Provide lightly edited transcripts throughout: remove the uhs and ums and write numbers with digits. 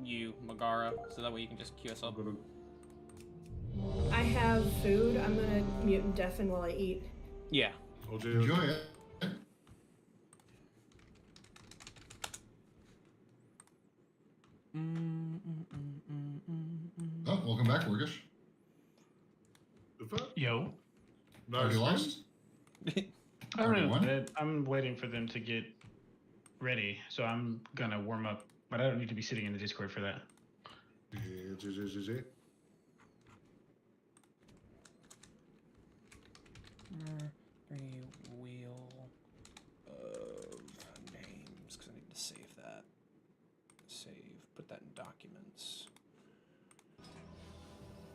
you, Megara, so that way you can just queue us up. I have food. I'm gonna mute and deafen while I eat. Yeah. Enjoy it. Oh, welcome back, Workish. Yo. Are you lost? I'm waiting for them to get ready, so I'm gonna warm up, but I don't need to be sitting in the Discord for that. Wheel of names, because I need to save that. Save, put that in documents.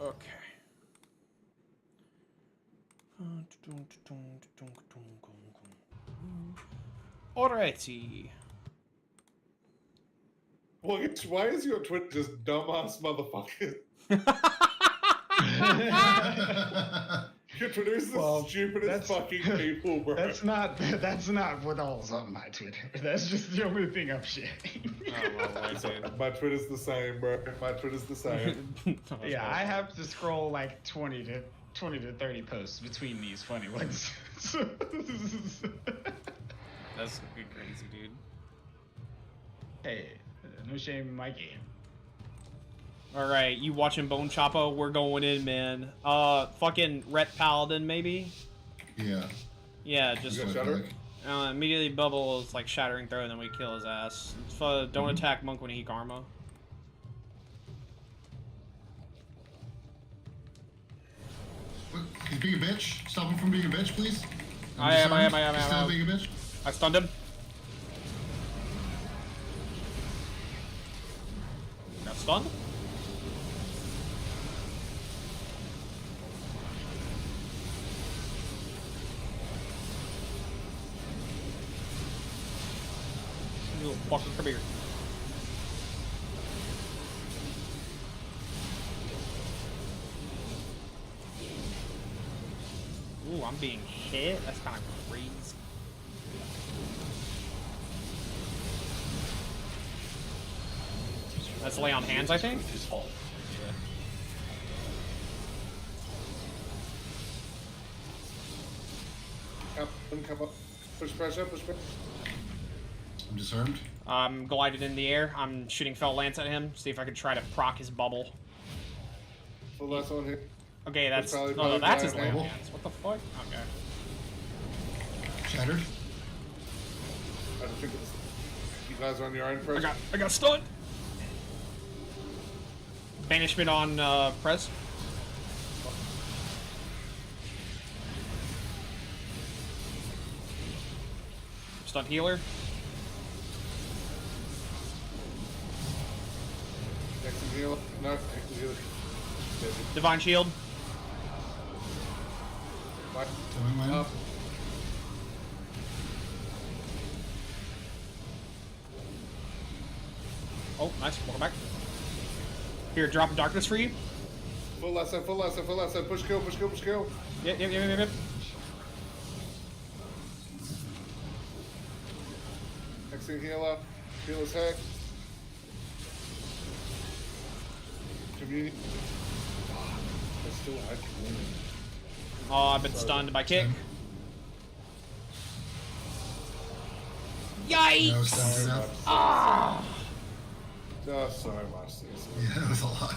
Okay. Alrighty. Why is your Twitter just dumbass motherfucker? Your Twitter's the stupidest fucking people, bro. That's not what all's on my Twitter. That's just the only thing I'm sharing. My Twitter's the same, bro. My Twitter's the same. Yeah, I have to scroll like 20 to 30 posts between these funny ones. That's fucking crazy, dude. Hey, no shame in my game. Alright, you watching Bone Choppa? We're going in, man. Fucking Ret Paladin, maybe? Yeah. Yeah, just immediately Bubble is like shattering throw and then we kill his ass. Don't attack Monk when he Karma. He's being a bitch. Stop him from being a bitch, please. I am. Stop being a bitch. I stunned him. Got stunned. You little fucker, come here. Ooh, I'm being hit? That's kind of crazy. That's lay on hands, I think? His fault. Come up. Push pressure. I'm disarmed. I'm glided in the air. I'm shooting Fell Lance at him. See if I can try to proc his bubble. Full last one here. Okay, that's... Probably Oh, no, that's his giant lay on bubble. hands. What the fuck? Okay. Shattered. I think it's... You guys are on your own first. I got stunned. Banishment on Prez. Stun healer. Next to heal. No, next to heal. Divine shield. Coming mine. Up. Oh, nice. Welcome back. Here, drop a darkness for you. Full last side. Push kill. Yep. Next to healer. Healer's heck. Community. I still had community. Oh, I've been stunned by kick. Yikes! No, stunned enough. Ah! Oh, so much this. Yeah, that was a lot.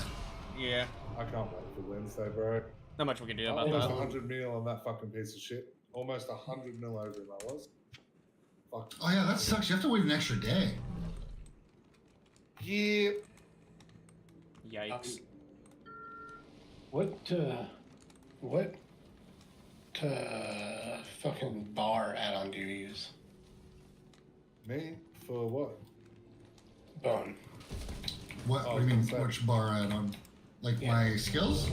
Yeah. I can't wait for Wednesday, bro. Not much we can do about Almost that. 100 mil on that fucking piece of shit. Almost 100 mil over him, I was. Fuck. Oh yeah, that sucks. You have to wait an extra day. Yeah. Yikes. What fucking bar add-on do you use? Me? For what? Bone. What do you mean? Which bar add-on? Like my skills?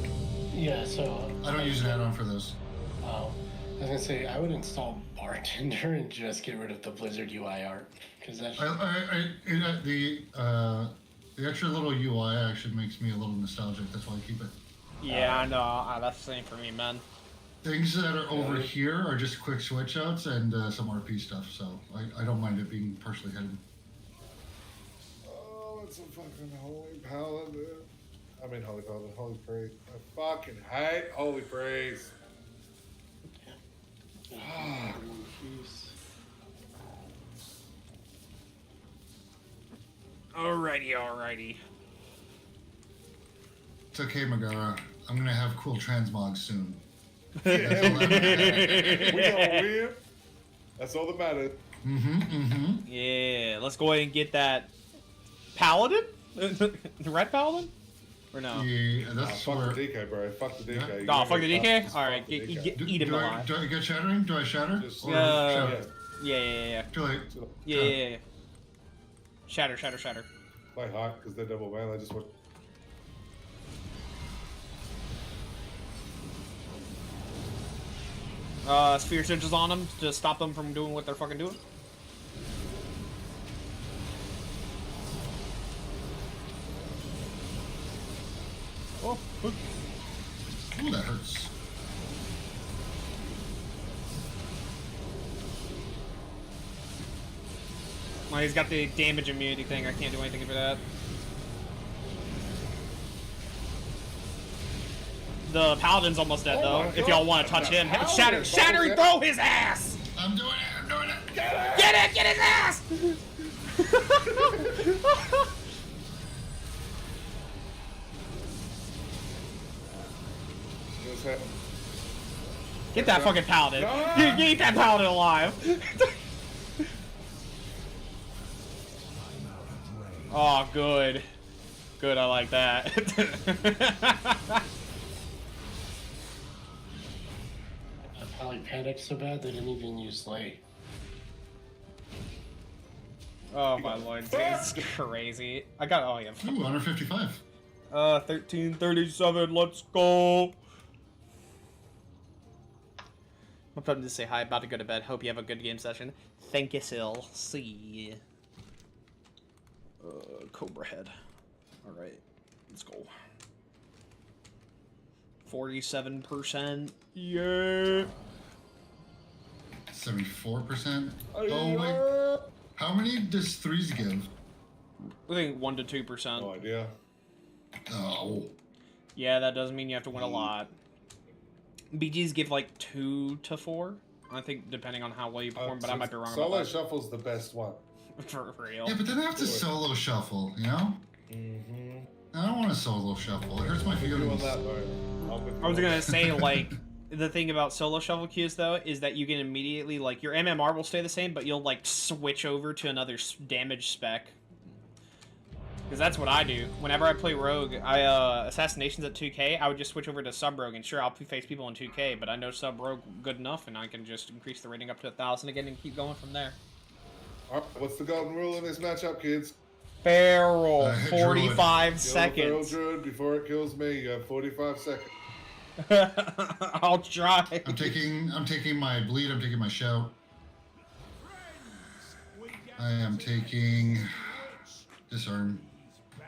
Yeah, so... I don't use an add-on for those. Oh. I was gonna say, I would install Bartender and just get rid of the Blizzard UI art. Because that's... The extra little UI actually makes me a little nostalgic. That's why I keep it. Yeah, I know. That's the same for me, man. Things that are over here are just quick switch outs and some RP stuff, so I don't mind it being partially hidden. Oh, let's It's a fucking holy paladin. I mean, holy paladin, holy priest. I fucking hate holy priest. Alrighty. It's okay, Megara. I'm gonna have cool transmogs soon. Yeah, That's all that matters. we gonna win. That's all that matters. Yeah, let's go ahead and get that paladin. The red paladin, or no? Yeah, that's Fuck where. the DK, bro. Fuck the DK. You Oh, gotta fuck the get DK. fucked. All right, Fuck the DK. eat him do alive. I get shattering? Do I shatter? Just- Or Yeah. shatter? Yeah. Too late. Yeah. Shatter. Play hot because they're double man. I just want. Sphere Surges on them to stop them from doing what they're fucking doing. Oh, Ooh, that hurts. well, he's got the damage immunity thing. I can't do anything for that. The paladin's almost dead though. my If God, y'all want to touch the him, paladin shatter, bubbles throw his ass. I'm doing it. Get his ass. Just hit. Get that fucking paladin. No. Get that paladin alive. Oh, good. Good, I like that. I probably panicked so bad they didn't even use Slay. Oh my lord, this is crazy. I got, oh yeah. Ooh, 155. 1337, let's go. I'm about to say hi, about to go to bed. Hope you have a good game session. Thank you, Sil. See ya. Cobra Head. Alright, let's go. 47%. Yeah. 74%. Oh, wait. How many does threes give? I think 1 to 2%. No idea. Oh. Yeah, that doesn't mean you have to win a lot. BGs give like 2 to 4. I think depending on how well you perform, but I might be wrong Solo about shuffle's the best one. that. For real. Yeah, but then I have to Do it. solo shuffle, you know? Mm-hmm. I don't want to solo shuffle. It hurts my Doing feelings. that though. I'm with you I was on gonna that. say, like, the thing about solo shuffle queues, though, is that you can immediately, like, your MMR will stay the same, but you'll, like, switch over to another damage spec. Because that's what I do. Whenever I play Rogue, Assassinations at 2k, I would just switch over to Sub-Rogue, and sure, I'll face people in 2k, but I know Sub-Rogue good enough, and I can just increase the rating up to 1,000 again and keep going from there. All right, what's the golden rule in this matchup, kids? Barrel, Druid. 45 Kill the feral seconds. druid before it kills me. You have 45 seconds. I'll try. I'm taking my bleed. I'm taking my shout. I am taking disarm.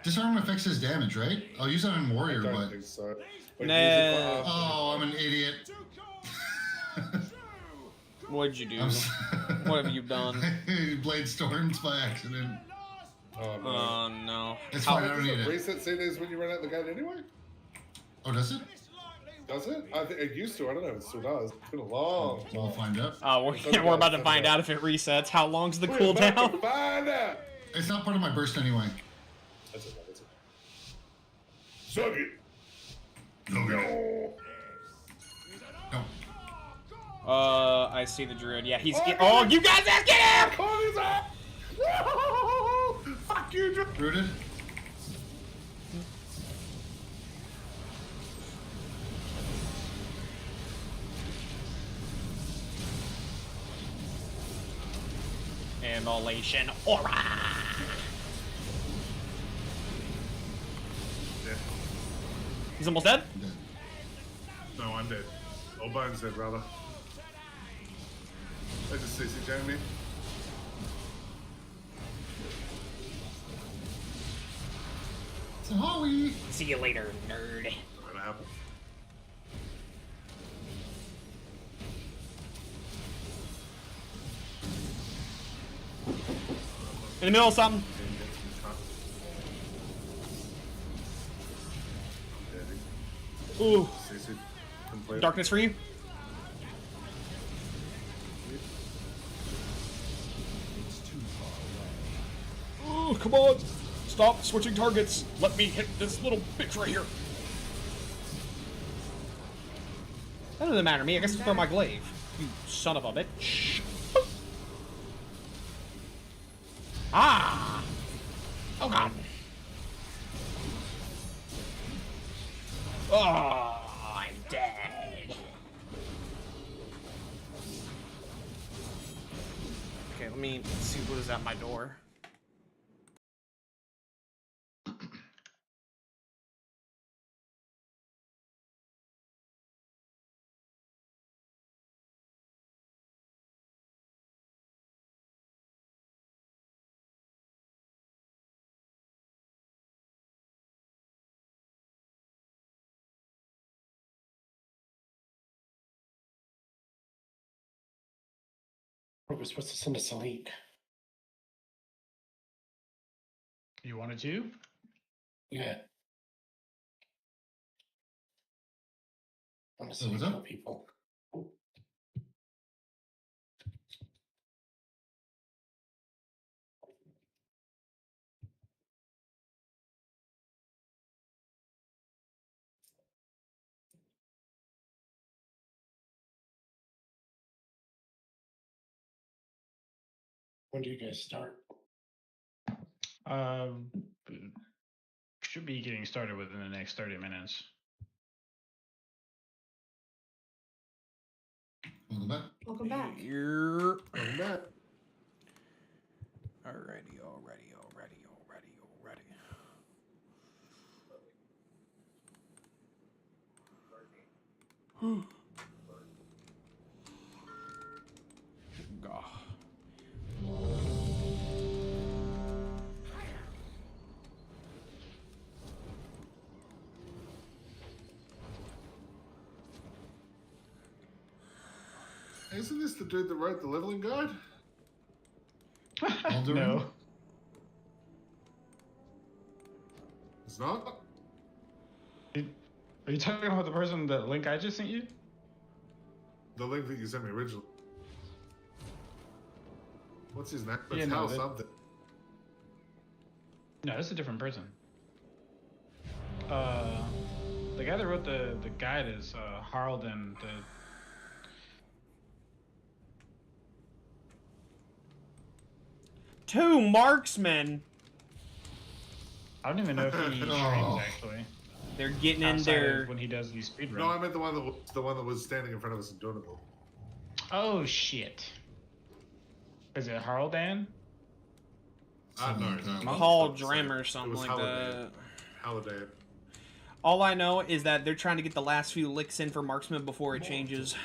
Disarm affects his damage, right? I'll use that on warrior, I don't but think so. But Nah. use it for- oh, I'm an idiot. What'd you do? I'm s- What have you done? Blade storms by accident. Oh, no. Oh, no. It's How- fine. I don't need Does it. reset CDs when you run out the gate anyway? Oh, does it? Does it? I think it used to. I don't know if it still does. It's been a long time. We'll find out. Oh, we're about to find out if it resets. How long's the We're about to cooldown? find out. It's not part of my burst anyway. That's it. That's it. Suck it. No. I see the druid. Yeah, he's. Oh, you guys, get him! Call his ass. Whoa! Fuck you, Drew. Rooted. Immolation aura. Dead. He's almost dead. Dead. No, I'm dead. Or Bones dead, rather. They just CC jammed me. So Howie. See you later, nerd. Not gonna happen. In the middle of something. Didn't get some Ooh. CC complete. Darkness for you. Oh, come on. Stop switching targets. Let me hit this little bitch right here. That doesn't matter to me. I guess throw my glaive. You son of a bitch. Ah! Oh, God. Oh, I'm dead. Okay, let me see what is at my door. We're supposed to send us a leak. You wanted to? Yeah. Honestly, what's kill up? people. When do you guys start? Um, should be getting started within the next 30 minutes. Welcome back. Welcome back. Here. Welcome back. Alrighty. God. Isn't this the dude that wrote the leveling guide? Aldurin? No. It's not? Are you talking about the person, the link I just sent you? The link that you sent me originally. What's his name? It's Yeah, no, Hal that- something. No, that's a different person. The guy that wrote the guide is Harold and the. Two marksmen. I don't even know if he trains Oh. actually. They're getting in outside of there. when he does these speedruns. No, I meant the one that was standing in front of us and doing it all. Oh shit! Is it Harldan? Something No, like that. no. Hall It's Dram or it something was like that. Halliday. All I know is that they're trying to get the last few licks in for marksman before it changes.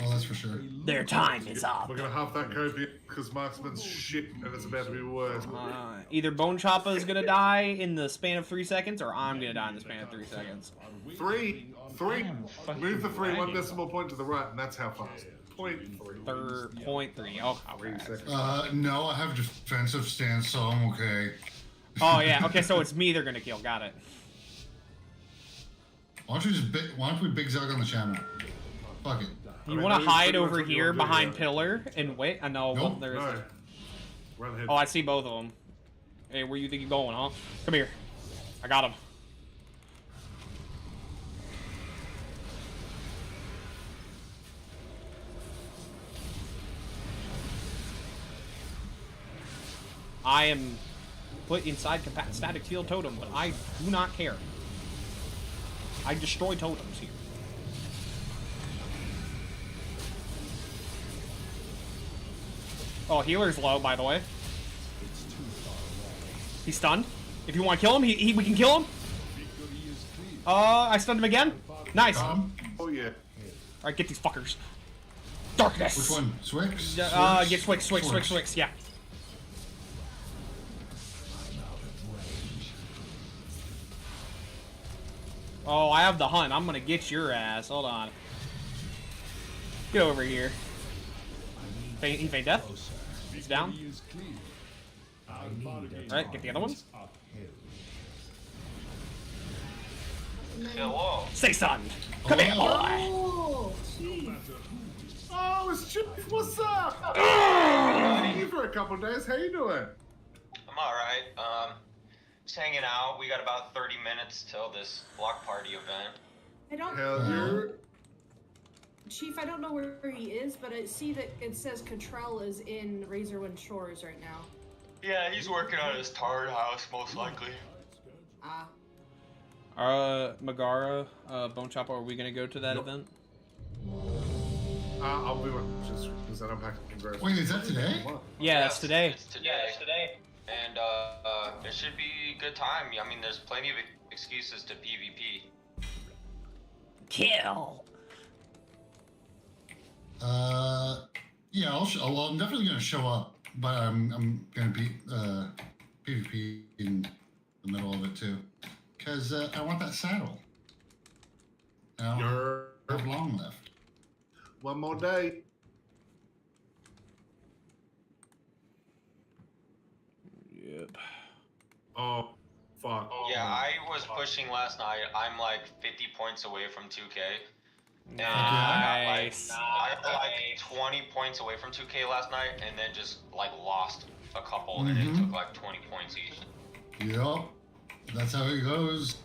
Oh, that's for sure. Their time is up. We're gonna half that code because Marksman's shit and it's about to be worse. Either Bone Choppa is gonna die in the span of 3 seconds, or I'm gonna die in the span of 3 seconds. Three. Damn, fucking Move the three one lagging. decimal point to the right, and that's how fast. 0.3. 3.3. Oh, Three okay. seconds. No, I have defensive stance, so I'm okay. Oh yeah. Okay, so it's me they're gonna kill. Got it. Why don't we big zug on the channel? Fuck it. You mean, want that to is hide pretty much over what you here wanna do, behind yeah. pillar and wait? I know. Well, Nope. there is. No. Run ahead. Oh, I see both of them. Hey, where you think you're going, huh? Come here. I got him. I am put inside static field totem, but I do not care. I destroy totems here. Oh, healer's low, by the way. He's stunned. If you want to kill him, we can kill him. I stunned him again. Nice. All Oh yeah. right, get these fuckers. Darkness. Which one? Swix? Get Swix, yeah. Oh, I have the hunt. I'm gonna get your ass. Hold on. Get over here. He feint death. He's down. Alright, get the other one. Hello. Say something. Come here, boy. Oh, jeez. Oh, it's Chief. What's up? You for a couple days. How you doing? I'm alright. Just hanging out. We got about 30 minutes till this block party event. I don't, Hell, you're. Chief, I don't know where he is, but I see that it says Cottrell is in Razorwind Shores right now. Yeah, he's working on his Tard house, most likely. Ah. Megara, Bone Chopper, are we gonna go to that event? I'll be with just because I don't have to congrats. Wait, is that today? Yeah, that's today. It's today. And it should be a good time. I mean, there's plenty of excuses to PvP. Kill. Yeah, well, I'm definitely gonna show up, but I'm gonna be PvP in the middle of it too, cause I want that saddle. I don't have long left. One more day. Yep. Oh, fuck. Yeah, I was pushing last night. I'm like 50 points away from 2K. And Nice. I got like 20 points away from 2K last night, and then just like lost a couple, and it took like 20 points each. Yep, that's how it goes.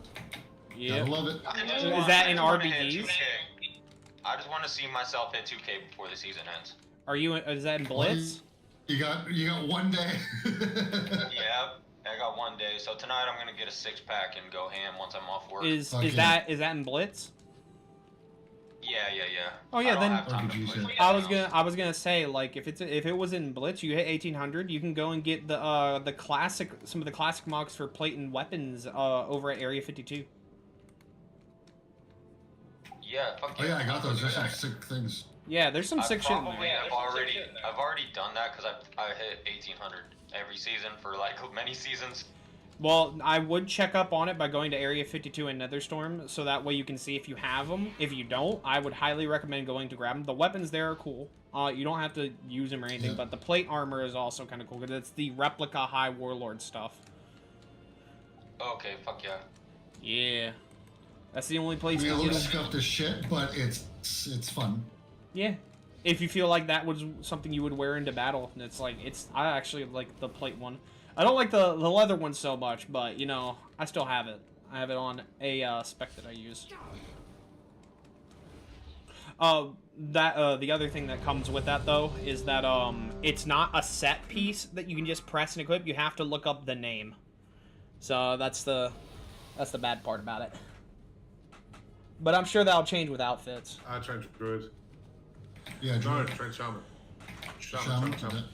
Yep. Gotta love it. Is that in RBGs? I just want to see myself hit 2K before the season ends. Are you? Is that in Blitz? You got 1 day. Yeah, I got 1 day. So tonight I'm gonna get a 6-pack and go ham once I'm off work. Is Okay. that in Blitz? Yeah. Oh, yeah, I don't then- have time to RBGs, play yeah. I was gonna say, like, if it was in Blitz, you hit 1800, you can go and get the classic, some of the classic mocks for plate and weapons over at Area 52. Yeah, fuck Oh yeah, I got those. There's some Yeah. sick things. Yeah, there's some sick shit in Probably there. I've already done that because I hit 1800 every season for like many seasons. Well, I would check up on it by going to Area 52 and Netherstorm, so that way you can see if you have them. If you don't, I would highly recommend going to grab them. The weapons there are cool. You don't have to use them or anything, Yeah. but the plate armor is also kind of cool, because it's the replica High Warlord stuff. Okay, fuck yeah. Yeah. That's the only I place mean, it to looks get them. scuffed as shit, but it's fun. Yeah. If you feel like that was something you would wear into battle, and it's like, I actually like the plate one. I don't like the leather one so much, but, you know, I still have it. I have it on a spec that I use. The other thing that comes with that, though, is that it's not a set piece that you can just press and equip. You have to look up the name. So that's the bad part about it. But I'm sure that'll change with outfits. I trained Druid. Yeah, No, Drew. trained Shaman. Shaman. Shaman.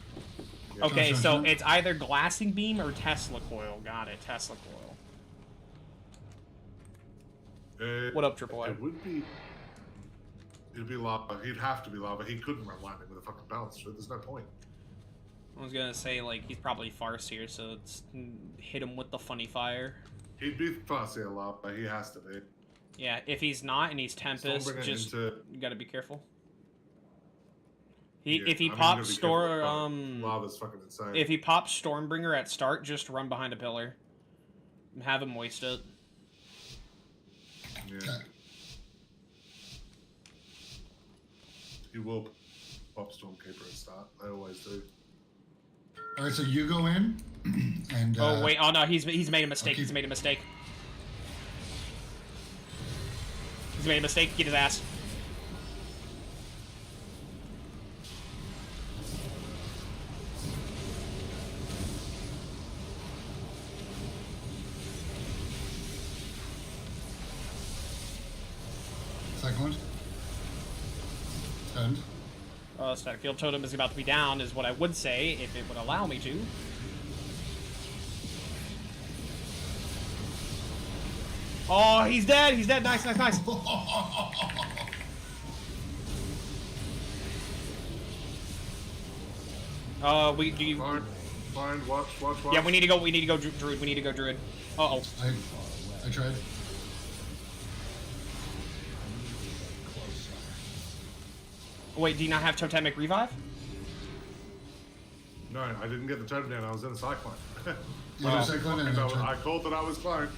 Yeah. Okay, so Shaman. it's either glassing beam or Tesla coil. Got it, Tesla coil. What up, Triple A? It would be. It'd be lava. He'd have to be lava. He couldn't run landing with a fucking balance. So there's no point. I was gonna say, like, he's probably farce here, so it's hit him with the funny fire. He'd be fussy a lot, but he has to be. Yeah, if he's not and he's Tempest, Stormbringer just into- you gotta be careful. Yeah, If he I mean, you pops gotta be store careful. Lava's fucking insane. if he pops Stormbringer at start, just run behind a pillar. And have him waste it. Yeah. Okay. He will pop Stormkeeper at start. I always do. All right, so you go in, and Oh wait, oh no, he's made a mistake. Okay. He's made a mistake. He's made a mistake. Get his ass. second one. And Static Field Totem is about to be down, is what I would say if it would allow me to. Oh, he's dead. He's dead. Nice, nice, nice. We do you? Fine, watch. Yeah, we need to go. We need to go, Druid. We need to go, Druid. Uh oh. I tried. Wait, do you not have Totemic Revive? No, I didn't get the totem down. I was in a cyclone. You have a cyclone and a I called that I was cloned.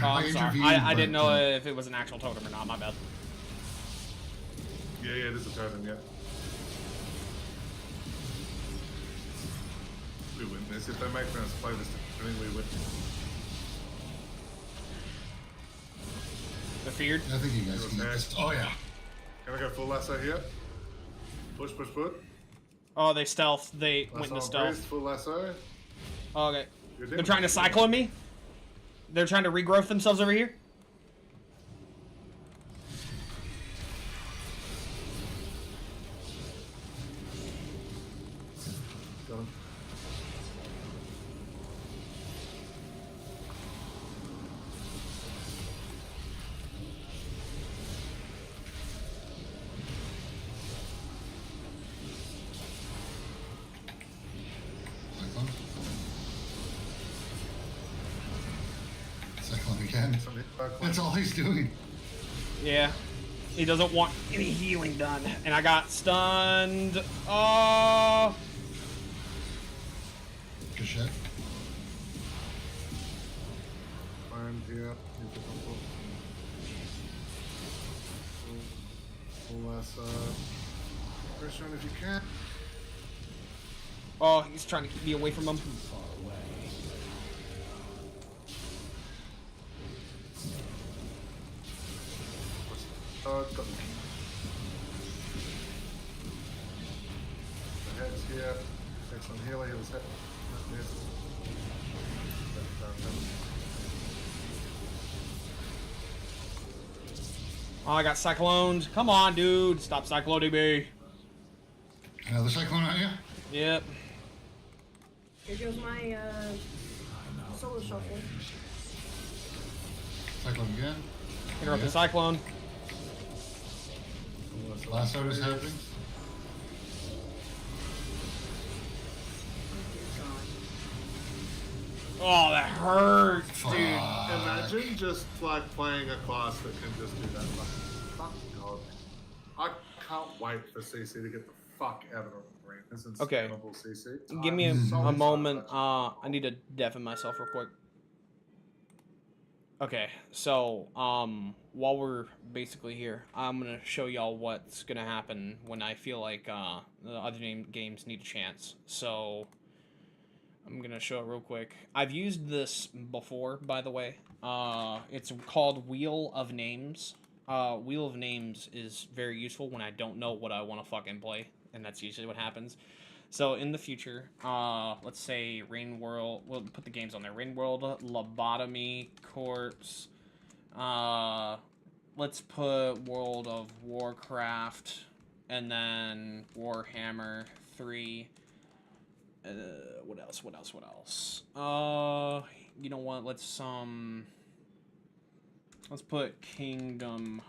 Oh, I'm I sorry. intervened, I didn't but, know if it was an actual totem or not. My bad. Yeah, it is a totem, yeah. We win this. If they make us play this, I think we win. The feared. I think you guys can get this. Oh yeah. Can I go full lasso here? Push, push, push. Oh, they stealth. They went Lasso into on stealth. priest, full lasso. Oh, okay. You're They're dead. trying to cyclone me. They're trying to regrowth themselves over here. Got him. Cyclone. Cyclone again. Somebody back That's all he's doing. Yeah. He doesn't want any healing done. And I got stunned. Oh. Good shit. Find here. Full lasso. Pressure on if you can. Oh, he's trying to keep me away from him. Got the head's here. Excellent healer. Heal his head. Yes. Oh, I got cycloned. Come on, dude. Stop cycloning me. Another cyclone at you? Yep. Here goes my solo shuffle. Cyclone again. Interrupt the cyclone. Lasso is happening. Oh, that hurt. Fuck. Imagine just like playing a class that can just do that. Like, fuck God. I can't wait for CC to get the fuck out of the arenas and Okay. scannable CC. Give me a I'm so moment. excited. I need to deafen myself real quick. Okay, so while we're basically here, I'm gonna show y'all what's gonna happen when I feel like the other games need a chance. So I'm gonna show it real quick. I've used this before, by the way. It's called Wheel of Names. Wheel of Names is very useful when I don't know what I want to fucking play, and that's usually what happens. So in the future, let's say Rain World. We'll put the games on there. Rain World, Lobotomy, Corpse. Let's put World of Warcraft, and then Warhammer 3. What else? What else? What else? You know what? Let's put Kingdom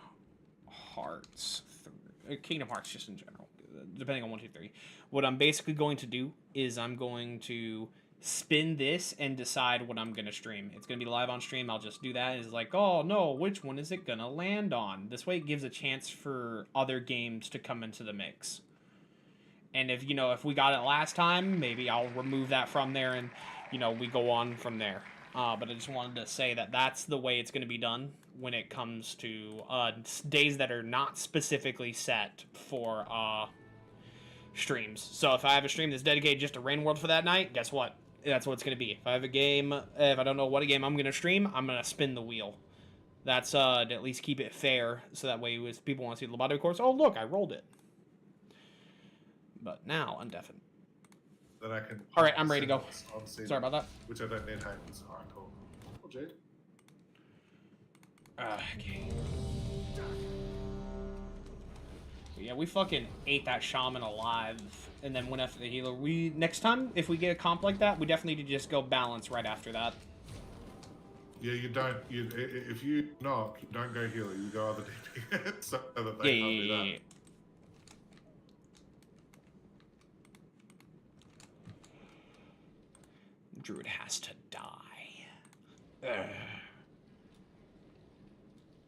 Hearts. Kingdom Hearts, just in general, depending on 1, 2, 3. What I'm basically going to do is I'm going to spin this and decide what I'm gonna stream. It's gonna be live on stream. I'll just do that. It's like, oh no, which one is it gonna land on? This way, it gives a chance for other games to come into the mix. And if we got it last time, maybe I'll remove that from there, and we go on from there. But I just wanted to say that that's the way it's going to be done when it comes to days that are not specifically set for streams. So if I have a stream that's dedicated just to Rain World for that night, guess what? That's what it's going to be. If I have a game, if I don't know what game I'm going to stream, I'm going to spin the wheel. That's to at least keep it fair, so that way if people want to see the lobotomy course, oh look, I rolled it. But now I'm deafened. That I can. All right, I'm ready to go. on CD, Sorry about that. Which I don't need Hayden's. Alright, cool. Oh, Jade. Okay. But yeah, we fucking ate that shaman alive, and then went after the healer. Next time, if we get a comp like that, we definitely need to just go balance right after that. Yeah, you don't. If you knock, you don't go healer. You go other DP so that they can't do that. Yeah. Druid has to die. Ugh.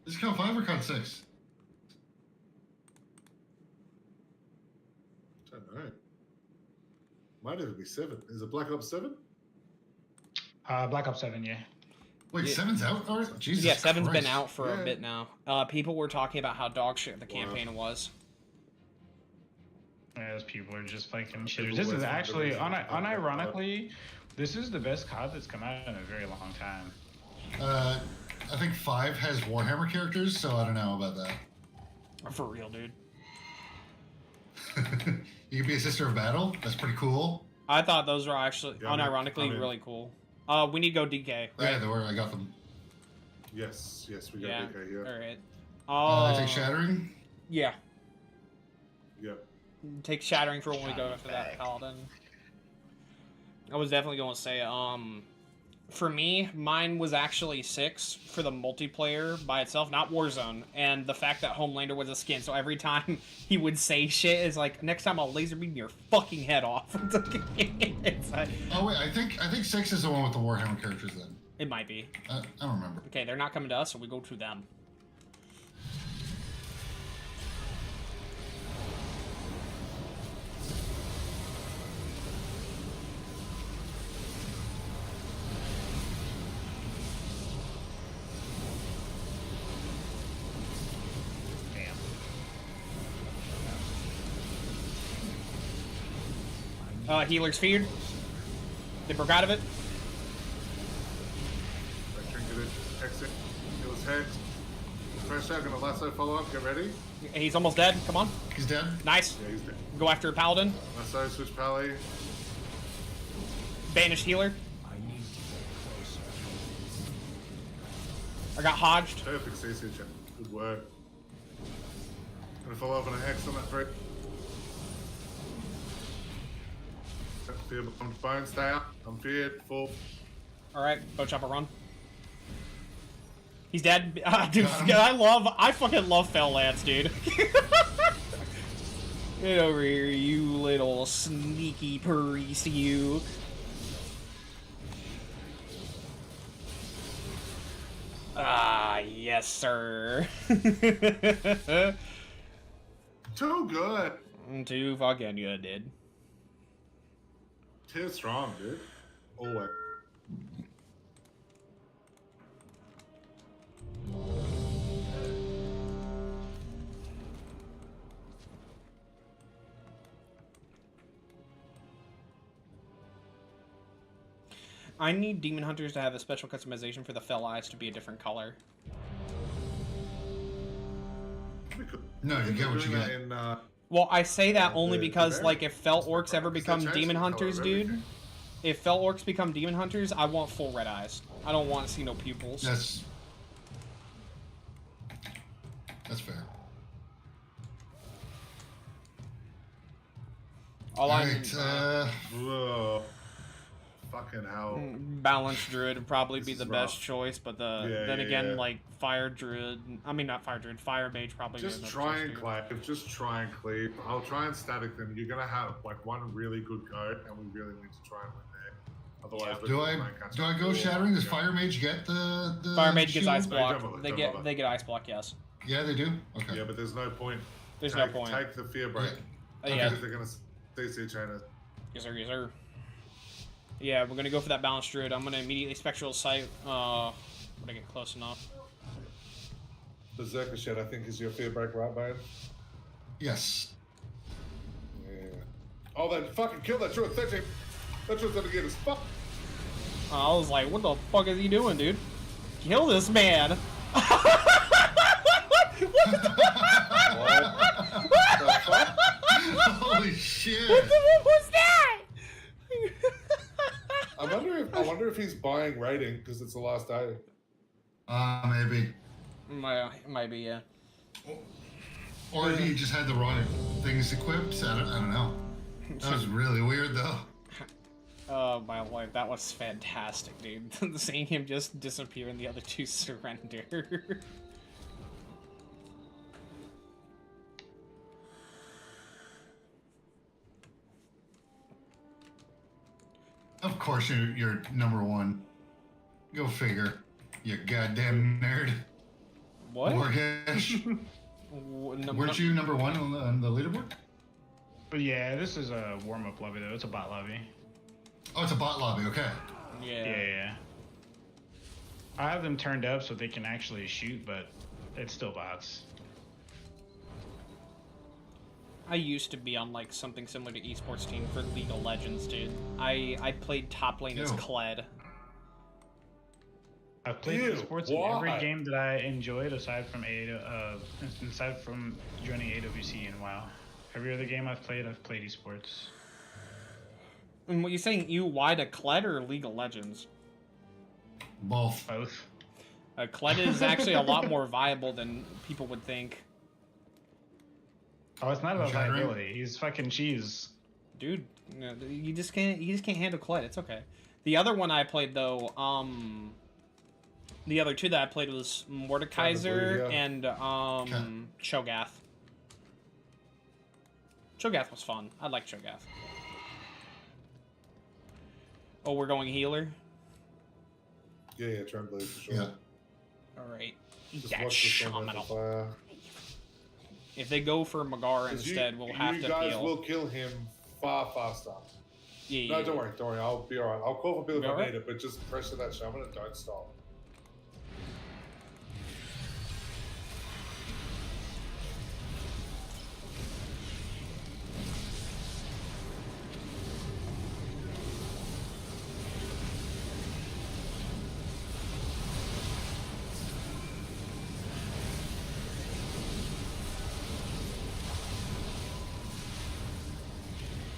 Is it count 5 or count 6? I don't know. Might even be 7. Is it Black Ops 7? Black Ops 7, yeah. Wait, Yeah. 7's out? Or Jesus Yeah, 7's been Christ. out for Yeah. a bit now. People were talking about how dog shit the Wow. campaign was. As people are just fucking shitters. People This is with actually, information. unironically, this is the best COD that's come out in a very long time. I think 5 has Warhammer characters, so I don't know about that. For real, dude. You can be a sister of battle. That's pretty cool. I thought those were actually, Yeah, unironically, I mean- really cool. We need to go DK, right? Yeah, they were. I got them. Yes, we got Yeah. DK here. Alright. I take Shattering. Yeah. Yep. Take Shattering for when we go Shot after that back. Paladin. I was definitely going to say, for me, mine was actually 6 for the multiplayer by itself, not Warzone. And the fact that Homelander was a skin, so every time he would say shit, is like, next time I'll laser beam your fucking head off. It's like, Oh wait, I think 6 is the one with the Warhammer characters. Then it might be. I don't remember. Okay, they're not coming to us, so we go to them. Damn. Healer's feared. They broke out of it. I trinketed, exit, heals hex. First shot, gonna lasso follow up, get ready. He's almost dead. Come on. He's dead. Nice. Yeah, he's dead. Go after a Paladin. Lasso, switch pally. Banished healer. I got hodged. Perfect CC check. Good work. Gonna follow up on a hex on that threat. Fear bombed bone, stay up. I'm feared, full. Alright, bow chopper run. He's dead. Dude, Got him. I fucking love Fell Lance, dude. Get over here, you little sneaky priest, you. Ah, yes, sir. Too good. Too fucking good, dude. Too strong, dude. Always. I need Demon Hunters to have a special customization for the fell eyes to be a different color. No, you get what you get. In, Well, I say that only the because, bear? like, if Fell Orcs ever Is that become changing Demon the color Hunters, of dude, everything? if Fell Orcs become Demon Hunters, I want full red eyes. I don't want to see no pupils. That's fair. All I Alright, whoa. Fucking hell. Balanced Druid would probably be This the is best rough. choice, but Yeah, then yeah, again, yeah. like, Fire Druid, I mean, not Fire Druid, Fire Mage probably Just be another try choice, and dude. clap. Just try and cleave. I'll try and static them. You're gonna have like one really good go, and we really need to try and win there. Otherwise, we're do gonna I try and catch do I up. go Or- Shattering? Does yeah. Fire Mage get the Fire Mage gets shield? Ice No, Block. don't bother, They don't get bother. they get Ice Block, yes. Yeah, they do. Okay. Yeah, but there's no point. There's take, no point. Take the fear break. Yeah. Because they're gonna CC chain us. Yes, sir, yes, sir. Yeah, we're gonna go for that Balanced Druid. I'm gonna immediately Spectral Sight, when I get close enough. Berserker Shed, I think, is your fear break, right, Bane? Yes. Yeah. Oh, then fucking kill that druid. That druid's gonna get us fuck. I was like, what the fuck is he doing, dude? Kill this man! Holy shit! What was that? I wonder if he's buying rating because it's the last day. Maybe. Might be, yeah. Or he just had the wrong things equipped. I don't know. That was really weird, though. Oh my life, that was fantastic, dude. Seeing him just disappear and the other two surrender. Of course, you're number one. Go figure. You goddamn nerd. What? Morgesh. Weren't you number one on the leaderboard? But yeah, this is a warm-up lobby though. It's a bot lobby. Oh, it's a bot lobby. Okay. Yeah. Yeah. I have them turned up so they can actually shoot, but it's still bots. I used to be on like something similar to esports team for League of Legends, dude. I played top lane as Ew. Kled. I've played Ew, esports in why? every game that I enjoyed aside from joining AWC and WoW. Every other game I've played esports. And what you saying? You why to Kled or League of Legends? Both. Both. Kled is actually a lot more viable than people would think. Oh, it's not about Shattering? viability. He's fucking cheese. Dude, you just can't handle Kled. It's okay. The other one I played though, the other two that I played was Mordekaiser yeah. and Cho'Gath. Cho'Gath was fun. I like Cho'Gath. Oh, we're going healer? Yeah, Tremblaze for sure. Yeah. Alright. Eat Just that watch the sun shaman. at the fire. If they go for Magara 'Cause instead, we'll have you to guys heal. will kill him far faster. Yeah, No, don't worry. I'll be alright. I'll call for Bill if You I alright? need it, but just pressure that shaman and don't stop.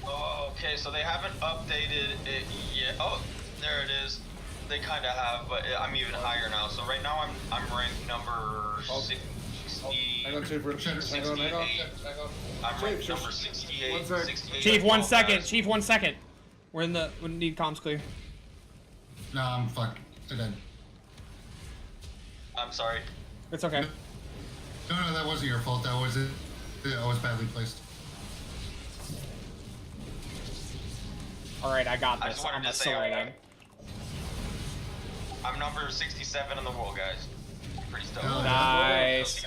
Oh, okay, so they haven't updated it yet. Oh, there it is. They kind of have, but I'm even higher now. So right now I'm ranked number 60. Hang on, Chief. Hang on. 68. I'm ranked Chief, number just 68. 1 sec. 68. Chief, 1 second. Guys. Chief, 1 second. We need comms clear. No, I'm fucked. I did. I'm sorry. It's okay. No, that wasn't your fault. That was it. I was badly placed. Alright, I got I this. just wanted I'm to say accelerating. I'm number 67 in the world, guys. Pretty stoked. Oh, Nice.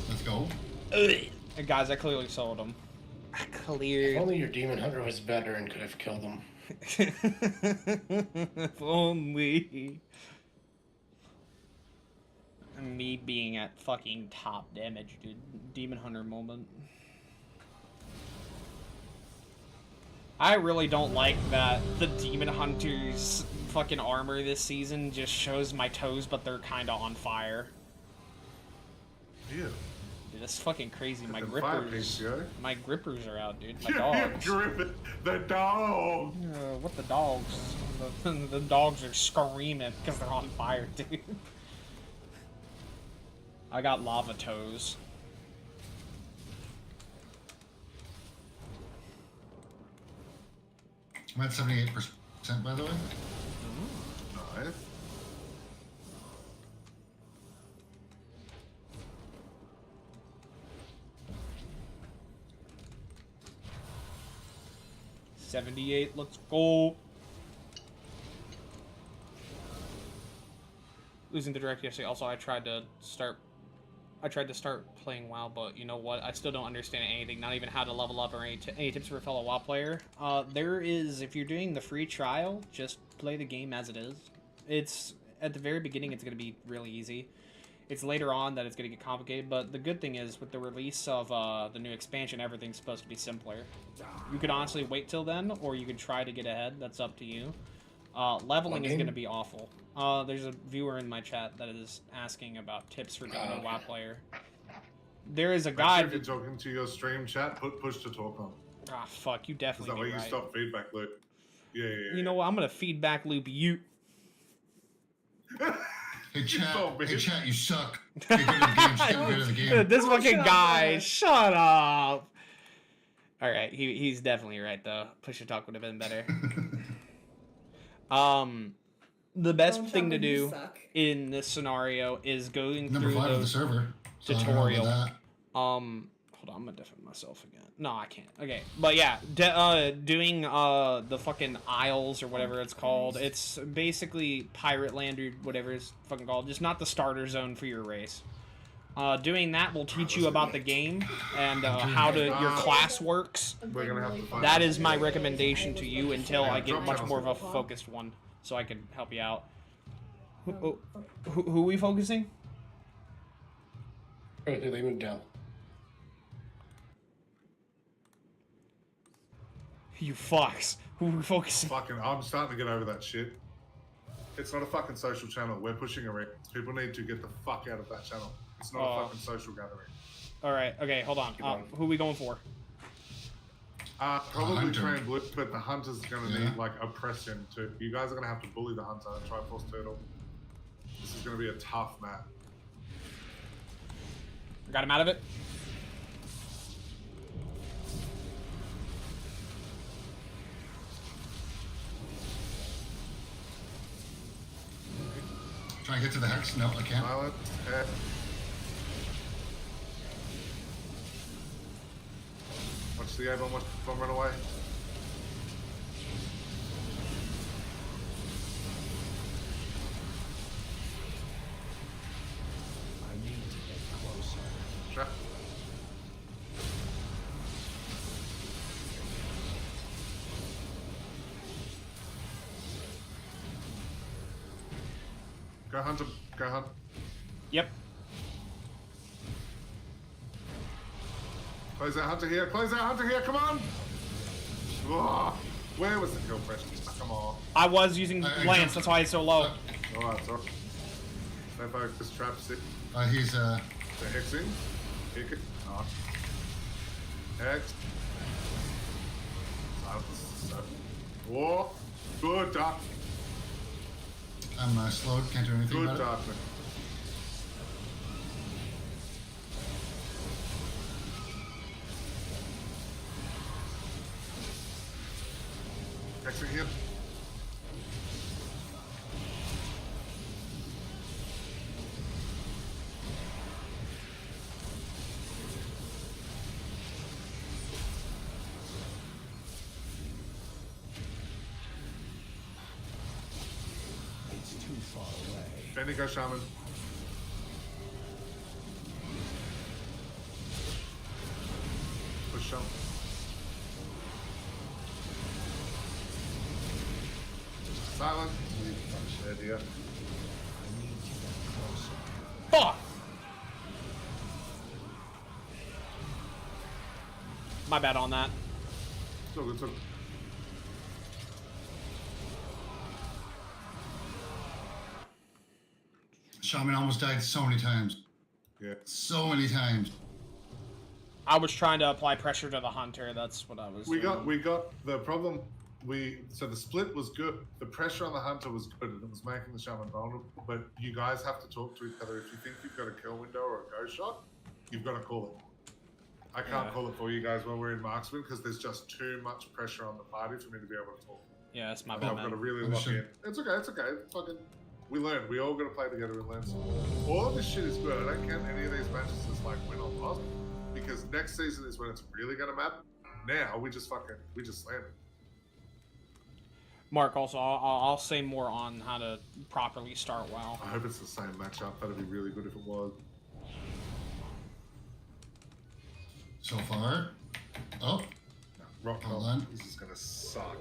Let's go. Hey, guys, I clearly sold him. I If cleared. only your demon hunter was better and could have killed him. If only. Me being at fucking top damage, dude. Demon Hunter moment. I really don't like that the Demon Hunter's fucking armor this season just shows my toes, but they're kind of on fire. Yeah. Dude, that's fucking crazy. My Fucking fire grippers, PCO. my grippers are out, dude. My Yeah, dogs. Griffin, the dog. What the dogs? The dogs are screaming because they're on fire, dude. I got lava toes. I'm at 78%, by the way. Nice. $78. Let's go. Losing the direct yesterday. Also, I tried to start playing WoW, but you know what? I still don't understand anything. Not even how to level up or any tips for a fellow WoW player. There is, if you're doing the free trial, just play the game as it is. It's at the very beginning, it's going to be really easy. It's later on that it's going to get complicated, but the good thing is with the release of the new expansion, everything's supposed to be simpler. You could honestly wait till then, or you could try to get ahead. That's up to you. Leveling is going to be awful. There's a viewer in my chat that is asking about tips for being a WoW player. There is a Make guide. sure if you're talking to your stream chat, put push to talk on. Ah, fuck, you Is that definitely way do you right. stop feedback loop? Yeah. You know what? I'm going to feedback loop you. Hey chat, so big. hey chat, you suck. Get rid of the game. Just get rid of the game. This fucking shut up, guy, man. shut up. Alright, he's definitely right, though. Push to talk would have been better. The best Don't thing to tell me you do suck. in this scenario is going Number through 5 of the those server. So I don't know about tutorial. that. Hold on, I'm gonna defend myself again. No, I can't. Okay, but yeah, doing the fucking Isles or whatever it's called. It's basically Pirate Land or whatever it's fucking called. Just not the starter zone for your race. Doing that will teach you about the game and how your class works. We're gonna have to find That is my recommendation to you until I get much more of a focused one. so I can help you out. Who, Um, who are we focusing? Right, they moved down. You fucks. Who are we focusing? Fucking, I'm starting to get over that shit. It's not a fucking social channel. We're pushing a ring. People need to get the fuck out of that channel. It's not a fucking social gathering. All right. Okay. Hold on. Who are we going for? Probably Hunter. train blue, but the hunter's gonna Yeah. need like oppress him too. You guys are gonna have to bully the hunter and Triforce Turtle. This is gonna be a tough map. Got him out of it. Trying to get to the hex. No, I can't. Silence. Head. Watch the A-bomb, watch the bomb run away. I need to get closer. Trap. Go hunt him. Go hunt. Yep. Close out hunter here. Close out hunter here. Come on. Oh, where was the kill pressure? Come on. I was using I lance. jumped- That's why it's so low. Alright, sorry. Stay focused. Trap sit. He's The hexing. Kick it. Oh. Hex. Silence. Whoa. Good dark. I'm slowed. Can't do anything Good about it. darkness. Hexing here. It's too far away. Benny, go shaman. Push shaman. Silent. You fucking idiot. I need to get closer. Fuck. My bad on that. It's all good, it's all good. Shaman almost died so many times. Yeah. So many times. I was trying to apply pressure to the hunter. That's what I was. We doing. got the problem. So the split was good. The pressure on the hunter was good, and it was making the shaman vulnerable. But you guys have to talk to each other. If you think you've got a kill window or a go shot, you've got to call it. I can't call it for you guys while we're in marksman because there's just too much pressure on the party for me to be able to talk. Yeah, that's my I've bad, got to man. really Oh, lock shit. in. It's okay. It's okay. Fucking, we learn. We all got to play together and learn. All of this shit is good. I don't count any of these matches as like win or loss because next season is when it's really gonna matter. Now we just slam it. Mark, also, I'll say more on how to properly start WoW. I hope it's the same matchup. That'd be really good if it was. So far. Oh, Rock Hold Knob, on. this is gonna suck.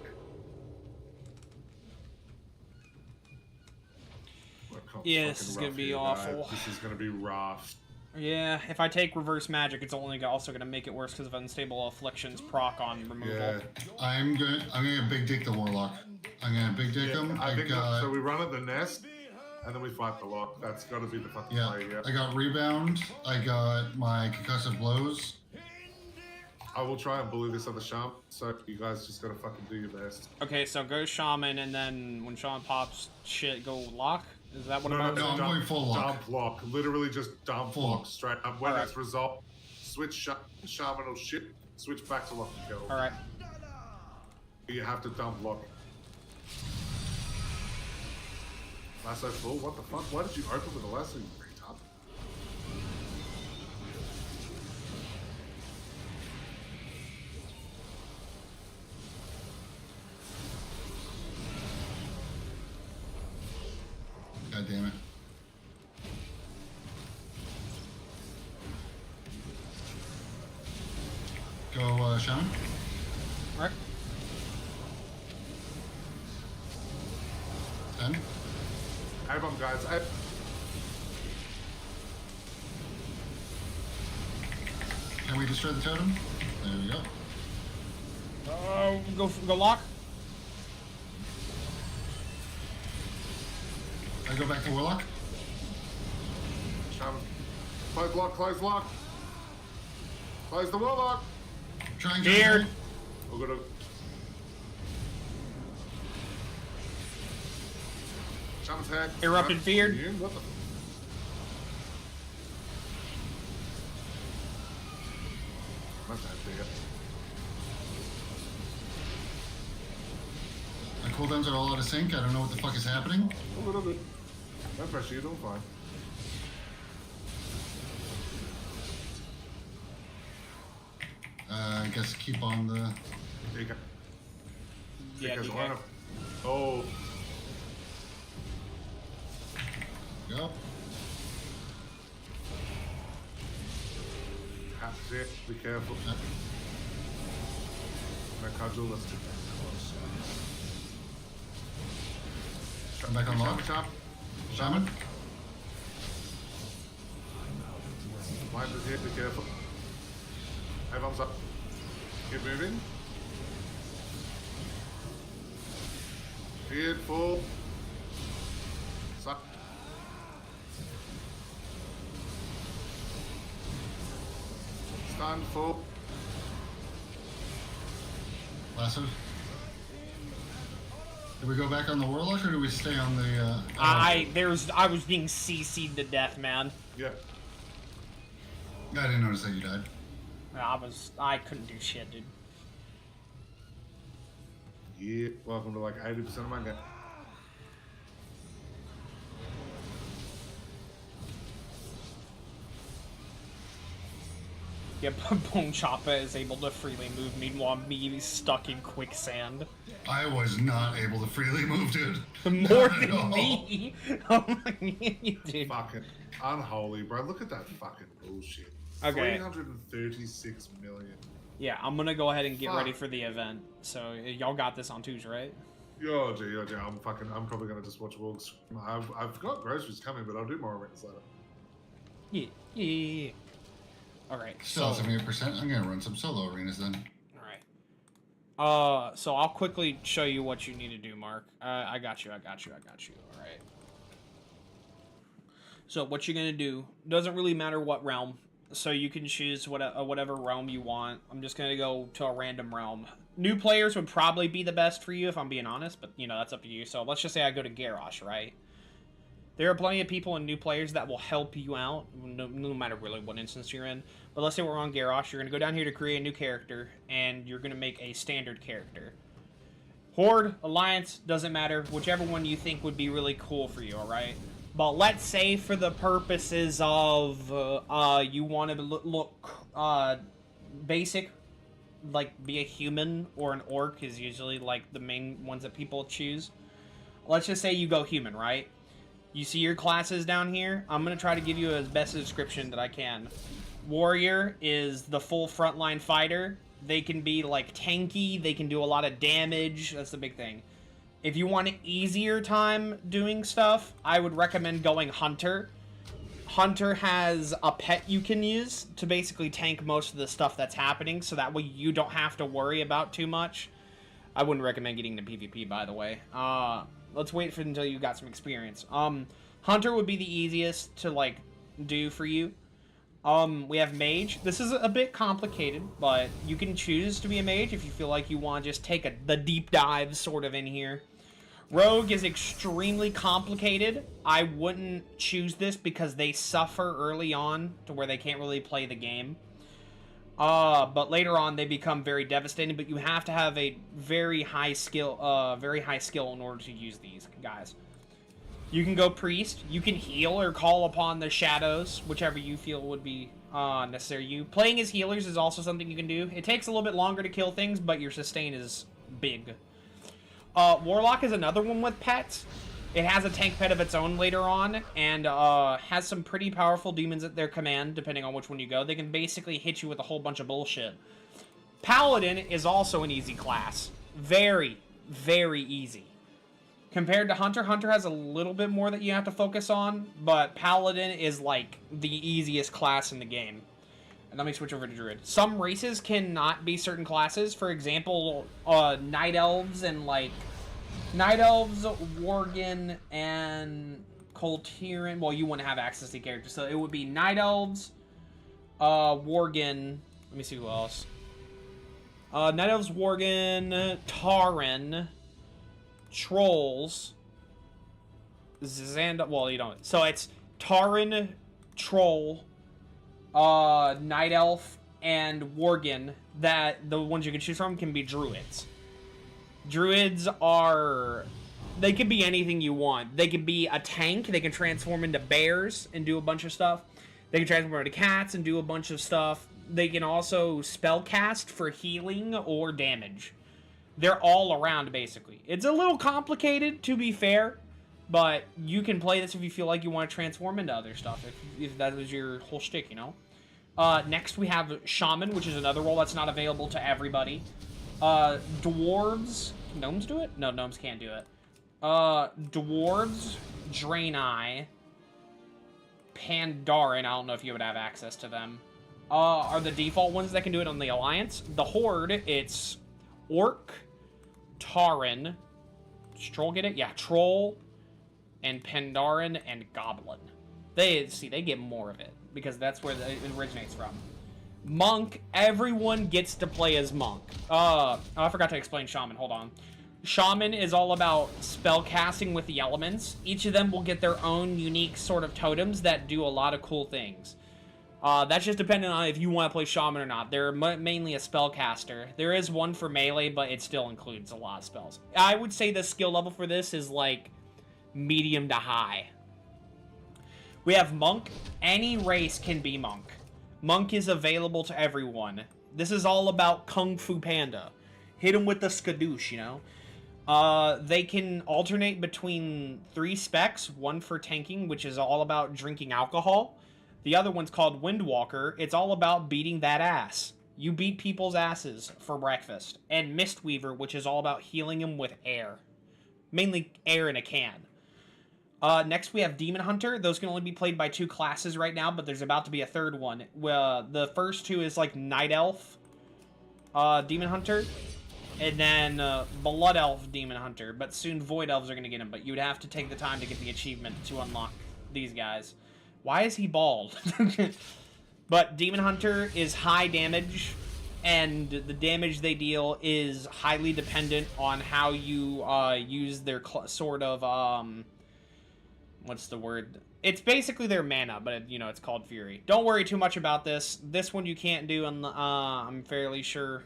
Rock Knob's Yeah, this fucking is gonna rough be here, awful. guys. This is gonna be rough. Yeah, if I take reverse magic, it's only also gonna make it worse because of unstable afflictions proc on removal. Yeah. I'm gonna big dick the warlock. I'm gonna big dick him. I I think got so. We run at the nest, and then we fight the lock. That's got to be the fucking play. Yeah. I got rebound. I got my concussive blows. I will try and bully this other shaman. So you guys just gotta fucking do your best. Okay, so go shaman, and then when shaman pops shit, go lock. Is that what No, I'm no, I'm going full lock. Dump lock. Literally just dump Full lock lock. straight up. When Alright. it's resolved, switch shaman or shit. Switch back to lock and kill. All right. You have to dump lock. Lasso full? What the fuck? Why did you open with a lasso, you retard? God damn it. Go, Shaman. All right. A-bomb, guys. Can we destroy the totem? There we go. Go lock. I go back to Warlock. Shaman. Close lock, close lock. Close the warlock. Trying Beard. We're gonna. Shaman's head. Erupted Feared. What the? Must have bigger. My cooldowns are all out of sync. I don't know what the fuck is happening. A little bit. No pressure, you're doing fine. I guess keep on the. There you go. Yeah, Because DK. one of. Oh. Go. That's it. Be careful. Uh, No cudgel, let's do Come back on lock. Shaman. Shaman. Blind is here, be careful. Everyone's up. Keep moving. Feared, full. Suck. Stun, full. Lassoed. Do we go back on the Warlock or do we stay on the? I was being CC'd to death, man. Yeah. I didn't notice that you died. I couldn't do shit, dude. Yeah. Welcome to like 80% of my game. Yep, Bone Choppa is able to freely move, meanwhile me stuck in quicksand. I was not able to freely move, dude. More Not at than all. me! Oh my dude. Fucking unholy, bro. Look at that fucking bullshit. Okay. 336 million. Yeah, I'm gonna go ahead and get Fuck. ready for the event. So, y'all got this on twos, right? Yo, gee. I'm probably gonna just watch Wolves. I've got groceries coming, but I'll do more arenas later. Yeah. Alright, Still so... 78%. I'm gonna run some solo arenas then. Alright. So I'll quickly show you what you need to do, Mark. I got you. Alright. So what you're gonna do, doesn't really matter what realm. So you can choose whatever realm you want. I'm just gonna go to a random realm. New players would probably be the best for you, if I'm being honest, but, you know, that's up to you. So let's just say I go to Garrosh, right? There are plenty of people and new players that will help you out, no matter really what instance you're in. But let's say we're on Garrosh, you're going to go down here to create a new character, and you're going to make a standard character. Horde, Alliance, doesn't matter, whichever one you think would be really cool for you, alright? But let's say for the purposes of, you want to look basic, like be a human or an orc is usually like the main ones that people choose. Let's just say you go human, right? You see your classes down here? I'm going to try to give you as best a description that I can. Warrior is the full frontline fighter. They can be like tanky, they can do a lot of damage, that's the big thing. If you want an easier time doing stuff, I would recommend going Hunter. Hunter has a pet you can use to basically tank most of the stuff that's happening, so that way you don't have to worry about too much. I wouldn't recommend getting into PvP, by the way. Let's wait until you got some experience. Hunter would be the easiest to, like, do for you. We have Mage. This is a bit complicated, but you can choose to be a Mage if you feel like you want to just take the deep dive sort of in here. Rogue is extremely complicated. I wouldn't choose this because they suffer early on to where they can't really play the game. But later on they become very devastating, but you have to have a very high skill in order to use these guys. You can go Priest, you can heal or call upon the shadows, whichever you feel would be necessary. Playing as healers is also something you can do. It takes a little bit longer to kill things, but your sustain is big. Warlock is another one with pets. It has a tank pet of its own later on, and has some pretty powerful demons at their command, depending on which one you go. They can basically hit you with a whole bunch of bullshit. Paladin is also an easy class. Very, very easy. Compared to Hunter, Hunter has a little bit more that you have to focus on, but Paladin is like the easiest class in the game. And let me switch over to Druid. Some races cannot be certain classes. For example, Night Elves and like Night Elves, Worgen, and Coltiran. Well, you wouldn't have access to characters, so it would be Night Elves, Worgen. Let me see who else. Night Elves, Worgen, Tauren, Trolls, well, you don't. So it's Tauren, Troll, Night Elf, and Worgen. That the ones you can choose from can be Druids. Druids are... They can be anything you want. They can be a tank. They can transform into bears and do a bunch of stuff. They can transform into cats and do a bunch of stuff. They can also spellcast for healing or damage. They're all around, basically. It's a little complicated, to be fair, but you can play this if you feel like you want to transform into other stuff, if that was your whole shtick, you know? Next, we have Shaman, which is another role that's not available to everybody. Dwarves... Gnomes do it? No, gnomes can't do it. Dwarves, Draenei, Pandaren, I don't know if you would have access to them, are the default ones that can do it on the Alliance. The Horde, it's Orc, Tauren, does Troll get it? Yeah, Troll, and Pandaren, and Goblin. They get more of it, because that's where it originates from. Monk, everyone gets to play as Monk. Oh, I forgot to explain Shaman, hold on. Shaman is all about spell casting with the elements. Each of them will get their own unique sort of totems that do a lot of cool things. That's just dependent on if you want to play Shaman or not. They're mainly a spellcaster. There is one for melee, but it still includes a lot of spells. I would say the skill level for this is like medium to high. We have Monk. Any race can be Monk. Monk is available to everyone. This is all about Kung Fu Panda. Hit him with the skadoosh, you know? They can alternate between 3 specs. One for tanking, which is all about drinking alcohol. The other one's called Windwalker. It's all about beating that ass. You beat people's asses for breakfast. And Mistweaver, which is all about healing them with air. Mainly air in a can. Next we have Demon Hunter. Those can only be played by 2 classes right now, but there's about to be a third one. The first 2 is like Night Elf, Demon Hunter, and then Blood Elf Demon Hunter. But soon Void Elves are going to get him, but you'd have to take the time to get the achievement to unlock these guys. Why is he bald? But Demon Hunter is high damage, and the damage they deal is highly dependent on how you use their sort of... what's the word? It's basically their mana, but you know, it's called Fury. Don't worry too much about this. This one you can't do, I'm fairly sure,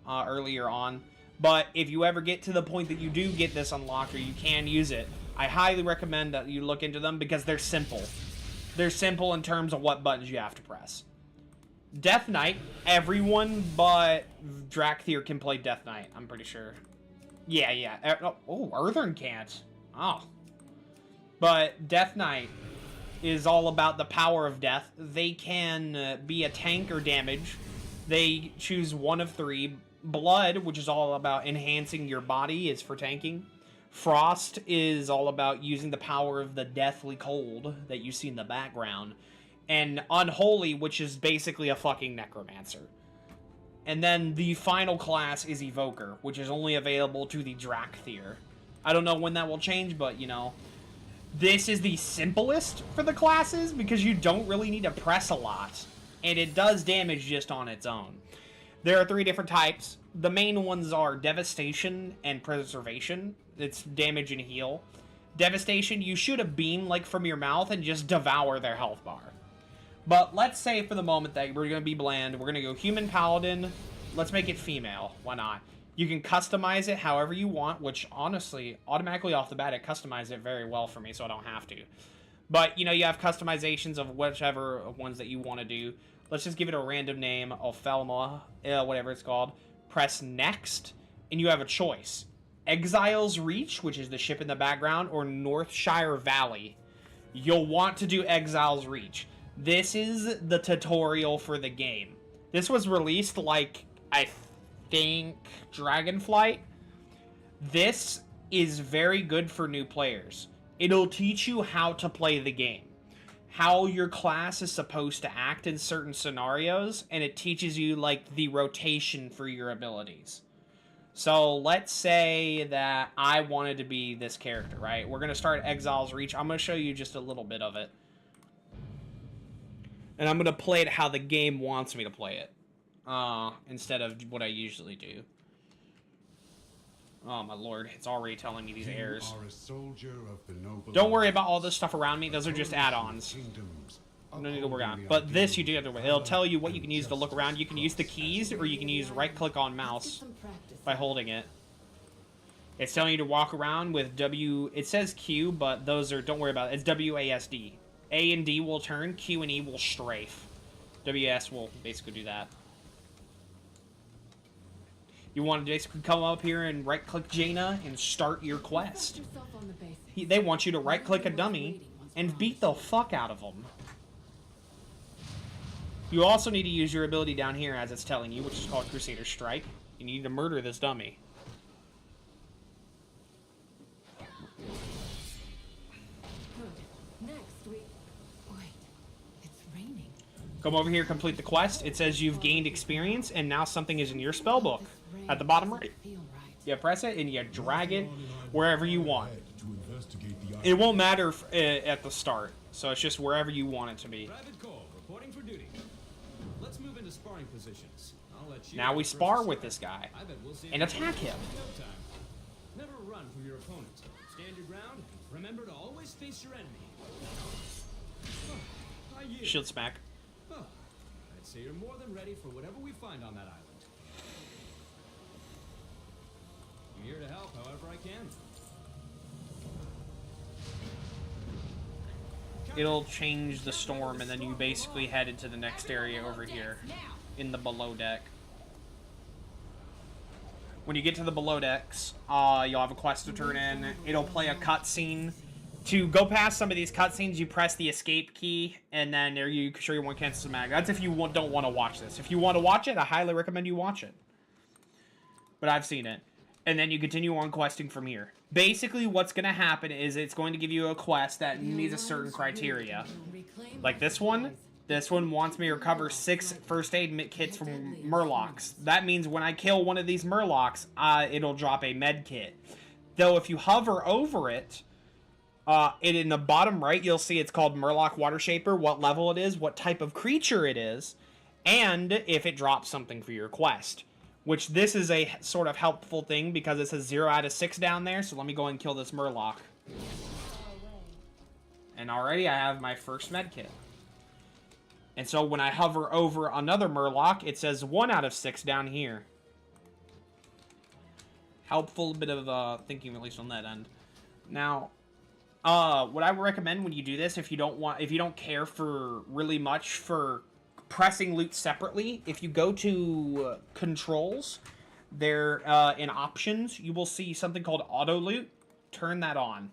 earlier on. But if you ever get to the point that you do get this unlocked, or you can use it, I highly recommend that you look into them, because they're simple. They're simple in terms of what buttons you have to press. Death Knight, everyone but Drakthir can play Death Knight, I'm pretty sure. Yeah. Oh, Earthern can't. Oh. But Death Knight is all about the power of death. They can be a tank or damage. They choose one of 3. Blood, which is all about enhancing your body, is for tanking. Frost is all about using the power of the deathly cold that you see in the background. And Unholy, which is basically a fucking necromancer. And then the final class is Evoker, which is only available to the Drakthir. I don't know when that will change, but, you know... This is the simplest for the classes, because you don't really need to press a lot. And it does damage just on its own. There are 3 different types. The main ones are Devastation and Preservation. It's damage and heal. Devastation, you shoot a beam like from your mouth and just devour their health bar. But let's say for the moment that we're going to be bland. We're going to go Human Paladin. Let's make it female. Why not? You can customize it however you want, which honestly, automatically off the bat, it customized it very well for me, so I don't have to. But, you know, you have customizations of whichever ones that you want to do. Let's just give it a random name, Ophelma, whatever it's called. Press Next, and you have a choice. Exile's Reach, which is the ship in the background, or Northshire Valley. You'll want to do Exile's Reach. This is the tutorial for the game. This was released, like, I think Dragonflight. This is very good for new players. It'll teach you how to play the game, how your class is supposed to act in certain scenarios, and it teaches you, like, the rotation for your abilities. So let's say that I wanted to be this character, right? We're going to start Exile's Reach. I'm going to show you just a little bit of it. And I'm going to play it how the game wants me to play it, instead of what I usually do. Oh my lord, it's already telling me these errors. Don't worry about all this stuff around me. Those are just add-ons. No need to worry on. But this you do have to worry. It'll tell you what you can use to look around. You can use the keys, or you can use right-click on mouse by holding it. It's telling you to walk around with W. It says Q, but those are, don't worry about it. It's WASD. A and D will turn, Q and E will strafe. WS will basically do that. You want to basically come up here and right-click Jaina and start your quest. They want you to right-click a dummy and beat the fuck out of them. You also need to use your ability down here, as it's telling you, which is called Crusader Strike. You need to murder this dummy. Come over here, complete the quest. It says you've gained experience, and now something is in your spellbook. At the bottom right. You press it, and you drag it wherever you want. It won't matter at the start, so it's just wherever you want it to be. Reporting for duty. Let's move into sparring positions. Now we spar with this guy and attack him. Never run from your opponent. Stand your ground. Remember to always face your enemy. Shield smack. I'd say you're more than ready for whatever we find on that island. I'm here to help however I can. It'll change the storm, and then you basically head into the next area over here in the below deck. When you get to the below decks, you'll have a quest to turn in. It'll play a cutscene. To go past some of these cutscenes, you press the escape key, and then there you sure you want to cancel mag. That's if you don't want to watch this. If you want to watch it, I highly recommend you watch it. But I've seen it. And then you continue on questing from here. Basically, what's going to happen is it's going to give you a quest that needs a certain criteria. Like this one. This one wants me to recover 6 first aid kits from Murlocs. That means when I kill one of these Murlocs, it'll drop a med kit. Though if you hover over it, in the bottom right, you'll see it's called Murloc Water Shaper, what level it is, what type of creature it is, and if it drops something for your quest. Which this is a sort of helpful thing because it says 0 out of 6 down there, so let me go and kill this Murloc. And already I have my first medkit. And so when I hover over another Murloc, it says 1 out of 6 down here. Helpful bit of thinking, at least on that end. Now, what I would recommend when you do this, if you don't care for really much for pressing loot separately, if you go to controls, there in options, you will see something called auto loot. Turn that on.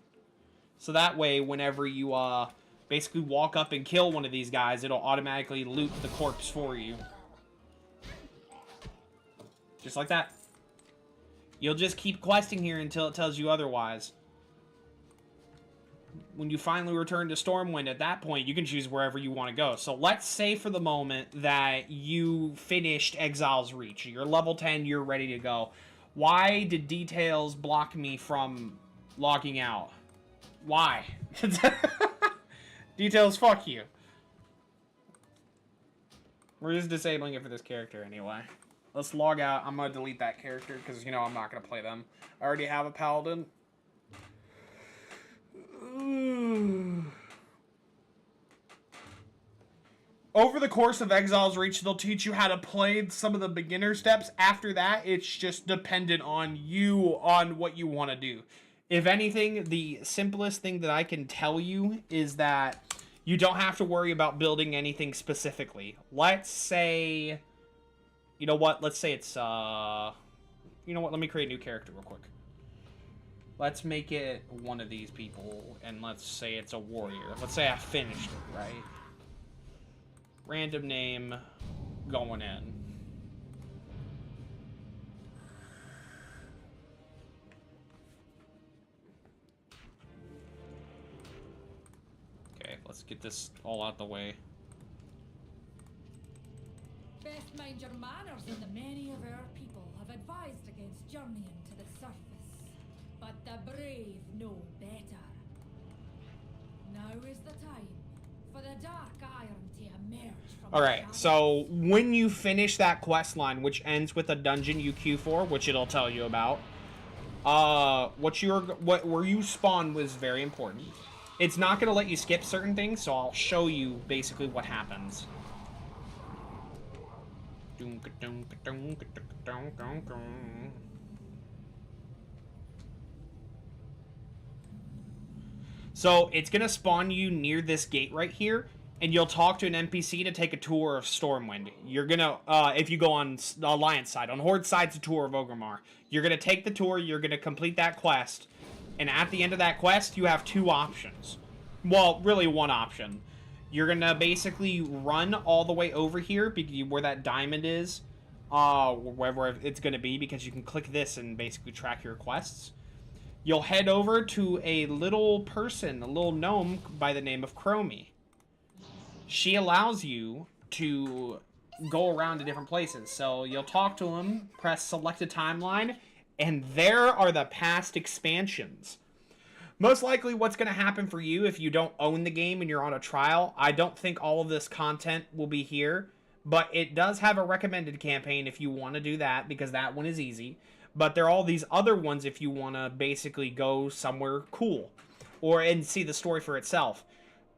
So that way, whenever you basically walk up and kill one of these guys, it'll automatically loot the corpse for you. Just like that. You'll just keep questing here until it tells you otherwise. When you finally return to Stormwind, at that point, you can choose wherever you want to go. So let's say for the moment that you finished Exile's Reach. You're level 10, you're ready to go. Why did Details block me from logging out? Why? Details, fuck you. We're just disabling it for this character anyway. Let's log out. I'm going to delete that character because, you know, I'm not going to play them. I already have a Paladin. Over the course of Exile's Reach, they'll teach you how to play some of the beginner steps. After that, it's just dependent on you, on what you want to do. If anything, the simplest thing that I can tell you is that you don't have to worry about building anything specifically. Let's say, you know what? Let's say it's, you know what? Let me create a new character real quick. Let's make it one of these people, and let's say it's a warrior. Let's say I finished it, right? Random name, going in. let's get this all out the way. Best mind your manners, and many of our people have advised against journeying to the surface. But the brave know better. Now is the time for the dark iron to emerge from Alright, the so when you finish that quest line, which ends with a dungeon you queue for, which it'll tell you about, where you spawn was very important. It's not going to let you skip certain things, so I'll show you basically what happens. So it's going to spawn you near this gate right here, and you'll talk to an NPC to take a tour of Stormwind. You're going to, if you go on the Alliance side, on Horde side, it's a tour of Orgrimmar. You're going to take the tour, you're going to complete that quest, and at the end of that quest, you have two options. Well, really one option. You're going to basically run all the way over here, where that diamond is, wherever it's going to be, because you can click this and basically track your quests. You'll head over to a little person, a little gnome by the name of Chromie. She allows you to go around to different places. So you'll talk to him, press select a timeline, and there are the past expansions. Most likely what's going to happen for you if you don't own the game and you're on a trial, I don't think all of this content will be here, but it does have a recommended campaign if you want to do that, because that one is easy. But there are all these other ones if you want to basically go somewhere cool and see the story for itself.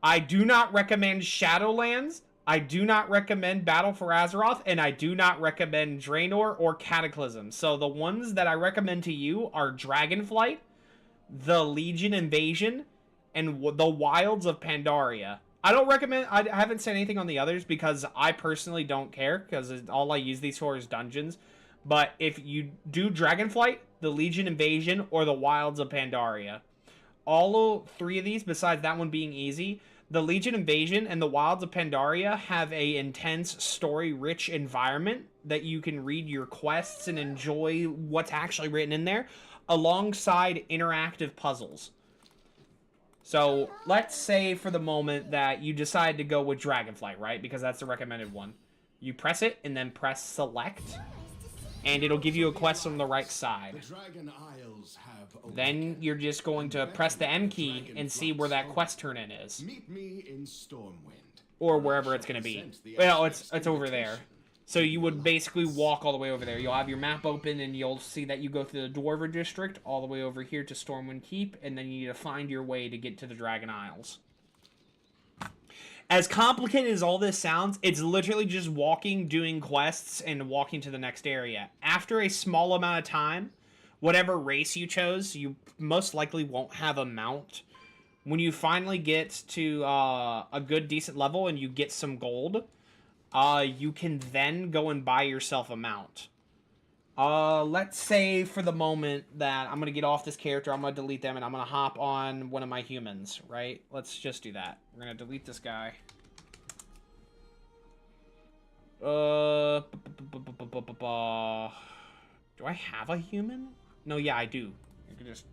I do not recommend Shadowlands, I do not recommend Battle for Azeroth, and I do not recommend Draenor or Cataclysm. So the ones that I recommend to you are Dragonflight, the Legion Invasion, and the Wilds of Pandaria. I don't recommend, I haven't said anything on the others because I personally don't care, because all I use these for is dungeons. But if you do Dragonflight, the Legion Invasion, or the Wilds of Pandaria, all three of these, besides that one being easy, the Legion Invasion and the Wilds of Pandaria have a intense, story-rich environment that you can read your quests and enjoy what's actually written in there, alongside interactive puzzles. So, let's say for the moment that you decide to go with Dragonflight, right? Because that's the recommended one. You press it, and then press select, and it'll give you a quest on the right side. Then you're just going to press the M key and see where that quest turn-in is. Meet me in Stormwind. Or wherever it's going to be. Well, it's over there. So you would basically walk all the way over there. You'll have your map open, and you'll see that you go through the Dwarven District all the way over here to Stormwind Keep, and then you need to find your way to get to the Dragon Isles. As complicated as all this sounds, it's literally just walking, doing quests, and walking to the next area. After a small amount of time, whatever race you chose, you most likely won't have a mount. When you finally get to a good, decent level and you get some gold, you can then go and buy yourself a mount. Let's say for the moment that I'm going to get off this character, I'm going to delete them, and I'm going to hop on one of my humans, right? Let's just do that. We're going to delete this guy. Do I have a human? No, yeah, I do. You can just...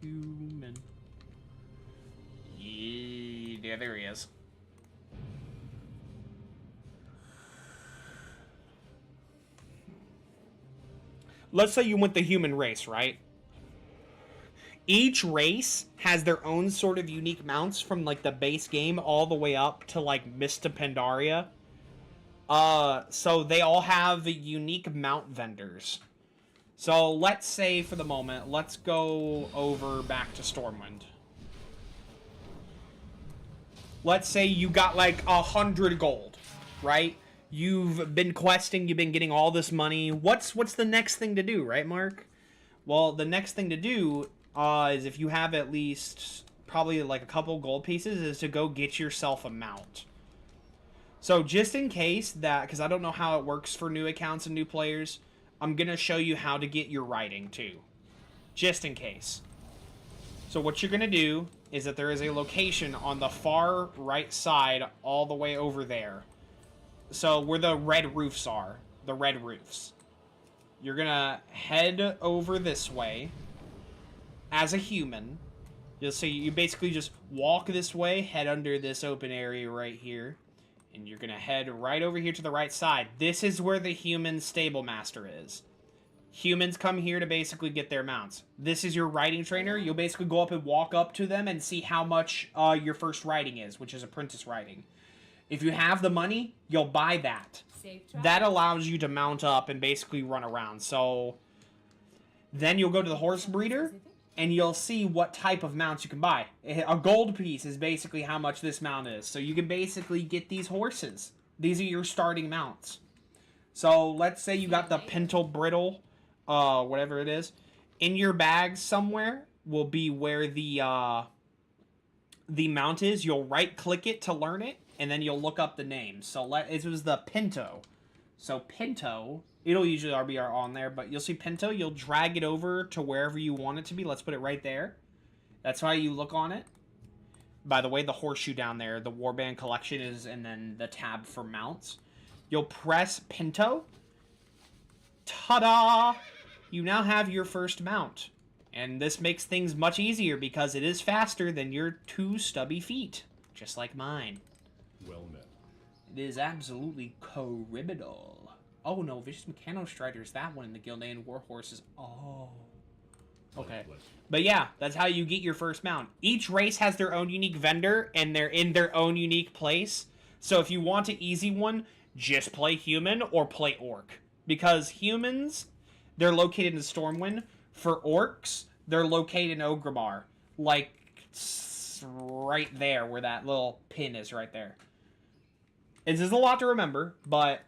Human. Yeah, there he is. Let's say you went the human race, right? Each race has their own sort of unique mounts from, like, the base game all the way up to, like, Mista Pandaria. So they all have unique mount vendors. So let's say, for the moment, let's go over back to Stormwind. Let's say you got, like, 100 gold, right? You've been questing, you've been getting all this money. What's the next thing to do, right, Mark? Well, the next thing to do is, if you have at least probably like a couple gold pieces, is to go get yourself a mount. So just in case that, because I don't know how it works for new accounts and new players, I'm going to show you how to get your riding too. Just in case. So what you're going to do is that there is a location on the far right side all the way over there. So where the red roofs are, the red roofs. You're gonna head over this way as a human, You'll see you basically just walk this way, head under this open area right here, and you're gonna head right over here to the right side. This is where the human stable master is. Humans come here to basically get their mounts. This is your riding trainer. You'll basically go up and walk up to them and see how much your first riding is, which is apprentice riding. If you have the money, you'll buy that. That allows you to mount up and basically run around. So then you'll go to the horse breeder, and you'll see what type of mounts you can buy. A gold piece is basically how much this mount is. So you can basically get these horses. These are your starting mounts. So let's say you got the Pinto Brittle, whatever it is. In your bag somewhere will be where the mount is. You'll right-click it to learn it, and then you'll look up the name. So it was the Pinto. So Pinto, it'll usually be on there, but you'll see Pinto. You'll drag it over to wherever you want it to be. Let's put it right there. That's how you look on it. By the way, the horseshoe down there, the Warband collection is, and then the tab for mounts. You'll press Pinto. Ta-da! You now have your first mount. And this makes things much easier because it is faster than your 2 stubby feet. Just like mine. Well met. It is absolutely criminal. Oh no, Vicious Meccano Strider's that one in the Gilnean Warhorses. Oh. Okay. But yeah, that's how you get your first mount. Each race has their own unique vendor, and they're in their own unique place. So if you want an easy one, just play human or play orc. Because humans, they're located in Stormwind. For orcs, they're located in Ogrimmar. Like, right there where that little pin is right there. This is a lot to remember, but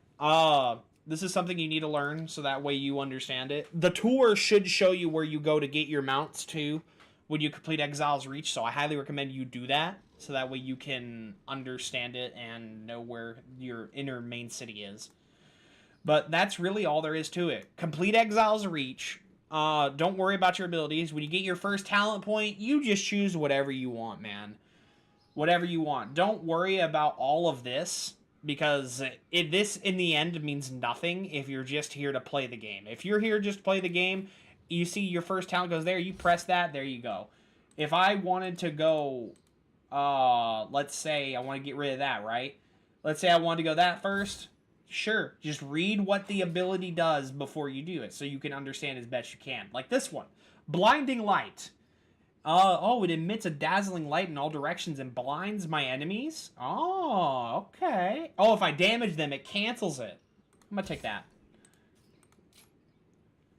this is something you need to learn so that way you understand it. The tour should show you where you go to get your mounts too when you complete Exile's Reach, so I highly recommend you do that so that way you can understand it and know where your inner main city is. But that's really all there is to it. Complete Exile's Reach. Don't worry about your abilities. When you get your first talent point, you just choose whatever you want, man. Whatever you want. Don't worry about all of this, because this, in the end, means nothing if you're just here to play the game. If you're here just to play the game, you see your first talent goes there, you press that, there you go. If I wanted to go, let's say I want to get rid of that, right? Let's say I wanted to go that first. Sure, just read what the ability does before you do it so you can understand as best you can. Like this one, Blinding Light. Oh, it emits a dazzling light in all directions and blinds my enemies? Oh, okay. Oh, if I damage them, it cancels it. I'm gonna take that.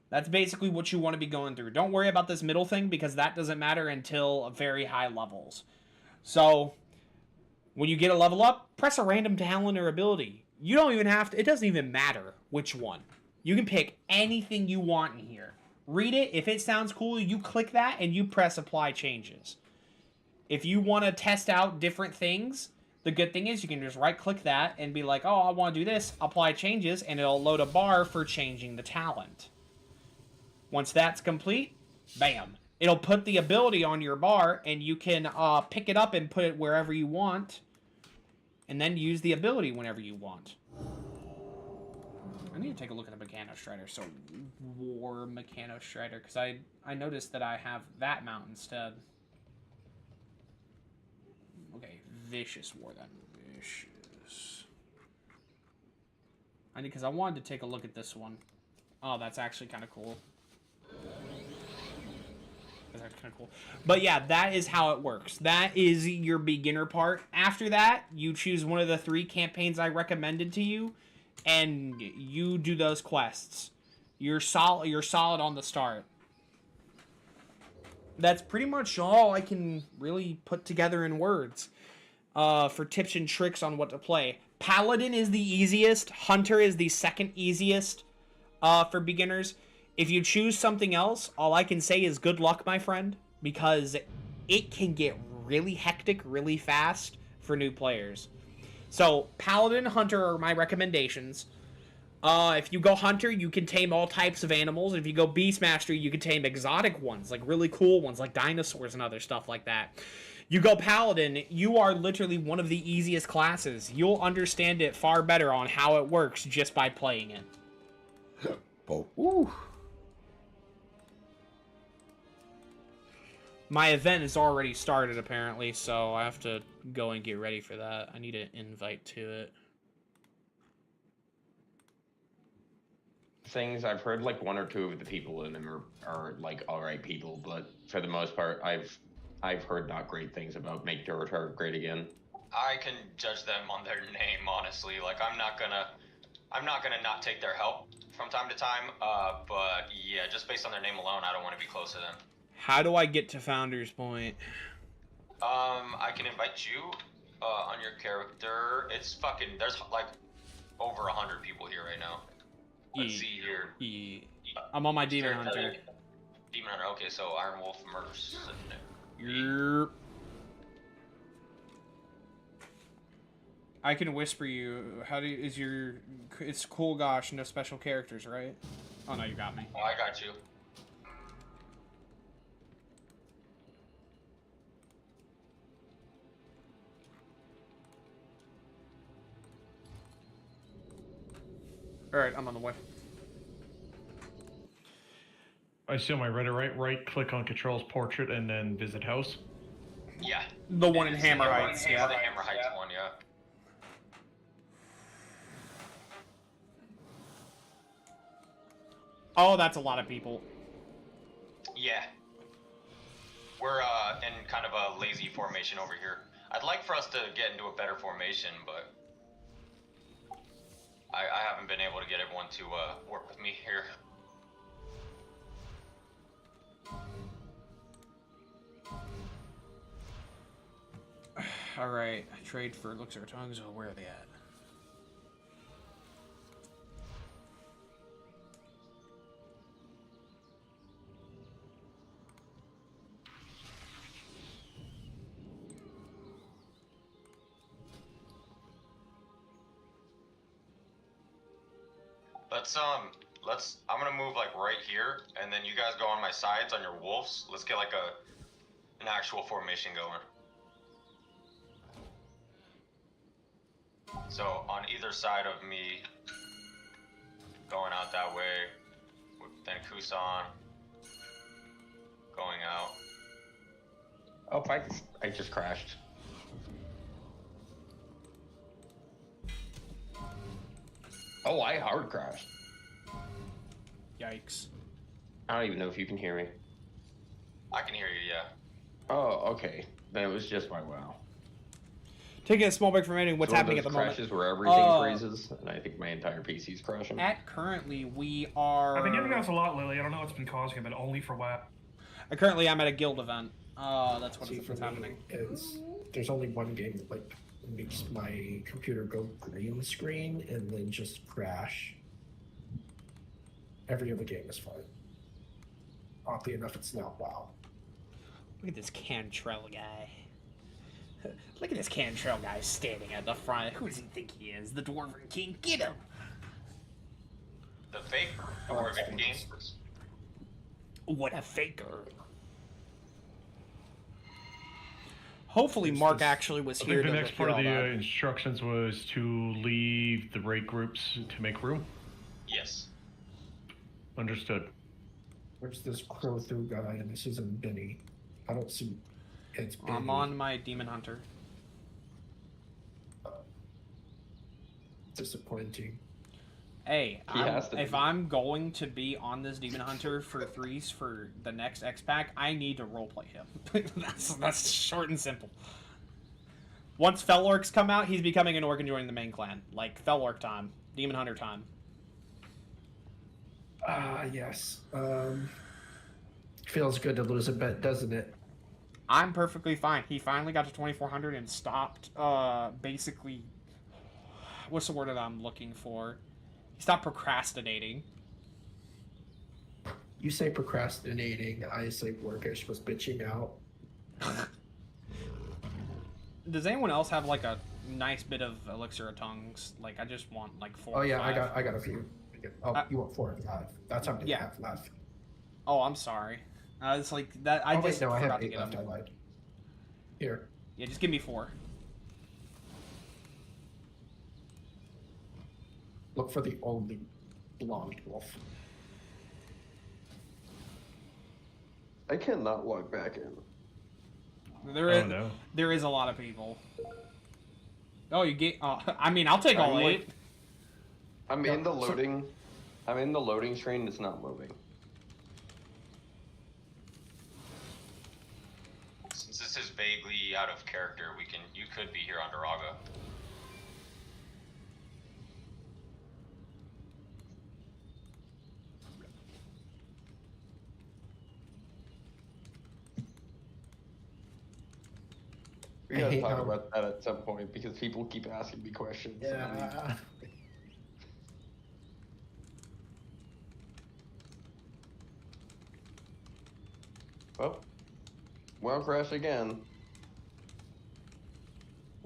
That's basically what you want to be going through. Don't worry about this middle thing because that doesn't matter until very high levels. So, when you get a level up, press a random talent or ability. You don't even have to, it doesn't even matter which one. You can pick anything you want in here. Read it. If it sounds cool, you click that and you press apply changes. If you want to test out different things, the good thing is you can just right click that and be like, oh, I want to do this, apply changes, and it'll load a bar for changing the talent. Once that's complete, bam. It'll put the ability on your bar and you can pick it up and put it wherever you want. And then use the ability whenever you want. I need to take a look at the Meccano Strider. So, War Meccano Strider. Because I noticed that I have that mount instead. Okay, Vicious War then. Vicious. Because I wanted to take a look at this one. Oh, that's actually kind of cool. That's actually kind of cool. But yeah, that is how it works. That is your beginner part. After that, you choose one of the 3 campaigns I recommended to you, and you do those quests. You're solid on the start. That's pretty much all I can really put together in words for tips and tricks on what to play. Paladin is the easiest. Hunter is the second easiest for beginners. If you choose something else, all I can say is good luck, my friend, because it can get really hectic really fast for new players. So, Paladin, Hunter are my recommendations. If you go Hunter, you can tame all types of animals. If you go Beastmaster, you can tame exotic ones, like really cool ones, like dinosaurs and other stuff like that. You go Paladin, you are literally one of the easiest classes. You'll understand it far better on how it works just by playing it. Oh. Ooh. My event has already started, apparently, so I have to go and get ready for that. I need an invite to it. Things I've heard, like 1 or 2 of the people in them are like alright people, but for the most part, I've heard not great things about Make Duratar great again. I can judge them on their name, honestly. Like, I'm not gonna not take their help from time to time. But yeah, just based on their name alone, I don't want to be close to them. How do I get to Founder's Point? I can invite you on your character. It's fucking. There's like over 100 people here right now. Let's see here. I'm on my Demon Hunter. Demon Hunter. Okay, so Iron Wolf Mercenary. Yerp. I can whisper you. How do you, is your? It's cool. Gosh, no special characters, right? Oh no, you got me. Oh, I got you. All right, I'm on the way. I assume I read it right. Right click on Control's portrait and then visit house. Yeah. The one in Hammer Heights. Yeah, the Hammer Heights one. Yeah. Oh, that's a lot of people. Yeah. We're in kind of a lazy formation over here. I'd like for us to get into a better formation, but I haven't been able to get everyone to work with me here. Alright, trade for Elixir Tongues. Oh, where are they at? I'm gonna move like right here, and then you guys go on my sides on your wolves. Let's get like an actual formation going. So on either side of me, going out that way, then Kusan going out. Oh, I just crashed. Oh, I hard crashed. Yikes. I don't even know if you can hear me. I can hear you, yeah. Oh, okay. Then it was just my WoW. Taking a small break from editing. What's happening at the moment? Crashes where everything freezes, and I think my entire PC's crashing. Currently, we are. I've been getting those a lot, Lily. I don't know what's been causing it, but only for WoW. Currently, I'm at a guild event. That's what's happening. There's only one game that like makes my computer go green screen and then just crash. Every other game is fine. Oddly enough, it's not WoW. Look at this Cantrell guy. Look at this Cantrell guy standing at the front. Who does he think he is? The Dwarven King? Get him! The fake Dwarven King. What a faker. Hopefully Mark actually was here. I think the next part of the instructions was to leave the raid groups to make room. Yes. Understood. Where's this crow through guy? And this isn't Benny. I don't see. It's Benny. I'm on my Demon Hunter. Disappointing. Hey, if I'm going to be on this Demon Hunter for 3s for the next X-Pack, I need to roleplay him. that's short and simple. Once Fel Orcs come out, he's becoming an orc and joining the main clan. Like, Fel Orc time. Demon Hunter time. Yes. Feels good to lose a bet, doesn't it? I'm perfectly fine. He finally got to 2400 and stopped, basically... What's the word that I'm looking for? He stopped procrastinating. You say procrastinating, I say Workish was bitching out. Does anyone else have, like, a nice bit of Elixir of Tongues? Like, I just want, like, 4 Oh, or yeah, 5. I got a few. Oh, you want 4 or 5. That's how many I have left. Oh, I'm sorry. It's like that. I just no, I forgot have to 8 get left. them. I lied. Here. Yeah, just give me 4. Look for the only blonde wolf. I cannot log back in. There is a lot of people. Oh, you get. I mean, I'll take all 8. I'm in the loading. I'm in the loading screen. It's not moving. Since this is vaguely out of character, you could be here on Daraga. We gotta talk about that at some point because people keep asking me questions. Yeah. Well, crash again.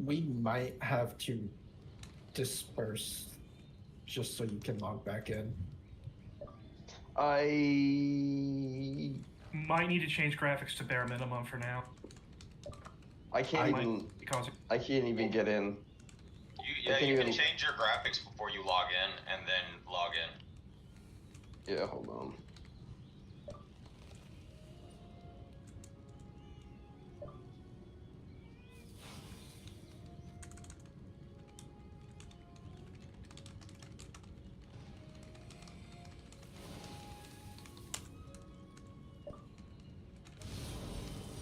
We might have to disperse just so you can log back in. Might need to change graphics to bare minimum for now. I can't even get in. You can change your graphics before you log in, and then log in. Yeah, hold on.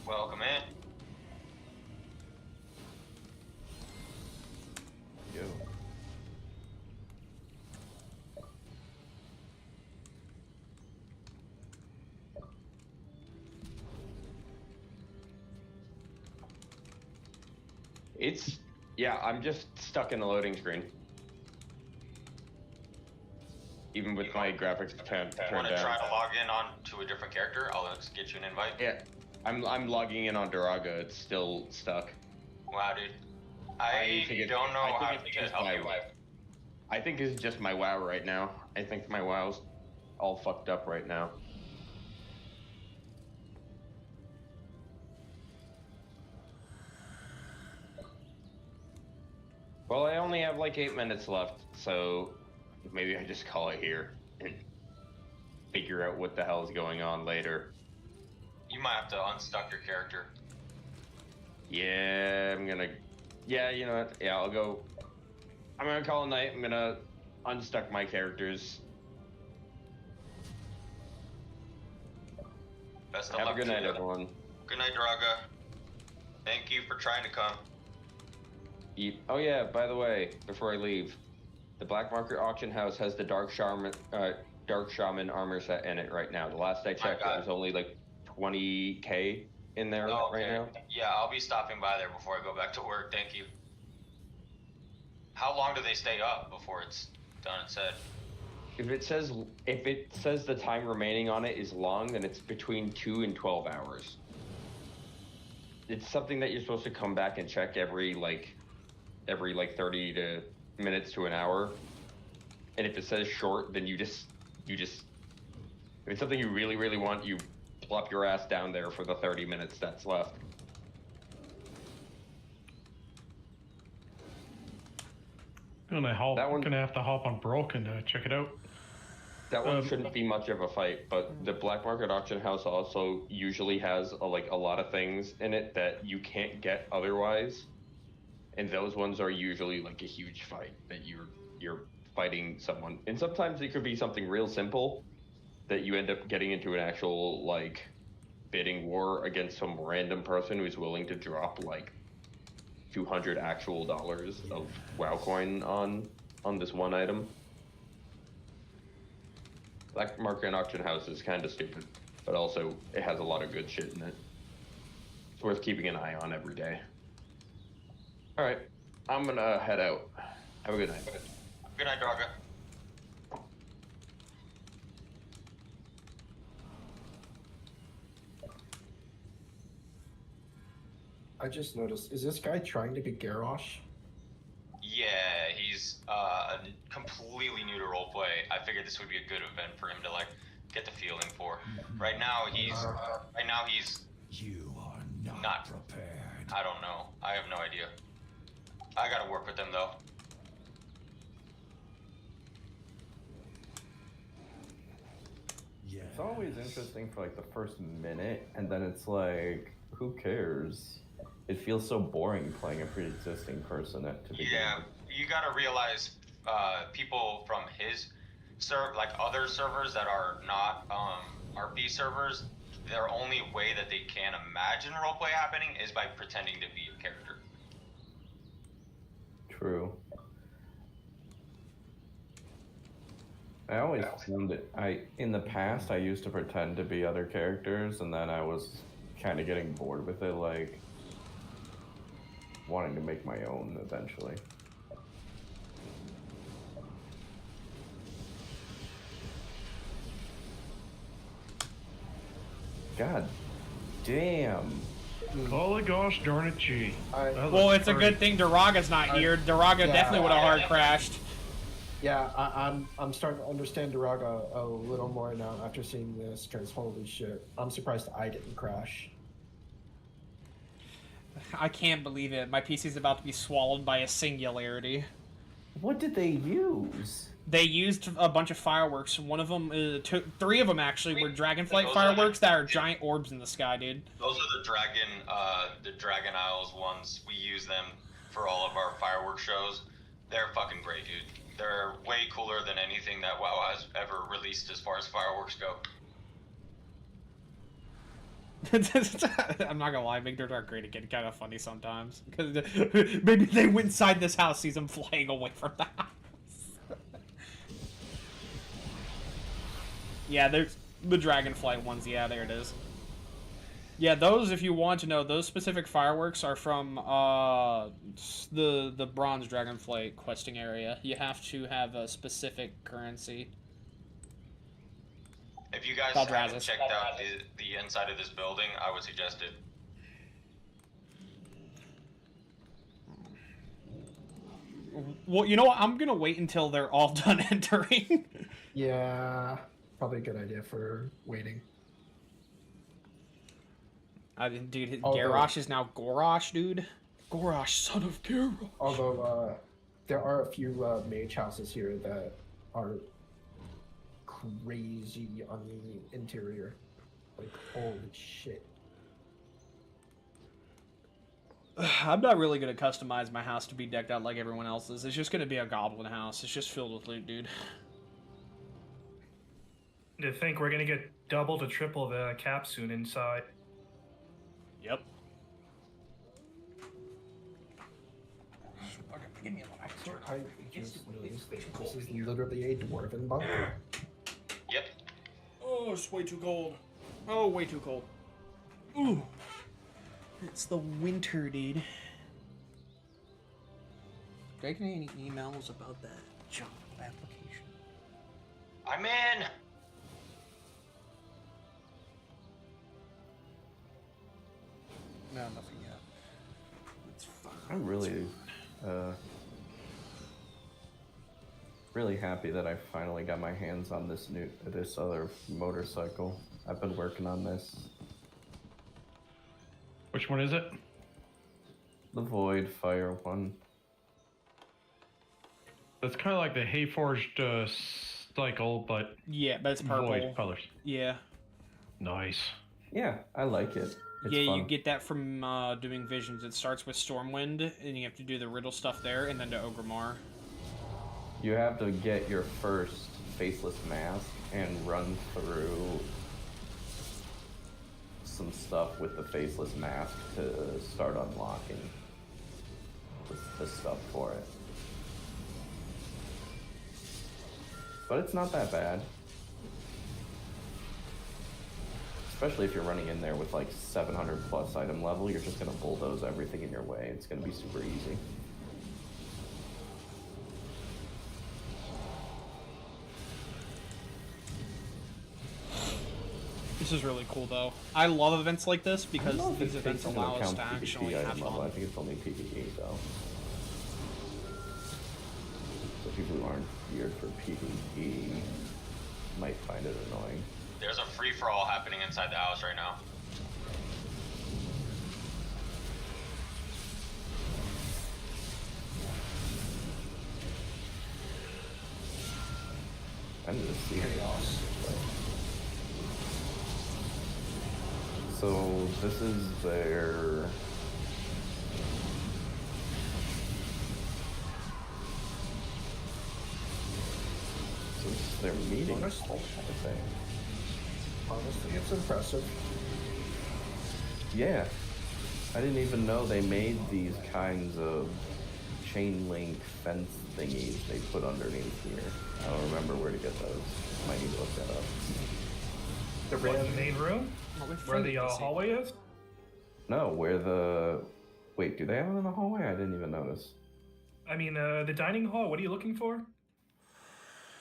Welcome in. Yo. I'm just stuck in the loading screen. Even with my graphics turned down. Want to try to log in on to a different character? I'll get you an invite. Yeah, I'm logging in on Daraga. It's still stuck. Wow, dude. I don't know how to help you. I think it's just my WoW right now. I think my WoW's all fucked up right now. Well, I only have like 8 minutes left, so maybe I just call it here and figure out what the hell is going on later. You might have to unstuck your character. Yeah, yeah, you know what? Yeah, I'm gonna call it a night. I'm gonna unstuck my characters. Best of Have luck a good night, to you. everyone. Good night, Draga. Thank you for trying to come. Oh yeah, by the way, before I leave, the Black Market Auction House has the Dark Shaman armor set in it right now. The last I checked, it was only like 20K in there right now. Yeah, I'll be stopping by there before I go back to work. Thank you. How long do they stay up before it's done and said? If it says the time remaining on it is long, then it's between 2 and 12 hours. It's something that you're supposed to come back and check every 30 minutes to an hour. And if it says short, then you just if it's something you really, really want, you plop your ass down there for the 30 minutes that's left. Gonna have to hop on Broken to check it out. That one shouldn't be much of a fight, but the Black Market Auction House also usually has a lot of things in it that you can't get otherwise, and those ones are usually like a huge fight that you're fighting someone. And sometimes it could be something real simple that you end up getting into an actual bidding war against some random person who's willing to drop $200 actual dollars of WoW coin on this one item. Black Market Auction House is kind of stupid, but also it has a lot of good shit in it. It's worth keeping an eye on every day. All right, I'm gonna head out. Have a good night. Good night, Draga. I just noticed, is this guy trying to be Garrosh? Yeah, he's completely new to roleplay. I figured this would be a good event for him to get the feeling for. Right now he's You are not prepared. I don't know. I have no idea. I gotta work with them though. Yeah. It's always interesting for the first minute, and then it's like, who cares? it feels so boring playing a pre-existing person to begin Yeah, with. you gotta realize people from his like other servers that are not RP servers, their only way that they can imagine roleplay happening is by pretending to be a character. True. I always found it. In the past, I used to pretend to be other characters, and then I was kind of getting bored with it, like wanting to make my own eventually. God damn. Holy gosh darn it, gee. Well, it's a good thing Duraga's not here. Duraga definitely would have hard crashed. Yeah, I'm starting to understand Duraga a little more now after seeing this, because holy shit. I'm surprised I didn't crash. I can't believe it. My PC's about to be swallowed by a singularity. What did they use? They used a bunch of fireworks. One of them, three of them actually, were dragonflight fireworks that are giant orbs in the sky, dude. Those are the Dragon Isles ones. We use them for all of our fireworks shows. They're fucking great, dude. They're way cooler than anything that WoW has ever released as far as fireworks go. I'm not gonna lie, Victor are great again. Kind of funny sometimes. Because maybe they went inside this house, sees them flying away from the house. Yeah, there's the dragonflight ones. Yeah, there it is. Yeah, those, if you want to know, those specific fireworks are from the bronze dragonflight questing area. You have to have a specific currency. If you guys haven't checked out the inside of this building, I would suggest it. Well, you know what? I'm gonna wait until they're all done entering. Yeah, probably a good idea for waiting. Dude, Garrosh is now Gorosh, dude. Gorosh, son of Garrosh. Although, there are a few mage houses here that are crazy on the interior. Like, holy shit. I'm not really gonna customize my house to be decked out like everyone else's. It's just gonna be a goblin house. It's just filled with loot, dude. To think we're gonna get double to triple the cap soon inside. Yep. Give me a I just noticed that this is literally a dwarven bunker. Yep. Oh, it's way too cold. Oh, way too cold. Ooh. It's the winter, dude. Did I get any emails about that job application? I'm in! No, nothing yet. That's fine. I'm really, really happy that I finally got my hands on this other motorcycle. I've been working on this. Which one is it? The Void Fire one. That's kind of like the Hayforged cycle, but yeah, but it's purple. Void colors. Yeah. Nice. Yeah, I like it. It's yeah, fun. you get that from doing visions. It starts with Stormwind, and you have to do the riddle stuff there, and then to Ogremar. You have to get your first faceless mask and run through some stuff with the faceless mask to start unlocking the stuff for it. But it's not that bad. Especially if you're running in there with like 700 plus item level, you're just gonna bulldoze everything in your way. It's gonna be super easy. This is really cool, though. I love events like this because these events takes into allow us account to PvP actually item have level. I fun. think it's only PvE though. So people who aren't geared for PvE might find it annoying. There's a free-for-all happening inside the house right now. I need to see chaos. So this is their their meeting Honestly. hall kind of thing. Honestly, it's impressive. Yeah. I didn't even know they made these kinds of chain link fence thingies they put underneath here. I don't remember where to get those. Might need to look that up. The main room? Where the hallway is? No, where the... Wait, do they have them in the hallway? I didn't even notice. I mean, the dining hall, what are you looking for?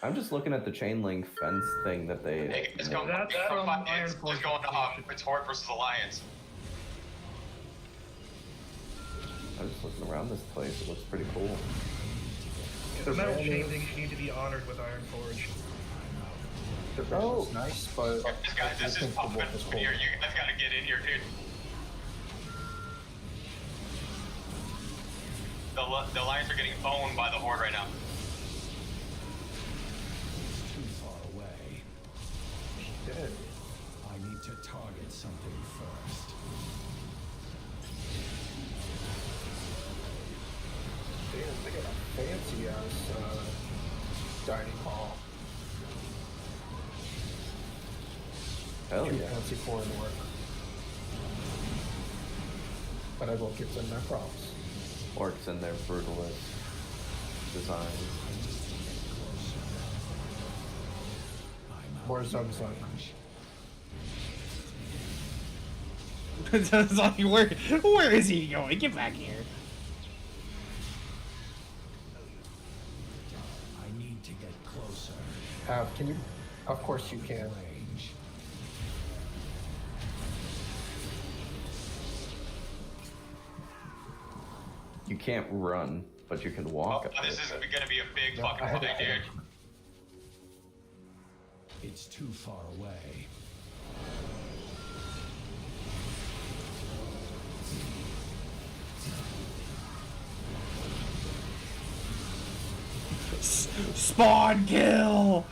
I'm just looking at the chain link fence thing that they... Hey, it's going That's from Iron Force. It's going it's Horde versus Alliance. I'm just looking around this place. It looks pretty cool. The metal chain things need to be honored with Iron Forge. The room is nice, but Guys, this is popping here. You guys gotta get in here, dude. The Alliance are getting owned by the Horde right now. It's too far away. Dead. I need to target something first. Damn, they got a fancy ass dining hall. Hell Too yeah. fancy foreign work. But I will give them their props. Orcs and their brutalist design. More Zug. It's like, where is he going? Get back here. I need to get closer. Can you? Of course you can. Range. You can't run, but you can walk. Oh, this is gonna be a big fucking I had fight, to- dude. It's too far away. Spawn kill!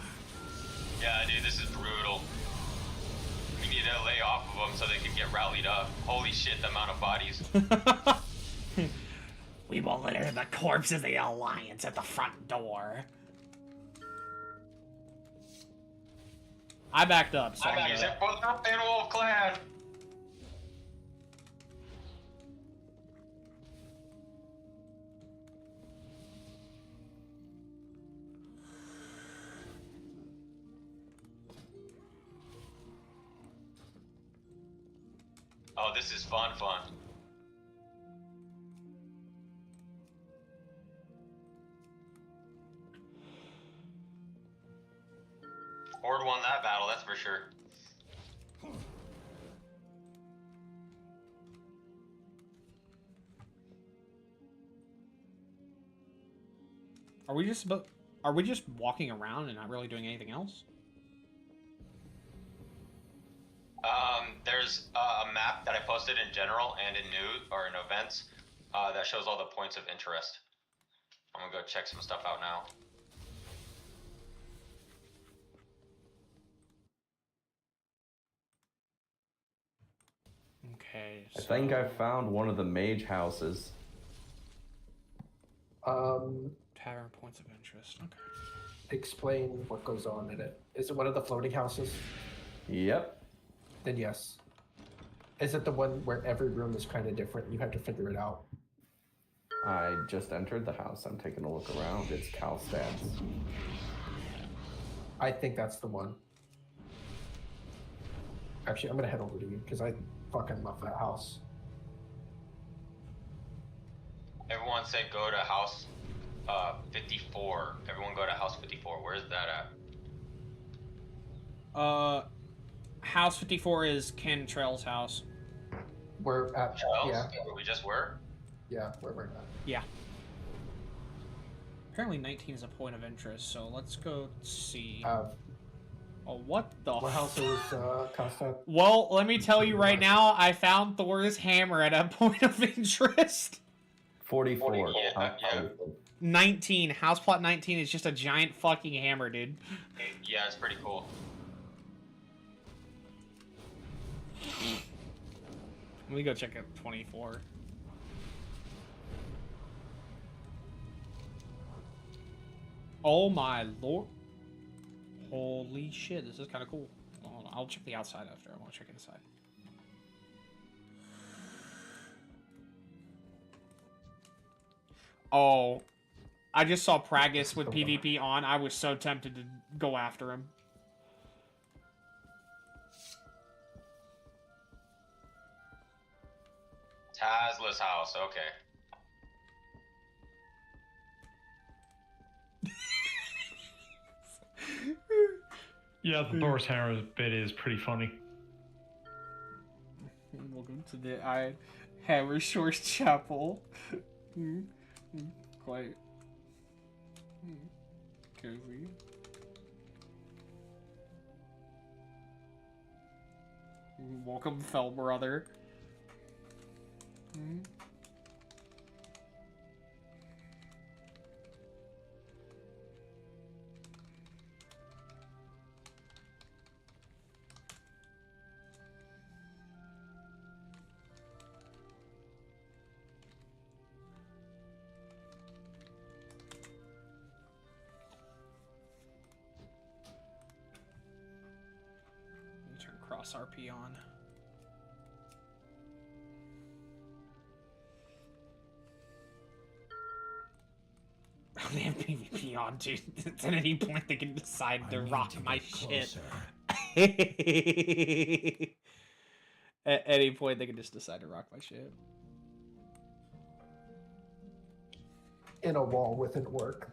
Yeah, dude, this is brutal. We need to lay off of them so they can get rallied up. Holy shit, the amount of bodies. We will litter the corpse of the Alliance at the front door. I backed up, so I use it for the Ryan Wolf clan. Oh, this is fun. Horde won that battle, that's for sure. Are we just walking around and not really doing anything else? There's a map that I posted in general and in news or in events that shows all the points of interest. I'm gonna go check some stuff out now. Okay. I think I found one of the mage houses. Tavern points of interest. Okay. Explain what goes on in it. Is it one of the floating houses? Yep. Then yes. Is it the one where every room is kind of different and you have to figure it out? I just entered the house. I'm taking a look around. It's Calstad's. I think that's the one. Actually, I'm gonna head over to you because I fucking love that house. Everyone said go to house 54. Everyone go to house 54. Where's that at? House 54 is Cantrell's house. We're at Where we just were? Yeah, where we're at. Yeah. Apparently 19 is a point of interest, so let's go see. Oh, what the What house is Costa? Well, let me tell you right now, I found Thor's hammer at a point of interest. 44. Yeah. 19. House plot 19 is just a giant fucking hammer, dude. Yeah, it's pretty cool. Let me go check out 24. Oh my lord. Holy shit, this is kind of cool. Hold on, I'll check the outside after. I want to check inside. Oh, I just saw Pragus with PvP on. I was so tempted to go after him. Tazless house, okay. Yeah, the Boris Hammer bit is pretty funny. Welcome to the Hammer Shores Chapel. Quite cozy. Welcome, fell brother. Turn cross RP on. They have PvP on, dude. At any point they can decide to rock my shit. At any point they can just decide to rock my shit. In a wall within work.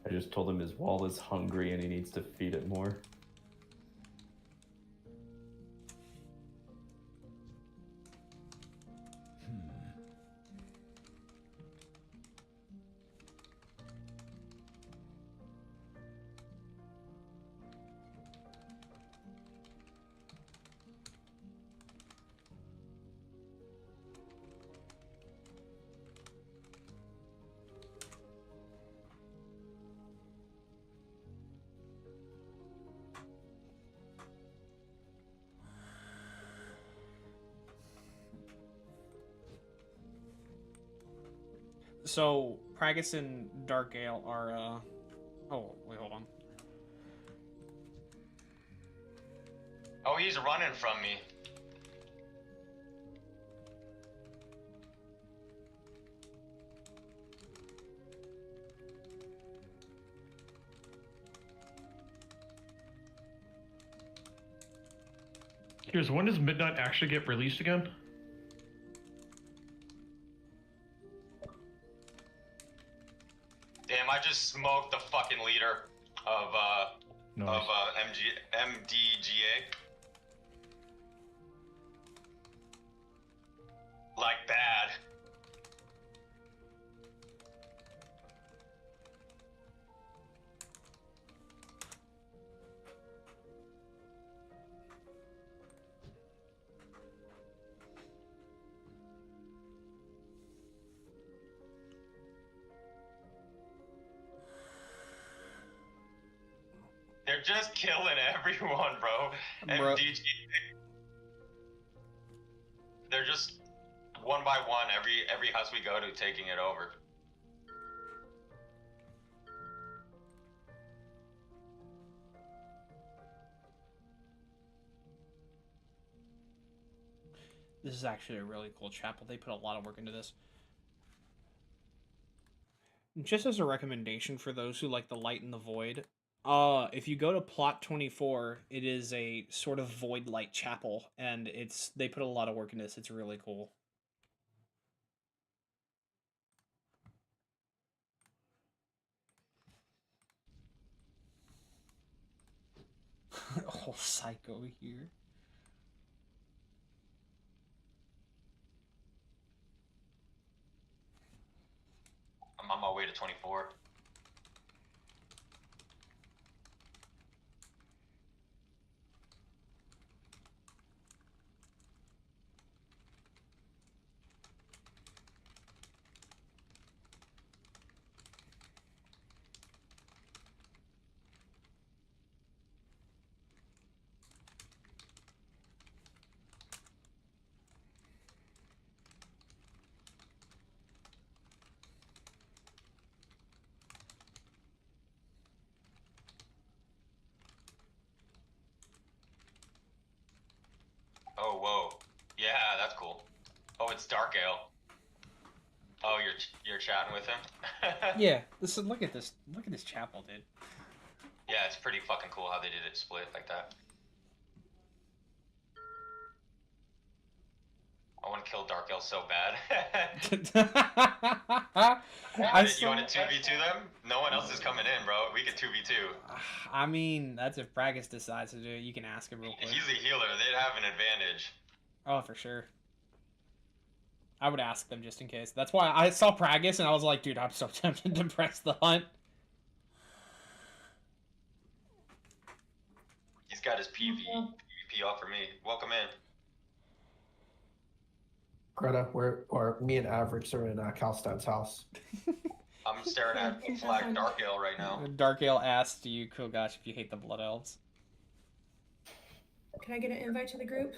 I just told him his wall is hungry and he needs to feed it more. So, Pragus and Dark Gale are, oh, wait, hold on. Oh, he's running from me. Here's when does Midnight actually get released again? Damn, I just smoked the fucking leader of Nice. MDGA. Like bad. They're just killing everyone, bro. MDG. They're just one by one, every house we go to, taking it over. This is actually a really cool chapel. They put a lot of work into this. Just as a recommendation for those who like the light and the void, if you go to plot 24, it is a sort of void light chapel, and they put a lot of work into this. It's really cool. Oh, psycho here. I'm on my way to 24. it's Dark Ale. Oh, you're chatting with him? Yeah. Look at this chapel, dude. Yeah, it's pretty fucking cool how they did it split like that. I want to kill Dark Ale so bad. You want to 2v2 them? No one else is coming in, bro. We can 2v2. I mean, that's if Bragus decides to do it. You can ask him real quick. He's a healer. They'd have an advantage. Oh, for sure. I would ask them just in case. That's why I saw Pragus and I was like, dude, I'm so tempted to press the hunt. He's got his PvP off for me. Welcome in. Greta, me and Average are in Kalstad's house. I'm staring at Flag Dark Ale right now. Dark Ale asked you, cool gosh, if you hate the Blood Elves. Can I get an invite to the group?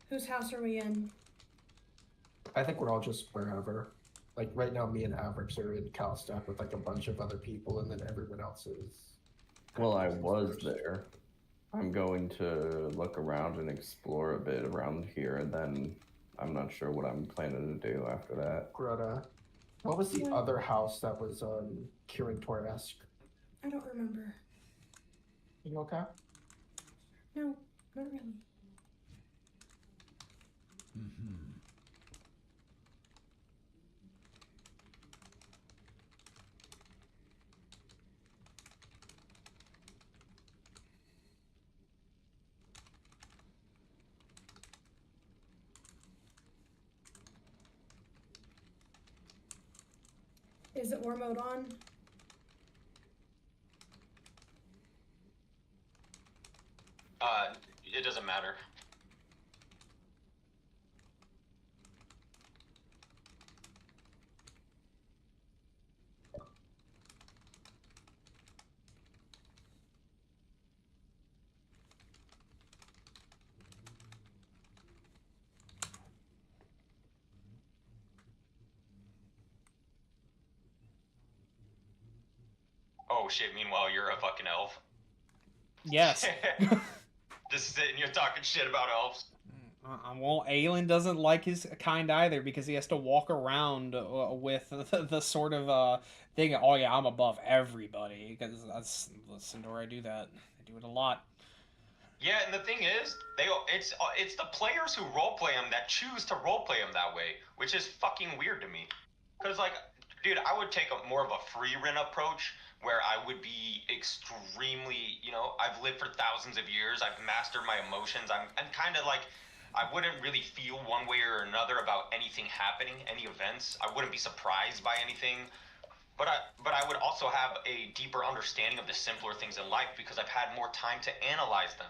Whose house are we in? I think we're all just wherever. Like right now, me and Average are in Kalstad with like a bunch of other people, and then everyone else is. Well, I was there. I'm going to look around and explore a bit around here, and then I'm not sure what I'm planning to do after that. Greta, what was the other house that was Kieran Torresque? I don't remember. You okay? No, not really. Is it war mode on? It doesn't matter. Oh shit, meanwhile you're a fucking elf. Yes. Just sitting here talking shit about elves. Well, Aelin doesn't like his kind either because he has to walk around with the sort of thing. Oh yeah, I'm above everybody because listen to where I do that. I do it a lot. Yeah, and the thing is, it's the players who roleplay them that choose to roleplay them that way, which is fucking weird to me. Because like, dude, I would take more of a free run approach where I would be extremely, I've lived for thousands of years, I've mastered my emotions, I'm kind of like, I wouldn't really feel one way or another about anything happening, any events. I wouldn't be surprised by anything. But I would also have a deeper understanding of the simpler things in life because I've had more time to analyze them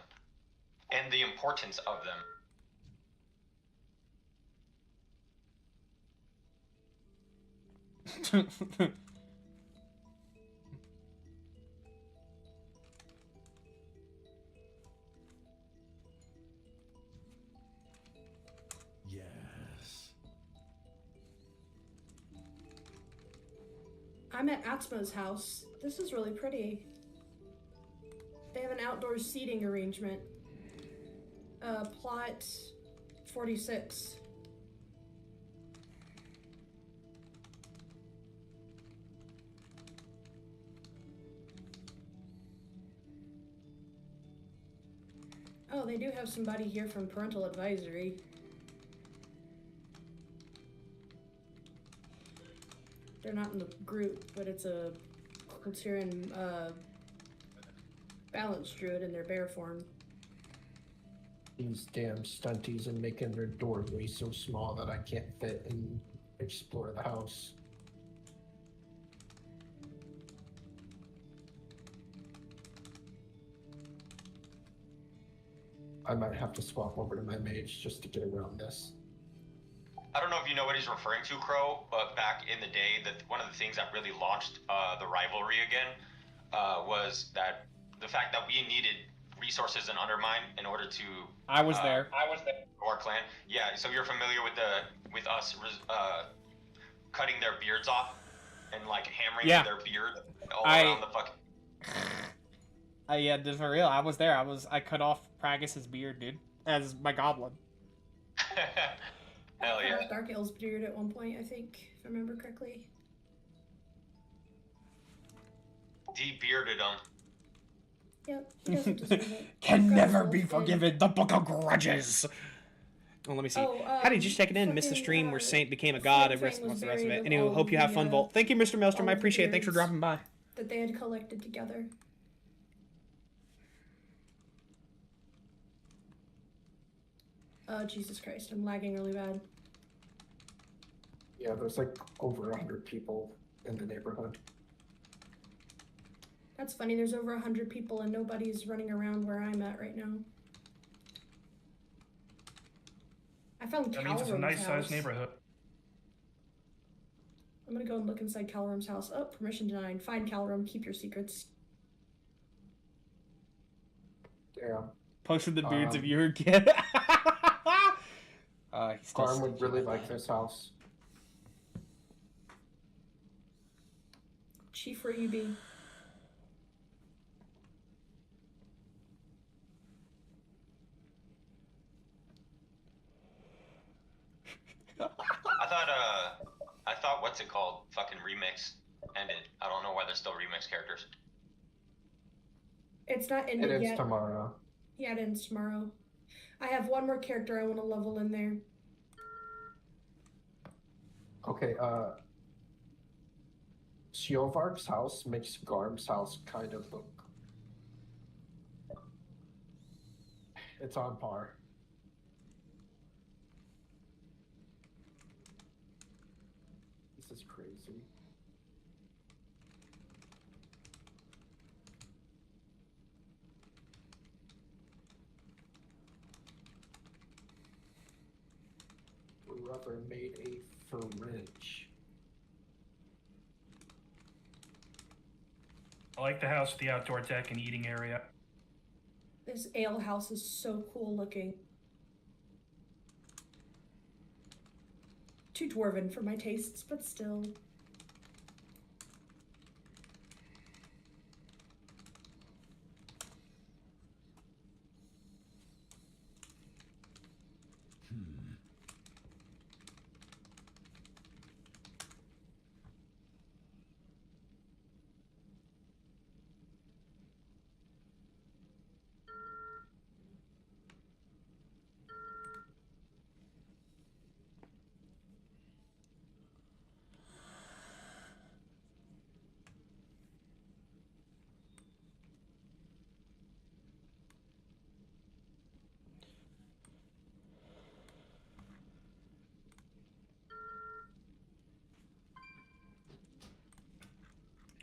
and the importance of them. Yes. I'm at Atzma's house. This is really pretty. They have an outdoor seating arrangement. Plot 46. Oh, they do have somebody here from Parental Advisory. They're not in the group, but it's a Criterion balance druid in their bear form. These damn stunties and making their doorway so small that I can't fit and explore the house. I might have to swap over to my mage just to get around this. I don't know if you know what he's referring to, Crow, but back in the day, one of the things that really launched the rivalry again was that the fact that we needed resources in Undermine in order to. I was there. Our clan, yeah. So you're familiar with us cutting their beards off and like hammering their beard all around the fucking. Yeah, for real. I was there. I cut off Pragus's beard, dude, as my goblin. Hell I yeah. cut off Dark Ale's beard at one point, I think, if I remember correctly. De-bearded him. Yep, he doesn't deserve it. Can Grab his never little be fin. forgiven. The Book of Grudges. Well, let me see. Oh, How did you check it in? Missed the fucking, stream where Saint became a god. Fang And rest, was what's the rest of buried it? with Anywho, all hope you have the, fun, Volt. Thank you, Mr. Maelstrom. I all the appreciate it. Thanks for beards dropping by. that they had collected together. Oh, Jesus Christ, I'm lagging really bad. Yeah, there's like over 100 people in the neighborhood. That's funny, there's over 100 people and nobody's running around where I'm at right now. I found That means it's a Calrum's nice house. sized neighborhood. I'm gonna go and look inside Calrum's house. Oh, permission denied. Find Calrum, keep your secrets. Yeah. Posted the beards of your kid. He's still Carm would really like this house. Chief, where you be? I thought what's it called? Fucking remix ended. I don't know why there's still remix characters. It's not It ended ends yet. tomorrow. Yeah, it ends tomorrow. I have one more character I want to level in there. Okay, Siovark's house makes Garm's house kind of look... It's on par. This is crazy. Brother made a fridge. I like the house with the outdoor deck and eating area. This ale house is so cool looking. Too dwarven for my tastes, but still.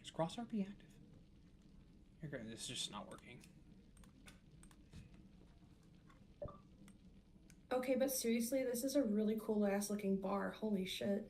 Is Cross RP active? Okay, this is just not working. Okay, but seriously, this is a really cool ass looking bar. Holy shit.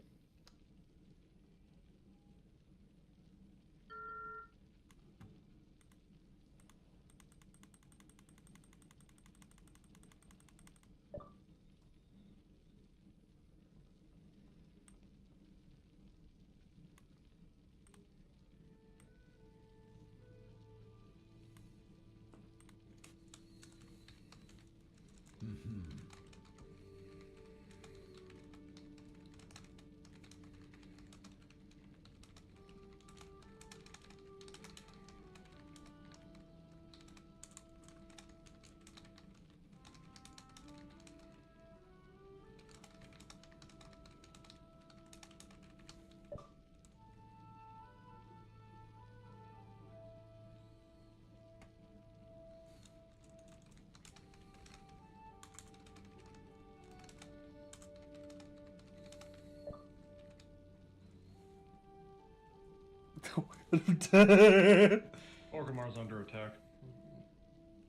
Orgrimmar's under attack.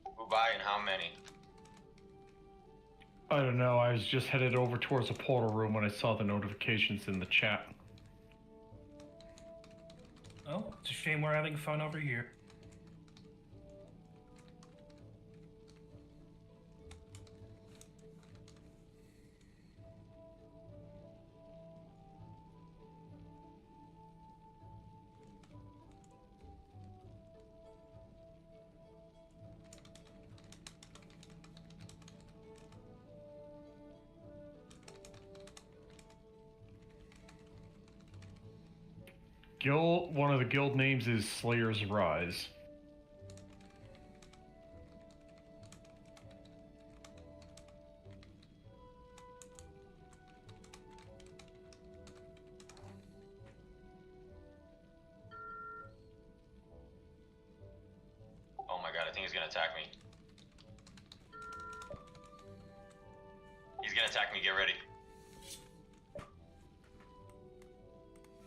Who by and how many? I don't know, I was just headed over towards the portal room when I saw the notifications in the chat. Oh, it's a shame we're having fun over here. One of the guild names is Slayer's Rise. Oh my god, I think he's gonna attack me. He's gonna attack me, get ready.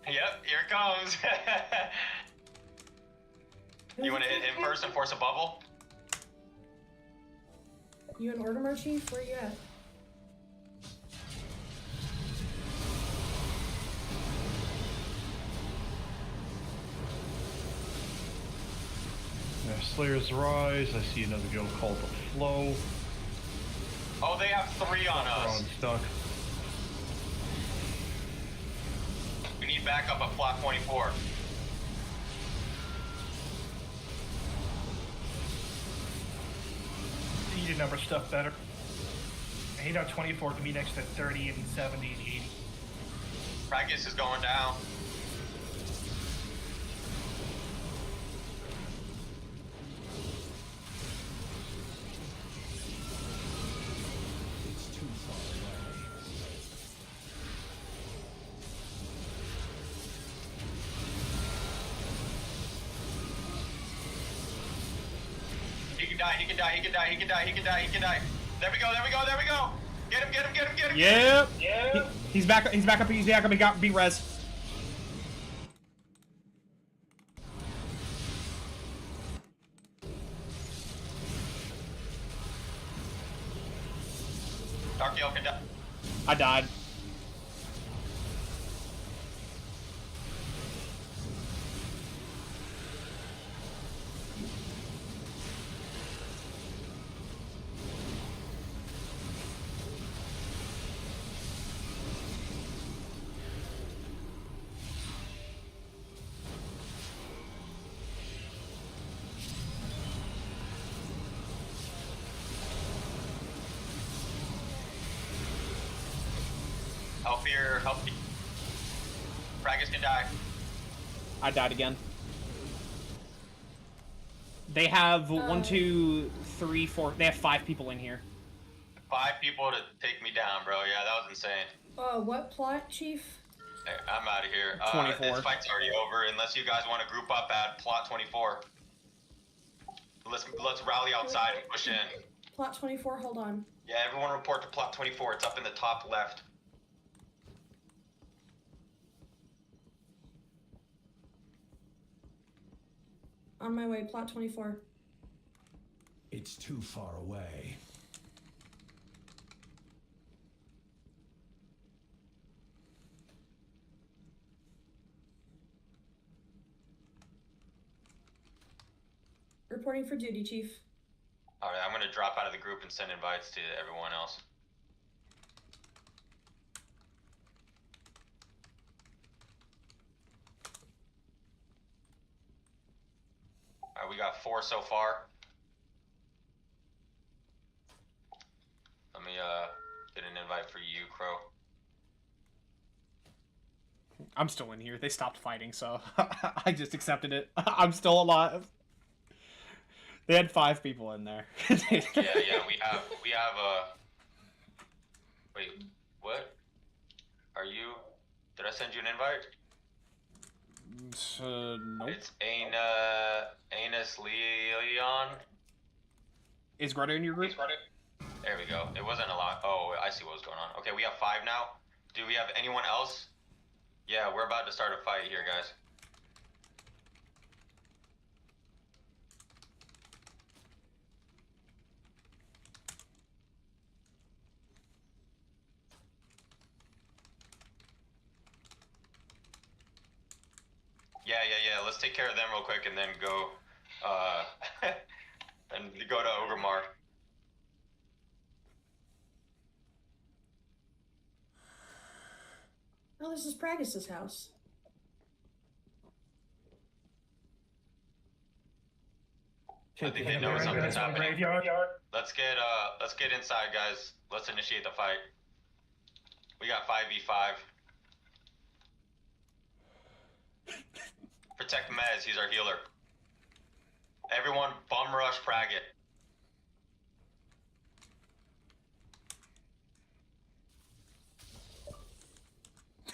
Yep, here it comes. You wanna hit him first and force a bubble? You in Orgrimmar, Chief? Where you at? Slayer's Rise. I see another guild called the Flow. Oh, they have 3 on us. I'm stuck. We need backup at plot 24. You need to number stuff better. I hate how 24 can be next to 30 and 70 and 80. Practice is going down. It's too far away. He can die, he can die, he can die, he can die, he can die, he can die. There we go, there we go, there we go! Get him, get him, get him, get him! Yep. Yeah. He's back. He's back up. He's back up. He got beat res. Dark Elk can die. I died. Help here, help. Pragus can die. I died again. They have 1, 2, 3, 4. They have 5 people in here. 5 people to take me down, bro. Yeah, that was insane. What plot, Chief? Hey, I'm out of here. 24. This fight's already over. Unless you guys want to group up at plot 24. Let's rally outside and push in. Plot 24, hold on. Yeah, everyone report to plot 24. It's up in the top left. On my way, plot 24. It's too far away. Reporting for duty, Chief. Alright, I'm gonna drop out of the group and send invites to everyone else. Alright, we got 4 so far. Let me get an invite for you, Crow. I'm still in here. They stopped fighting, so I just accepted it. I'm still alive. They had 5 people in there. Yeah, we have wait, what? Are you, did I send you an invite? Nope. It's Anus Leon. Is Greta in your group? There we go. It wasn't a lot. Oh, I see what was going on. Okay, we have 5 now. Do we have anyone else? Yeah, we're about to start a fight here, guys. Yeah. Let's take care of them real quick and then go, and go to Orgrimmar. Oh, this is Pragus's house. I think they know something's happening. Let's get inside, guys. Let's initiate the fight. We got 5v5. protect Mez. He's our healer. Everyone, bum rush Praggett.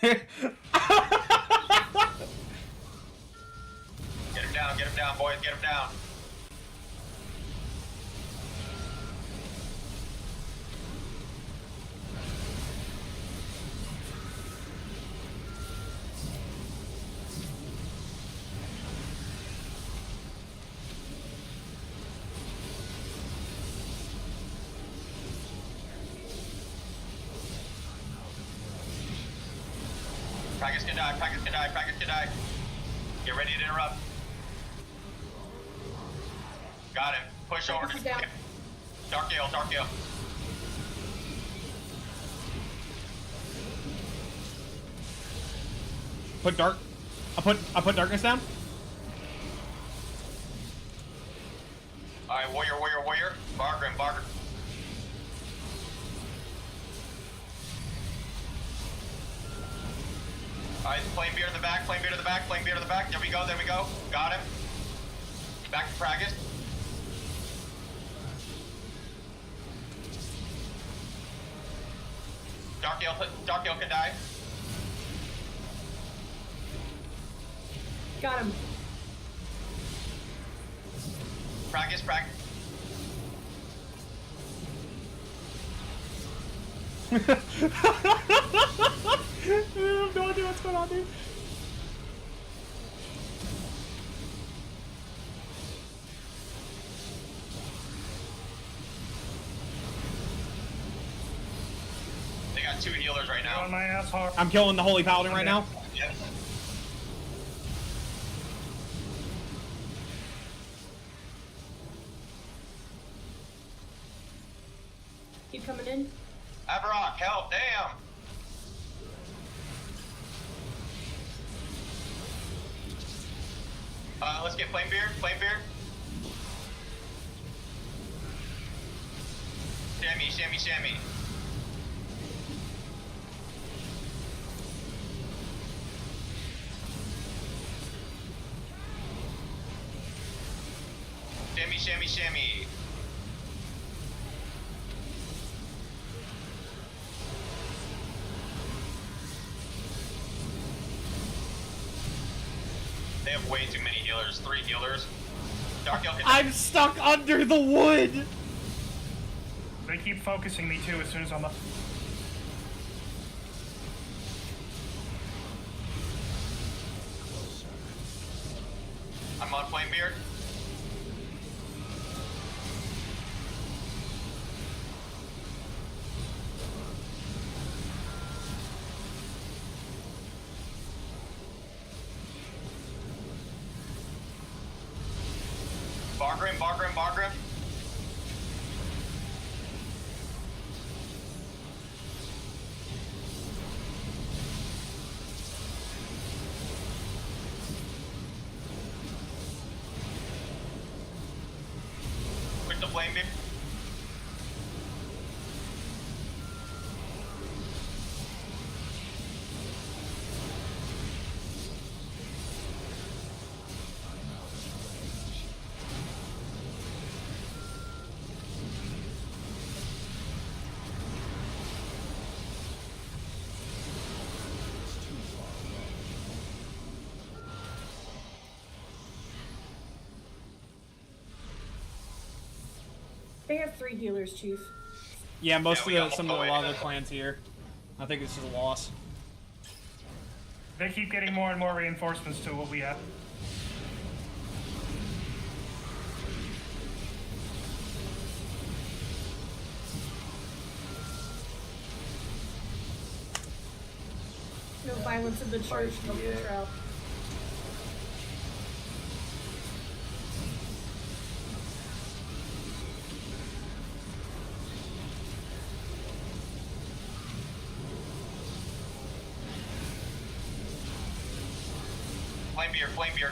Get him down, boys, get him down. Praggett can die, Praggett can die, Praggett can die. Get ready to interrupt. Got him. Push over. Dark Gale, Dark Gale. I put darkness down. Alright, warrior, warrior, warrior. Bargrim, Bargrim. Alright, flame beer in the back, flame beer to the back, flame beer to the back. There we go, there we go. Got him. Back to Praggett. Dark Gale can die. Got him. Praggett. I have no idea what's going on, dude. They got 2 healers right now. On my ass hard. I'm killing the Holy Paladin right now. Yep. Keep coming in. Avarok, help, damn! Let's get flame beer, flame beer. Shammy, shammy, shammy. Shammy, shammy, shammy. They have way too many healers. 3 healers. Dark Elk. I'm stuck under the wood. They keep focusing me too as soon as I'm up. I'm on Flamebeard. Bargrim. Quick to flame beam. They have 3 healers, Chief. Yeah, most Yeah, of a lot of the clans here. I think this is a loss. They keep getting more and more reinforcements to what we have. No violence in the church, no control.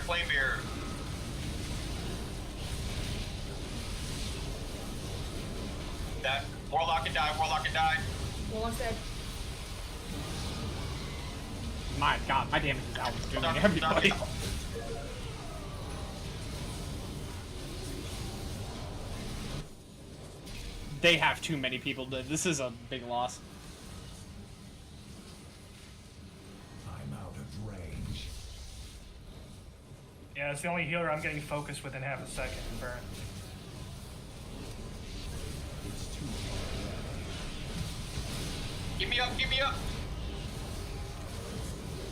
Flame beer. That Warlock can die, Warlock's dead. My god, my damage is outdoing everybody. They have too many people. This is a big loss. I'm out of range. Yeah, it's the only healer I'm getting focused within half a second. Burn. It's too far away. Give me up, give me up.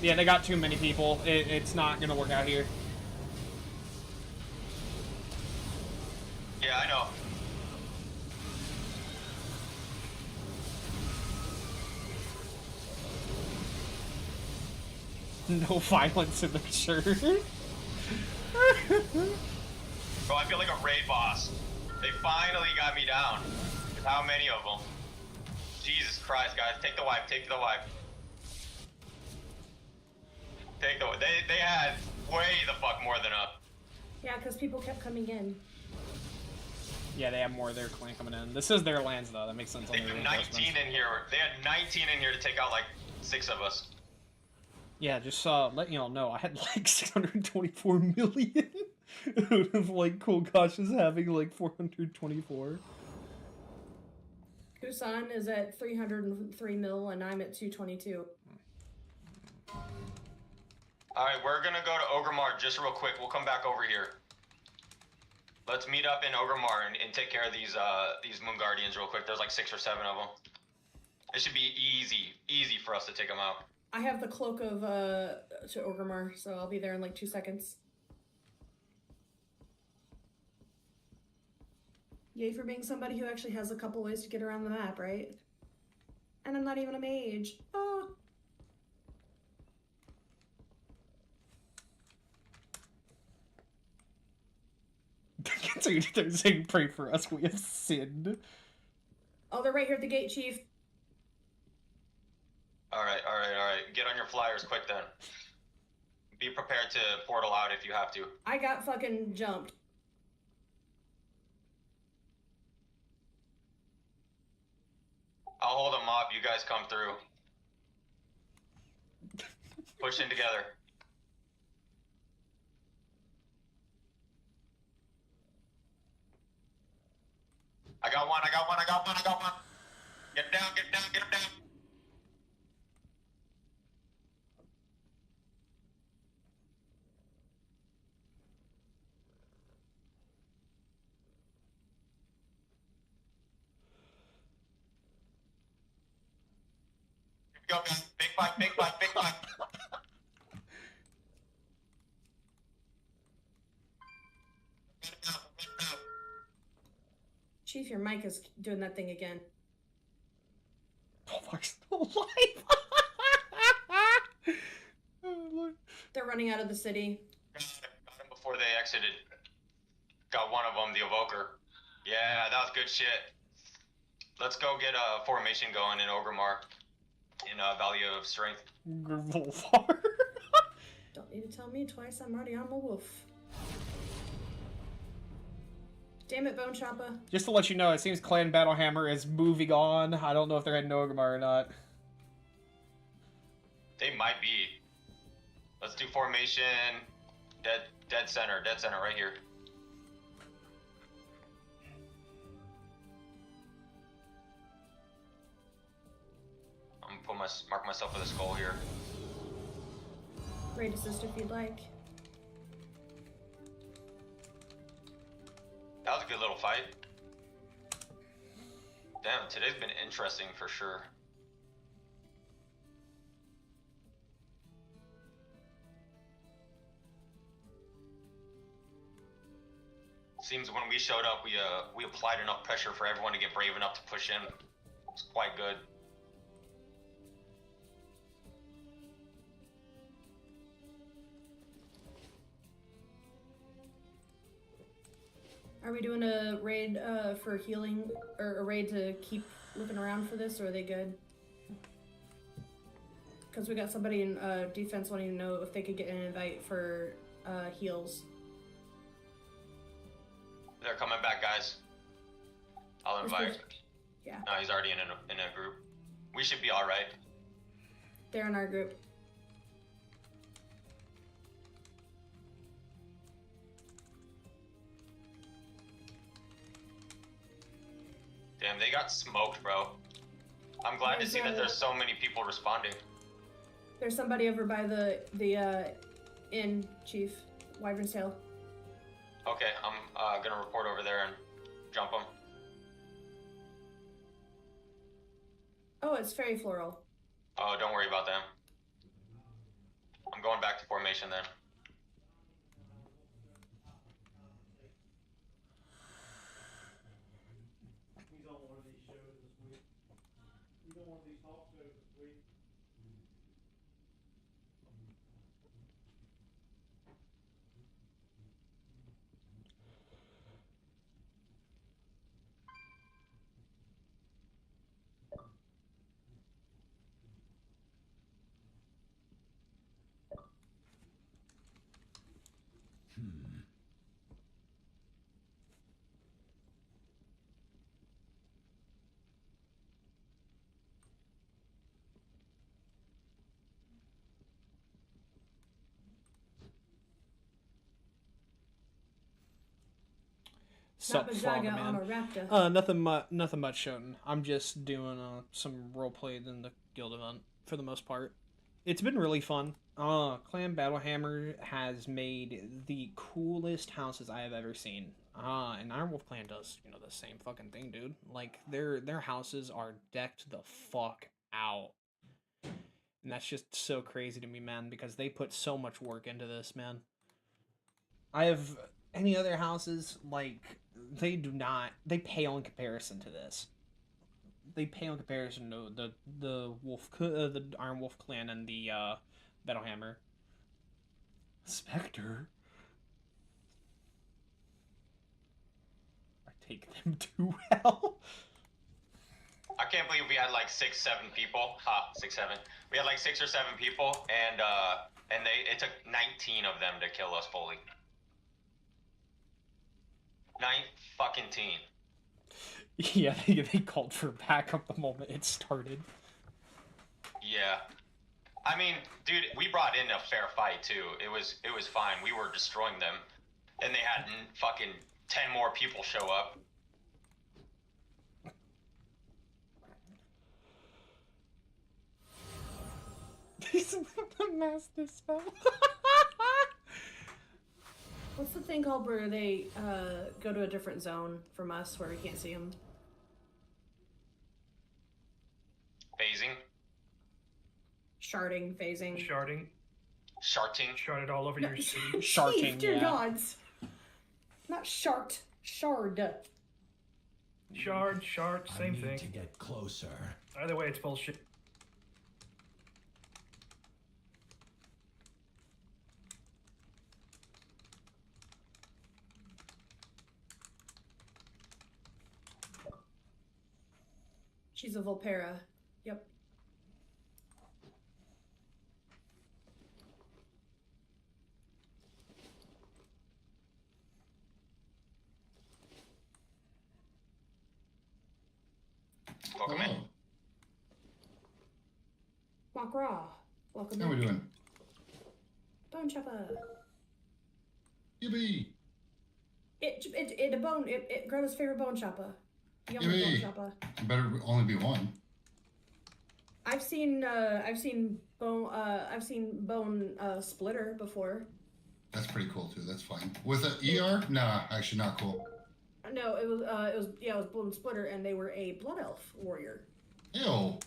Yeah, they got too many people. It's not gonna work out here. Yeah, I know. No violence in the church. Bro, I feel like a raid boss. They finally got me down. How many of them? Jesus Christ, guys. Take the wipe, take the wipe. Take the they had way the fuck more than us. Yeah, because people kept coming in. Yeah, they have more of their clan coming in. This is their lands, though. That makes sense. They had 19 in here. They had 19 in here to take out like 6 of us. Yeah, just let y'all know. I had like 624 million out of like Cool Gosh is having like 424. Kusan is at 303 mil and I'm at 222. Alright, we're gonna go to Ogremar just real quick. We'll come back over here. Let's meet up in Ogremar and take care of these Moon Guardians real quick. There's like 6 or 7 of them. It should be easy for us to take them out. I have the cloak of to Ogremar, so I'll be there in like 2 seconds. Yay for being somebody who actually has a couple ways to get around the map, right? And I'm not even a mage. Oh. So they're saying, pray for us, we have sinned. Oh, they're right here at the gate, Chief. Alright. Get on your flyers quick then. Be prepared to portal out if you have to. I got fucking jumped. I'll hold them up, you guys come through. Push in together. I got one. Get down, get him down. Here we go, guys. Big fight. Chief, your mic is doing that thing again. Oh, fuck's still alive. Oh, they're running out of the city. Got him before they exited. Got one of them, the Evoker. Yeah, that was good shit. Let's go get a formation going in Ogremar. In Valley of Strength. Grivolvar. Don't need to tell me twice, I'm already on the wolf. Damn it, Bone Choppa. Just to let you know, it seems Clan Battlehammer is moving on. I don't know if they're heading to Ogremar or not. They might be. Let's do formation. Dead center right here. I'm gonna mark myself with a skull here. Raid assist if you'd like. That was a good little fight. Damn, today's been interesting for sure. Seems when we showed up, we applied enough pressure for everyone to get brave enough to push in. It's quite good. Are we doing a raid for healing, or a raid to keep looking around for this, or are they good? Because we got somebody in defense wanting to know if they could get an invite for heals. They're coming back, guys. I'll invite. Yeah. No, he's already in a group. We should be all right. They're in our group. Damn, they got smoked, bro. I'm glad to see that there's so many people responding. There's somebody over by the inn, Chief. Wyvern's Tail. Okay, I'm gonna report over there and jump them. Oh, it's Fairy Floral. Oh, don't worry about them. I'm going back to formation then. He's on one of these shows this week. He's on one of these talk shows this week. Sup, Bajaga Frog on a Man. raptor. Nothing much, Shoten. I'm just doing some roleplay in the guild event for the most part. It's been really fun. Clan Battlehammer has made the coolest houses I have ever seen. And Iron Wolf Clan does, the same fucking thing, dude. Like, their houses are decked the fuck out. And that's just so crazy to me, man, because they put so much work into this, man. I have any other houses, like, they pale in comparison to this. They pale in comparison to the Iron Wolf Clan and the Battlehammer. Spectre. I take them to hell. I can't believe we had like 6, 7 people. 6, 7. We had like 6 or 7 people, and it took 19 of them to kill us fully. 9 fucking teen. Yeah, they called for backup the moment it started. Yeah. I mean, dude, we brought in a fair fight too. It was fine. We were destroying them, and they had fucking 10 more people show up. The master spell. What's the thing called where they go to a different zone from us where we can't see them? Phasing. Sharding, phasing. Sharding. Sharting. Sharded all over your city. Sharting, dear gods. Not shart. Shard. Shard, same I need thing. to get closer. Either way, it's bullshit. She's a Volpera. Yep. Welcome in. Makra. Welcome How we doing? Bone chopper. Yippee! It a bone. It Greta's favorite bone chopper. Yummy bone Yippee! chopper. It better only be one. I've seen bone splitter before. That's pretty cool too. That's fine. With an ER? Nah, actually not cool. No, it was bone splitter, and they were a blood elf warrior. Ew.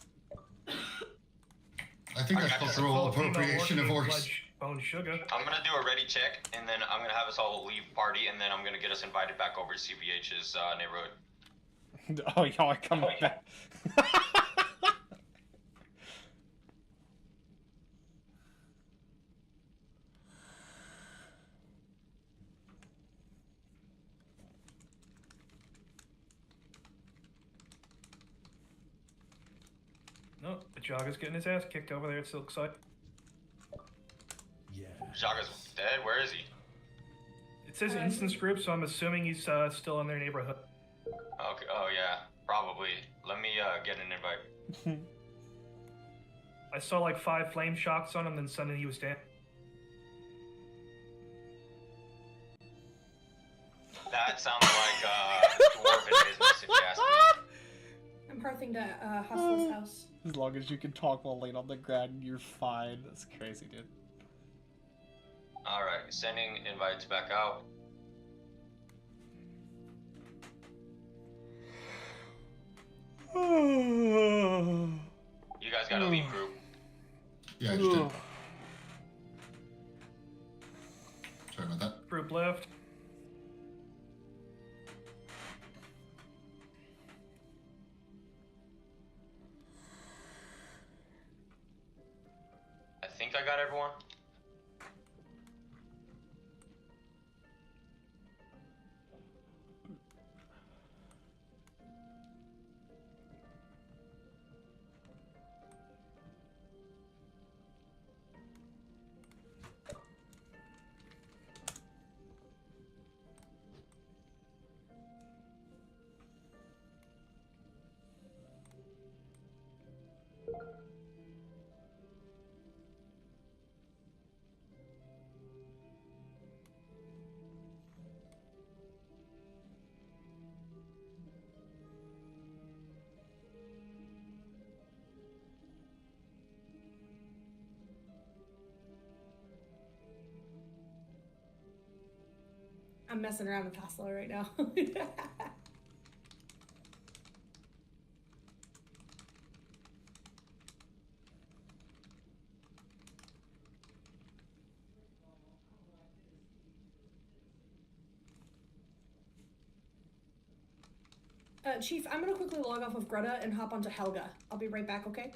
I think that's cultural appropriation of orcs. Bone sugar. I'm gonna do a ready check, and then I'm gonna have us all leave party, and then I'm gonna get us invited back over to CBH's neighborhood. Oh, y'all are coming back. No, the Jaga's getting his ass kicked over there at Silkside. Yeah. Jaga's dead. Where is he? It says instance group, so I'm assuming he's still in their neighborhood. Okay. Oh yeah, probably. Let me get an invite. I saw like 5 flame shots on him, then suddenly he was dead. That sounds like dwarven business, if you ask me. talking to Hustler's house. As long as you can talk while laying on the ground, you're fine. That's crazy, dude. Alright, sending invites back out. You guys gotta leave group. Yeah, I just did. Sorry about that. Group left. I think I got everyone. I'm messing around with Hustler right now. Chief, I'm gonna quickly log off of Greta and hop onto Helga. I'll be right back, okay?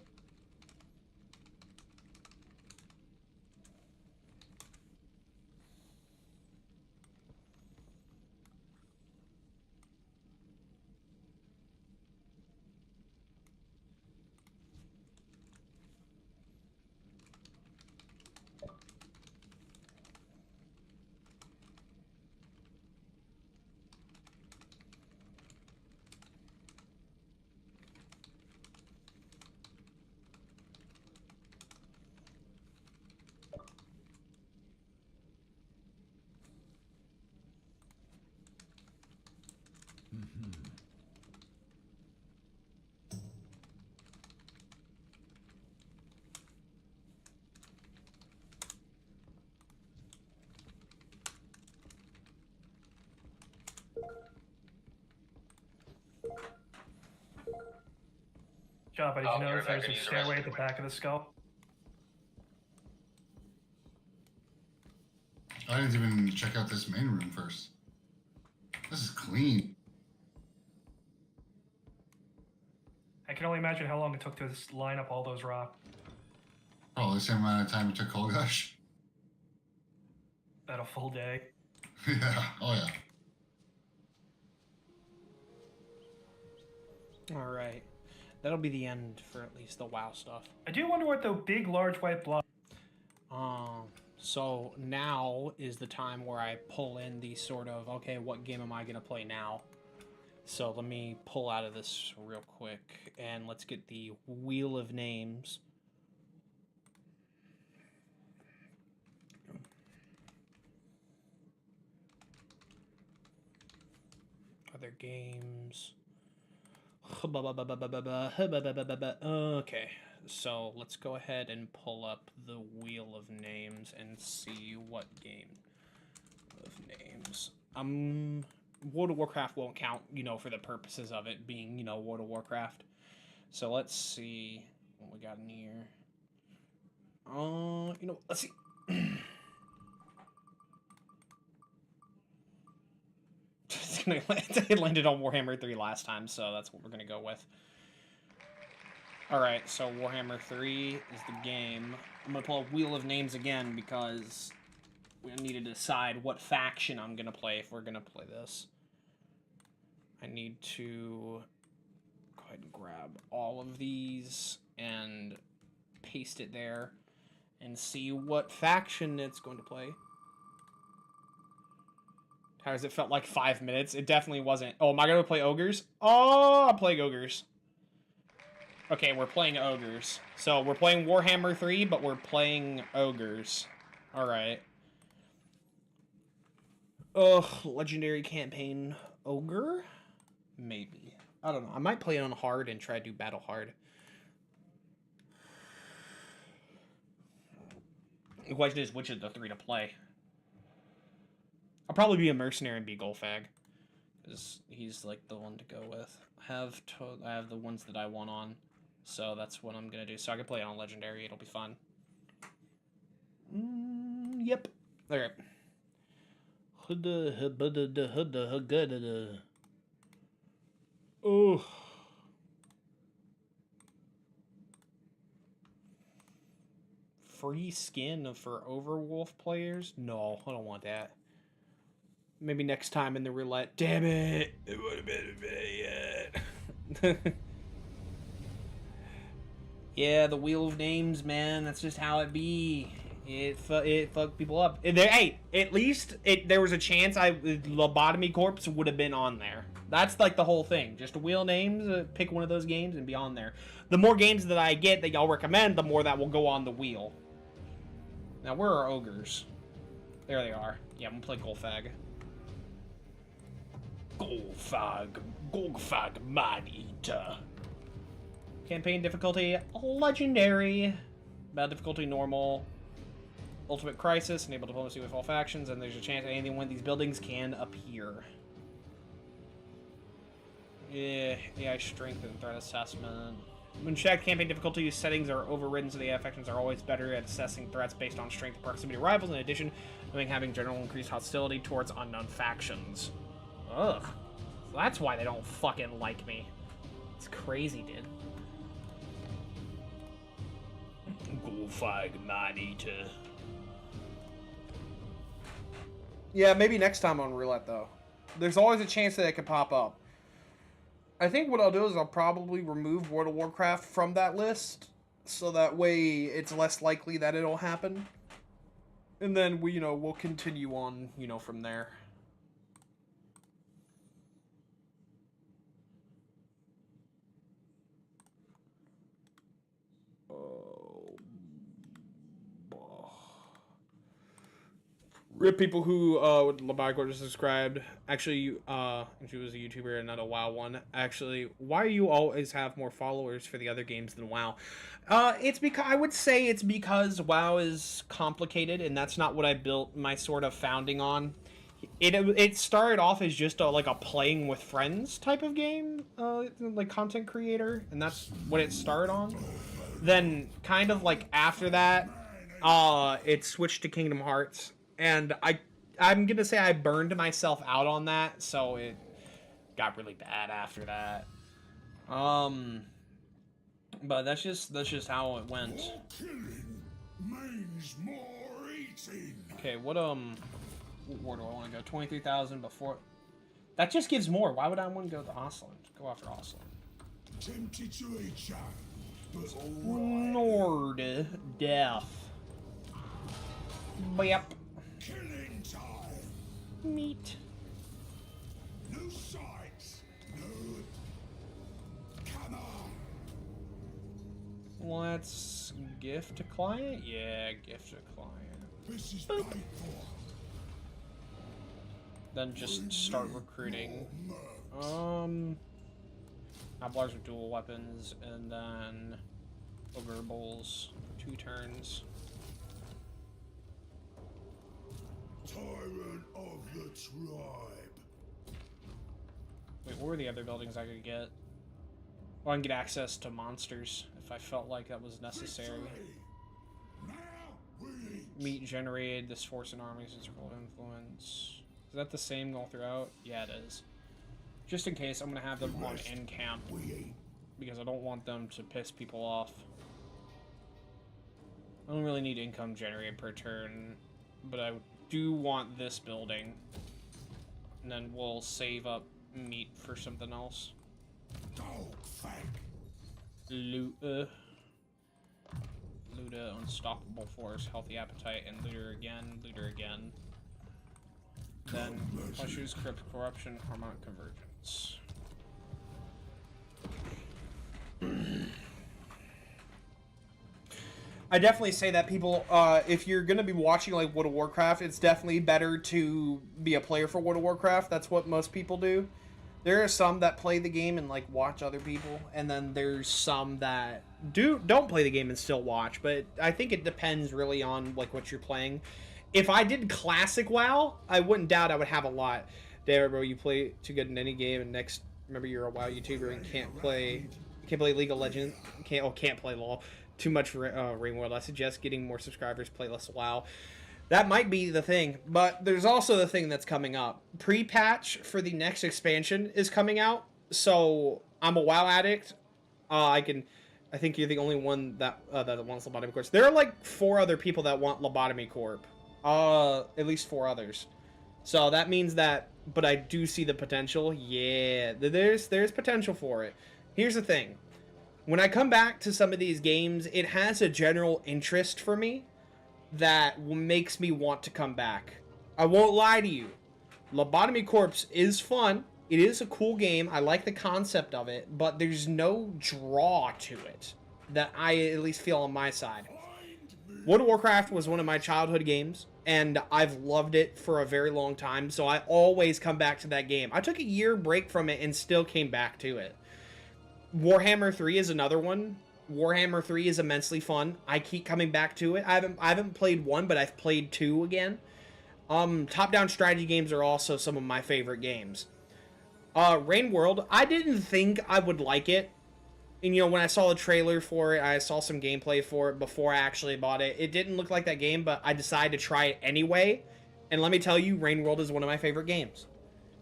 Java, did Oh, you notice Rebecca there's a needs a stairway at the restroom. back of the skull? I didn't even check out this main room first. This is clean. I can only imagine how long it took to line up all those rocks. Probably the same amount of time it took Kolgash. About a full day. Yeah, oh yeah. Alright. That'll be the end for at least the WoW stuff. I do wonder what the big, large white blob. So now is the time where I pull in the sort of, okay, what game am I going to play now? So let me pull out of this real quick, and let's get the Wheel of Names. Other games. Okay, so let's go ahead and pull up the Wheel of Names and see what game of names. World of Warcraft won't count, you know, for the purposes of it being, you know, World of Warcraft. So let's see what we got in here. You know, let's see. It landed on Warhammer 3 last time, so that's what we're gonna go with. Alright, so Warhammer 3 is the game. I'm gonna pull a Wheel of Names again because we need to decide what faction I'm gonna play if we're gonna play this. I need to go ahead and grab all of these and paste it there and see what faction it's going to play. How does it felt like 5 minutes? It definitely wasn't. Oh, am I gonna play ogres? Oh, I'm playing ogres. Okay, we're playing ogres. So we're playing Warhammer 3, but we're playing ogres. Alright. Ugh, legendary campaign ogre? Maybe. I don't know. I might play it on hard and try to do battle hard. The question is, which of the 3 to play? I'll probably be a mercenary and be Golfag, because he's like the one to go with. I have the ones that I want on, so that's what I'm gonna do. So I can play it on legendary. It'll be fun. Yep. Okay. Oh. Free skin for Overwolf players? No, I don't want that. Maybe next time in the roulette. Damn it! It would have been yet. Yeah, the wheel of names, man. That's just how it be. It fucked people up. Hey, at least there was a chance Lobotomy Corpse would have been on there. That's like the whole thing. Just a wheel of names, pick one of those games and be on there. The more games that I get that y'all recommend, the more that will go on the wheel. Now, where are ogres? There they are. Yeah, I'm gonna play Golfag. Golfag Man Eater. Campaign difficulty, legendary. Battle difficulty, normal. Ultimate crisis, enable diplomacy with all factions, and there's a chance any one of these buildings can appear. Yeah, strength and threat assessment. When checked, campaign difficulty settings are overridden, so the factions are always better at assessing threats based on strength and proximity rivals. In addition, having general increased hostility towards unknown factions. Ugh. So that's why they don't fucking like me. It's crazy, dude. Golfag Man Eater. Yeah, maybe next time on roulette, though. There's always a chance that it could pop up. I think what I'll do is I'll probably remove World of Warcraft from that list, so that way it's less likely that it'll happen. And then we'll continue on, from there. Rip people who Labagor just described. Actually, she was a YouTuber and not a WoW one. Actually, why do you always have more followers for the other games than WoW? It's because I would say it's because WoW is complicated, and that's not what I built my sort of founding on. It started off as just like a playing with friends type of game, like content creator, and that's what it started on. Then kind of like after that, it switched to Kingdom Hearts. And I'm going to say I burned myself out on that, so it got really bad after that. But that's just how it went. Okay, what where do I want to go? 23,000 before. That just gives more. Why would I want to go to Osland? Go after Osland. Nord Death. Yep. Killing time. Meat. No sights. No. Come on. Let's gift to client. Yeah, gift to client. This is paid for. Then just start recruiting. Abblars with dual weapons, and then Ogre Bulls for 2 turns. Tyrant of the tribe. Wait, what were the other buildings I could get? Well, I can get access to monsters if I felt like that was necessary. Meat generated, this force and armies and circle of influence. Is that the same all throughout? Yeah, it is. Just in case, I'm going to have them on in camp. Because I don't want them to piss people off. I don't really need income generated per turn. But I do want this building. And then we'll save up meat for something else. Luta. Luta, Unstoppable Force, Healthy Appetite, and Looter again, Looter again. Then Pushers, Corruption, Harmonic Convergence. I definitely say that people, if you're going to be watching like World of Warcraft, it's definitely better to be a player for World of Warcraft. That's what most people do. There are some that play the game and like watch other people, and then there's some that don't play the game and still watch. But I think it depends really on like what you're playing. If I did classic WoW, I wouldn't doubt I would have a lot. There, bro, you play too good in any game, and next, remember you're a WoW YouTuber and can't play League of Legends, can't play LoL. Too much Rain World. I suggest getting more subscribers, play less WoW. That might be the thing, but there's also the thing that's coming up. Pre-patch for the next expansion is coming out, so I'm a WoW addict. I think you're the only one that wants Lobotomy Corp. There are like 4 other people that want Lobotomy Corp. At least 4 others. So that means that, but I do see the potential. Yeah, there's potential for it. Here's the thing. When I come back to some of these games, it has a general interest for me that makes me want to come back. I won't lie to you. Lobotomy Corps is fun. It is a cool game. I like the concept of it, but there's no draw to it that I at least feel on my side. World of Warcraft was one of my childhood games, and I've loved it for a very long time, so I always come back to that game. I took a year break from it and still came back to it. Warhammer 3 is another one. Warhammer 3 is immensely fun. I keep coming back to it. I haven't played 1, but I've played 2 again. Top-down strategy games are also some of my favorite games. Rain World, I didn't think I would like it. And, you know, when I saw the trailer for it, I saw some gameplay for it before I actually bought it. It didn't look like that game, but I decided to try it anyway. And let me tell you, Rain World is one of my favorite games.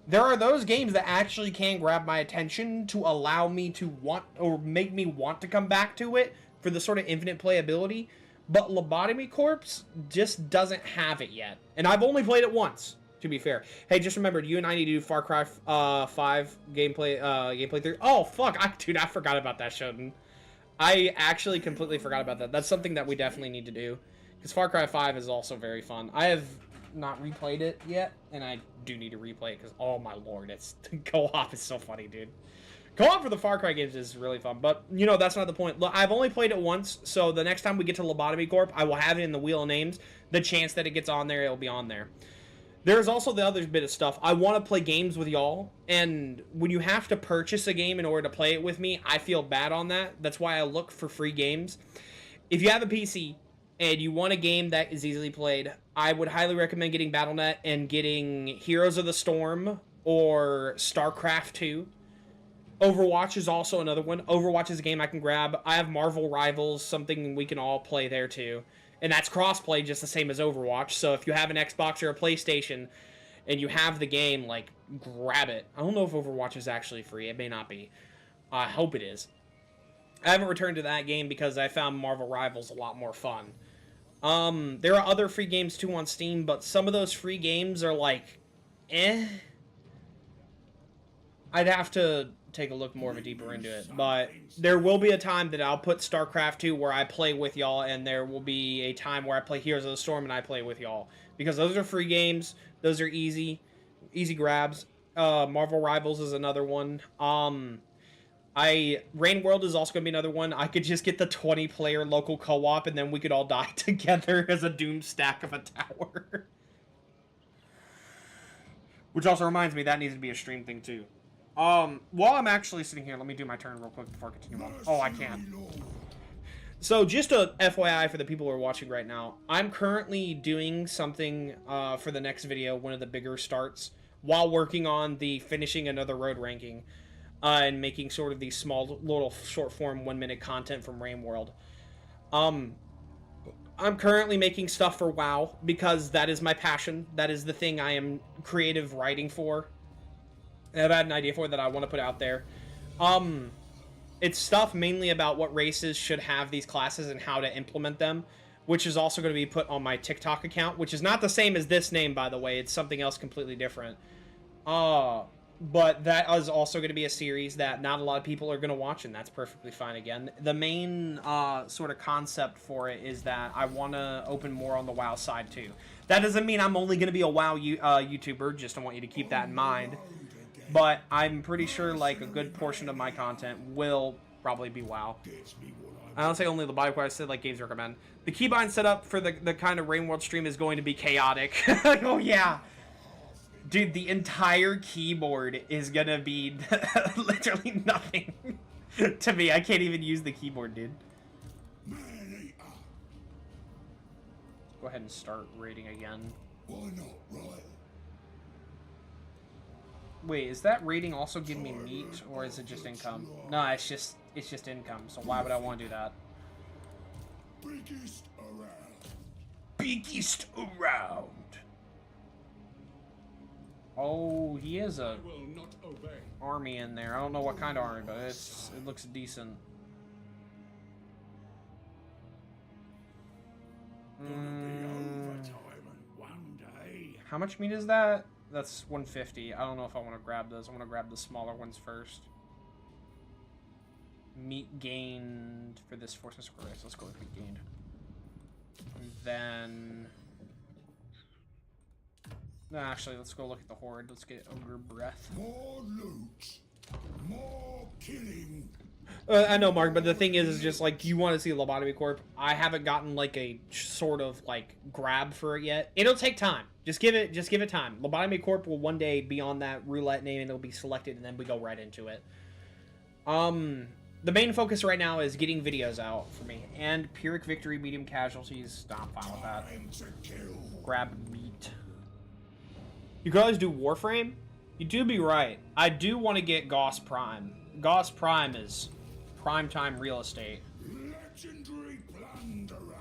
There are those games that actually can grab my attention to allow me to want, or make me want to come back to it for the sort of infinite playability. But Lobotomy Corps just doesn't have it yet. And I've only played it once, to be fair. Hey, just remembered, you and I need to do Far Cry 5 gameplay 3. Oh, fuck. Dude, I forgot about that, Shoten. I actually completely forgot about that. That's something that we definitely need to do. Because Far Cry 5 is also very fun. I have not replayed it yet, and I do need to replay it because, oh my lord, it's co-op is so funny, dude. Co-op for the Far Cry games is really fun, but, you know, that's not the point. Look, I've only played it once, so the next time we get to Lobotomy Corp, I will have it in the Wheel of Names. The chance that it gets on there, it'll be on there. There's also the other bit of stuff. I want to play games with y'all, and when you have to purchase a game in order to play it with me, I feel bad on that. That's why I look for free games. If you have a PC and you want a game that is easily played, I would highly recommend getting Battle.net and getting Heroes of the Storm or StarCraft 2. Overwatch is also another one. Overwatch is a game I can grab. I have Marvel Rivals, something we can all play there too. And that's crossplay, just the same as Overwatch. So if you have an Xbox or a PlayStation and you have the game, like, grab it. I don't know if Overwatch is actually free. It may not be. I hope it is. I haven't returned to that game because I found Marvel Rivals a lot more fun. There are other free games too on Steam, but some of those free games are like, eh. I'd have to take a look more of a deeper into it, but there will be a time that I'll put StarCraft 2 where I play with y'all, and there will be a time where I play Heroes of the Storm and I play with y'all, because those are free games. Those are easy grabs. Marvel Rivals is another one. Rain World is also going to be another one. I could just get the 20-player local co-op, and then we could all die together as a doom stack of a tower. Which also reminds me, that needs to be a stream thing, too. While I'm actually sitting here, let me do my turn real quick before I continue on. Oh, I can't. So, just a FYI for the people who are watching right now, I'm currently doing something for the next video, one of the bigger starts, while working on the finishing another road ranking. And making sort of these small, little, short-form, 1-minute content from Rain World. I'm currently making stuff for WoW, because that is my passion. That is the thing I am creative writing for. I've had an idea for that I want to put out there. It's stuff mainly about what races should have these classes and how to implement them, which is also going to be put on my TikTok account, which is not the same as this name, by the way. It's something else completely different. But that is also going to be a series that not a lot of people are going to watch, and that's perfectly fine again. The main sort of concept for it is that I want to open more on the WoW side, too. That doesn't mean I'm only going to be a WoW YouTuber, just I want you to keep that in mind. But I'm pretty sure, like, a good portion of my content will probably be WoW. I don't say only the Bible, I said, like, games recommend. The keybind setup for the kind of Rain World stream is going to be chaotic. Oh, yeah. Dude, the entire keyboard is gonna be literally nothing to me. I can't even use the keyboard, dude. Go ahead and start raiding again. Why not, right? Wait, is that rating also giving me meat, or is it just income? No, it's just income. So why would I want to do that? Biggest around. Biggest around. Oh, he has a army in there. I don't know what kind of army, but it looks decent. How much meat is that? That's 150. I don't know if I want to grab those. I want to grab the smaller ones first. Meat gained for this force and square race. Let's go with meat gained. And then... No, actually, let's go look at the horde. Let's get ogre breath. More loot. More killing. I know, Mark, but the thing is just like you want to see a Lobotomy Corp. I haven't gotten like a sort of like grab for it yet. It'll take time. Just give it time. Lobotomy Corp will one day be on that roulette name and it'll be selected, and then we go right into it. The main focus right now is getting videos out for me and Pyrrhic victory, medium casualties. I'm fine with that. Grab meat. You could always do Warframe. You do be right. I do want to get Gauss Prime. Gauss Prime is primetime real estate. Legendary plunderer.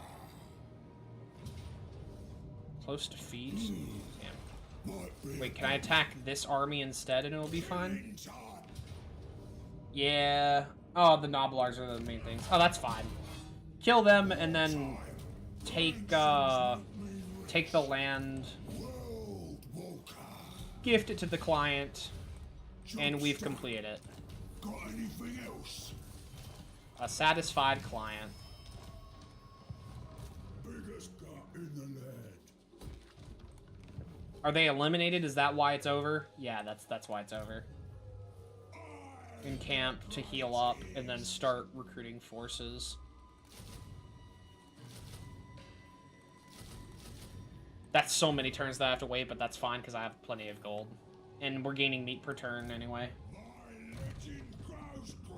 Close defeat. Damn. Wait, can I attack this army instead and it'll be fine? Yeah. Oh, the Noblars are the main things. Oh, that's fine. Kill them and then take the land. Gift it to the client. And we've completed it. Got anything else? A satisfied client. Biggest gut in the land. Are they eliminated? Is that why it's over? Yeah, that's why it's over. Encamp to heal up and then start recruiting forces. That's so many turns that I have to wait, but that's fine because I have plenty of gold. And we're gaining meat per turn anyway.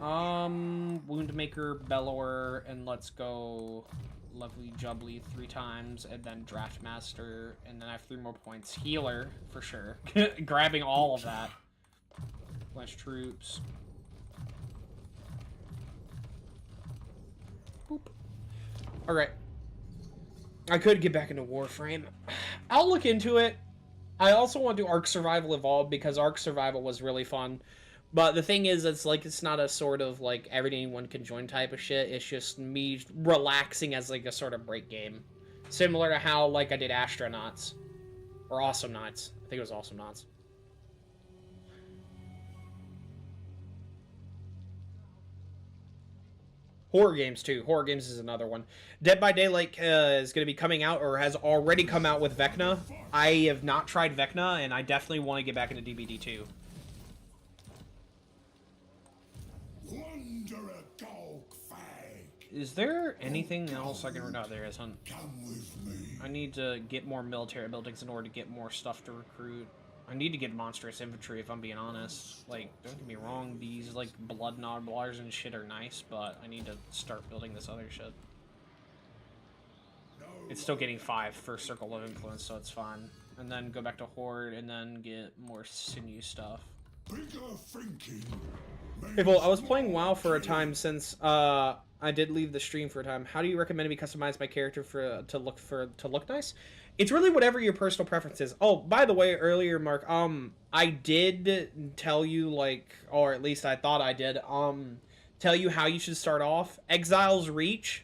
Woundmaker, Bellower, and let's go Lovely Jubbly 3 times, and then Draftmaster, and then I have 3 more points. Healer, for sure. Grabbing all of that. Flash troops. Boop. Alright. I could get back into Warframe. I'll look into it. I also want to do Ark Survival Evolved because Ark Survival was really fun. But the thing is, it's not a sort of like anyone can join type of shit. It's just me relaxing as like a sort of break game. Similar to how like I did Astronauts. Or Awesome Nights. I think it was Awesome Nights. Horror games too. Horror games is another one. Dead by Daylight is going to be coming out or has already come out with Vecna. I have not tried Vecna and I definitely want to get back into DBD too. Is there anything else I can... No, there isn't. I need to get more military buildings in order to get more stuff to recruit. I need to get monstrous infantry if I'm being honest. Like, don't get me wrong, these like blood noblars and shit are nice, but I need to start building this other shit. It's still getting 5 for Circle of Influence, so it's fine. And then go back to Horde and then get more sinew stuff. Hey, well, I was playing WoW for a time since I did leave the stream for a time. How do you recommend me customize my character to look nice? It's really whatever your personal preference is. Oh, by the way, earlier, Mark, I did tell you, like, or at least I thought I did, tell you how you should start off. Exile's Reach.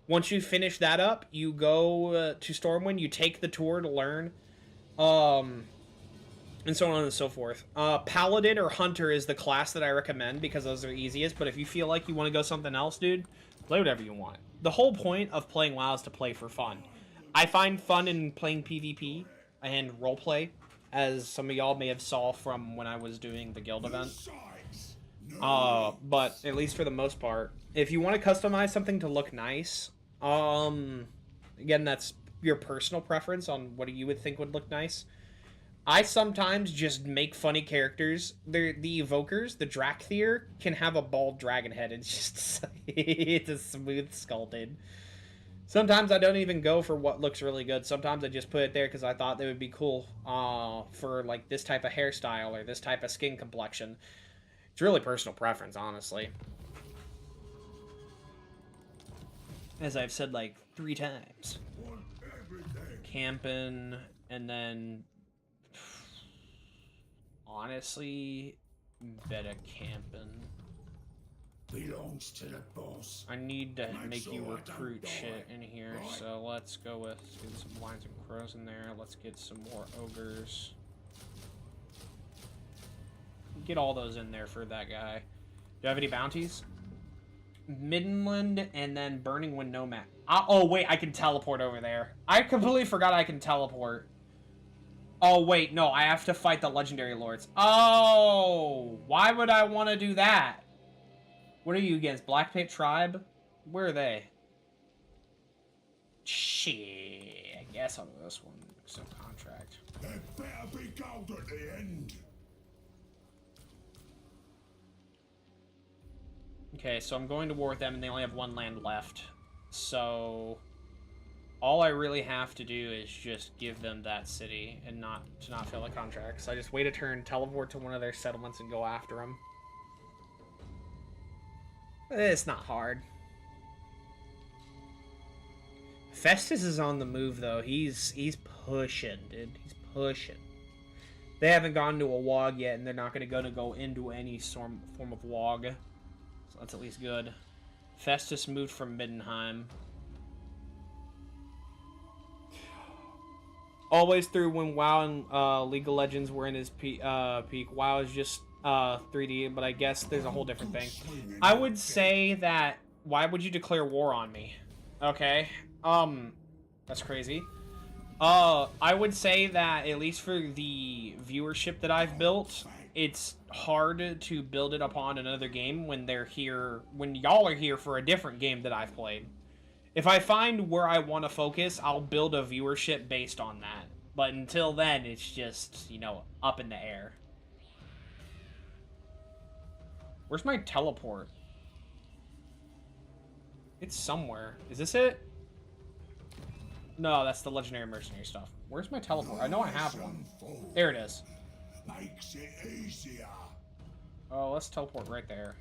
Once you finish that up, you go to Stormwind, you take the tour to learn, and so on and so forth. Paladin or Hunter is the class that I recommend because those are easiest, but if you feel like you want to go something else, dude, play whatever you want. The whole point of playing WoW is to play for fun. I find fun in playing PvP and roleplay, as some of y'all may have saw from when I was doing the guild event. But at least for the most part, if you want to customize something to look nice, again, that's your personal preference on what you would think would look nice. I sometimes just make funny characters. The evokers, the Drakthir, can have a bald dragon head. It's just it's a smooth sculpted. Sometimes I don't even go for what looks really good. Sometimes I just put it there because I thought they would be cool for like this type of hairstyle or this type of skin complexion. It's really personal preference, honestly. As I've said like 3 times. Camping, and then honestly, better camping. Belongs to the boss. I need to make you recruit shit in here, so let's go with get some lions and crows in there. Let's get some more ogres. Get all those in there for that guy. Do I have any bounties? Midland and then Burning Wind Nomad. Oh wait, I can teleport over there. I completely forgot I can teleport. Oh wait, no, I have to fight the legendary lords. Oh, why would I want to do that? What are you against? Black Pit Tribe? Where are they? Shit, I guess I'll do this one. So contract. There better be gold at the end. Okay, so I'm going to war with them, and they only have 1 land left. So all I really have to do is just give them that city and not fail the contract. So I just wait a turn, teleport to one of their settlements, and go after them. It's not hard. Festus is on the move though. He's pushing, dude. He's pushing. They haven't gone to a WOG yet, and they're not going to go into any form of WOG. So that's at least good. Festus moved from Middenheim. Always through when WoW and League of Legends were in his peak. WoW is just 3D, but I guess there's a whole different thing. I would say that, why would you declare war on me? Okay, that's crazy. I would say that, at least for the viewership that I've built, it's hard to build it upon another game when they're here, when y'all are here for a different game that I've played. If I find where I want to focus, I'll build a viewership based on that. But until then, it's just, you know, up in the air. Where's my teleport? It's somewhere. Is this it? No, that's the legendary mercenary stuff. Where's my teleport? I know I have one. There it is. Makes it easier. Oh, let's teleport right there.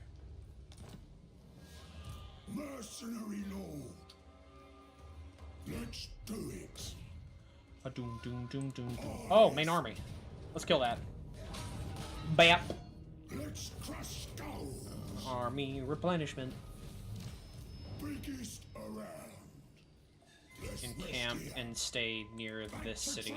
Mercenary Lord. Let's do it. Doom, doom, doom, doom, doom. Oh, main army. Let's kill that. Bap. Let's crush skulls. Army replenishment. Biggest around. Let's And camp and stay near this city.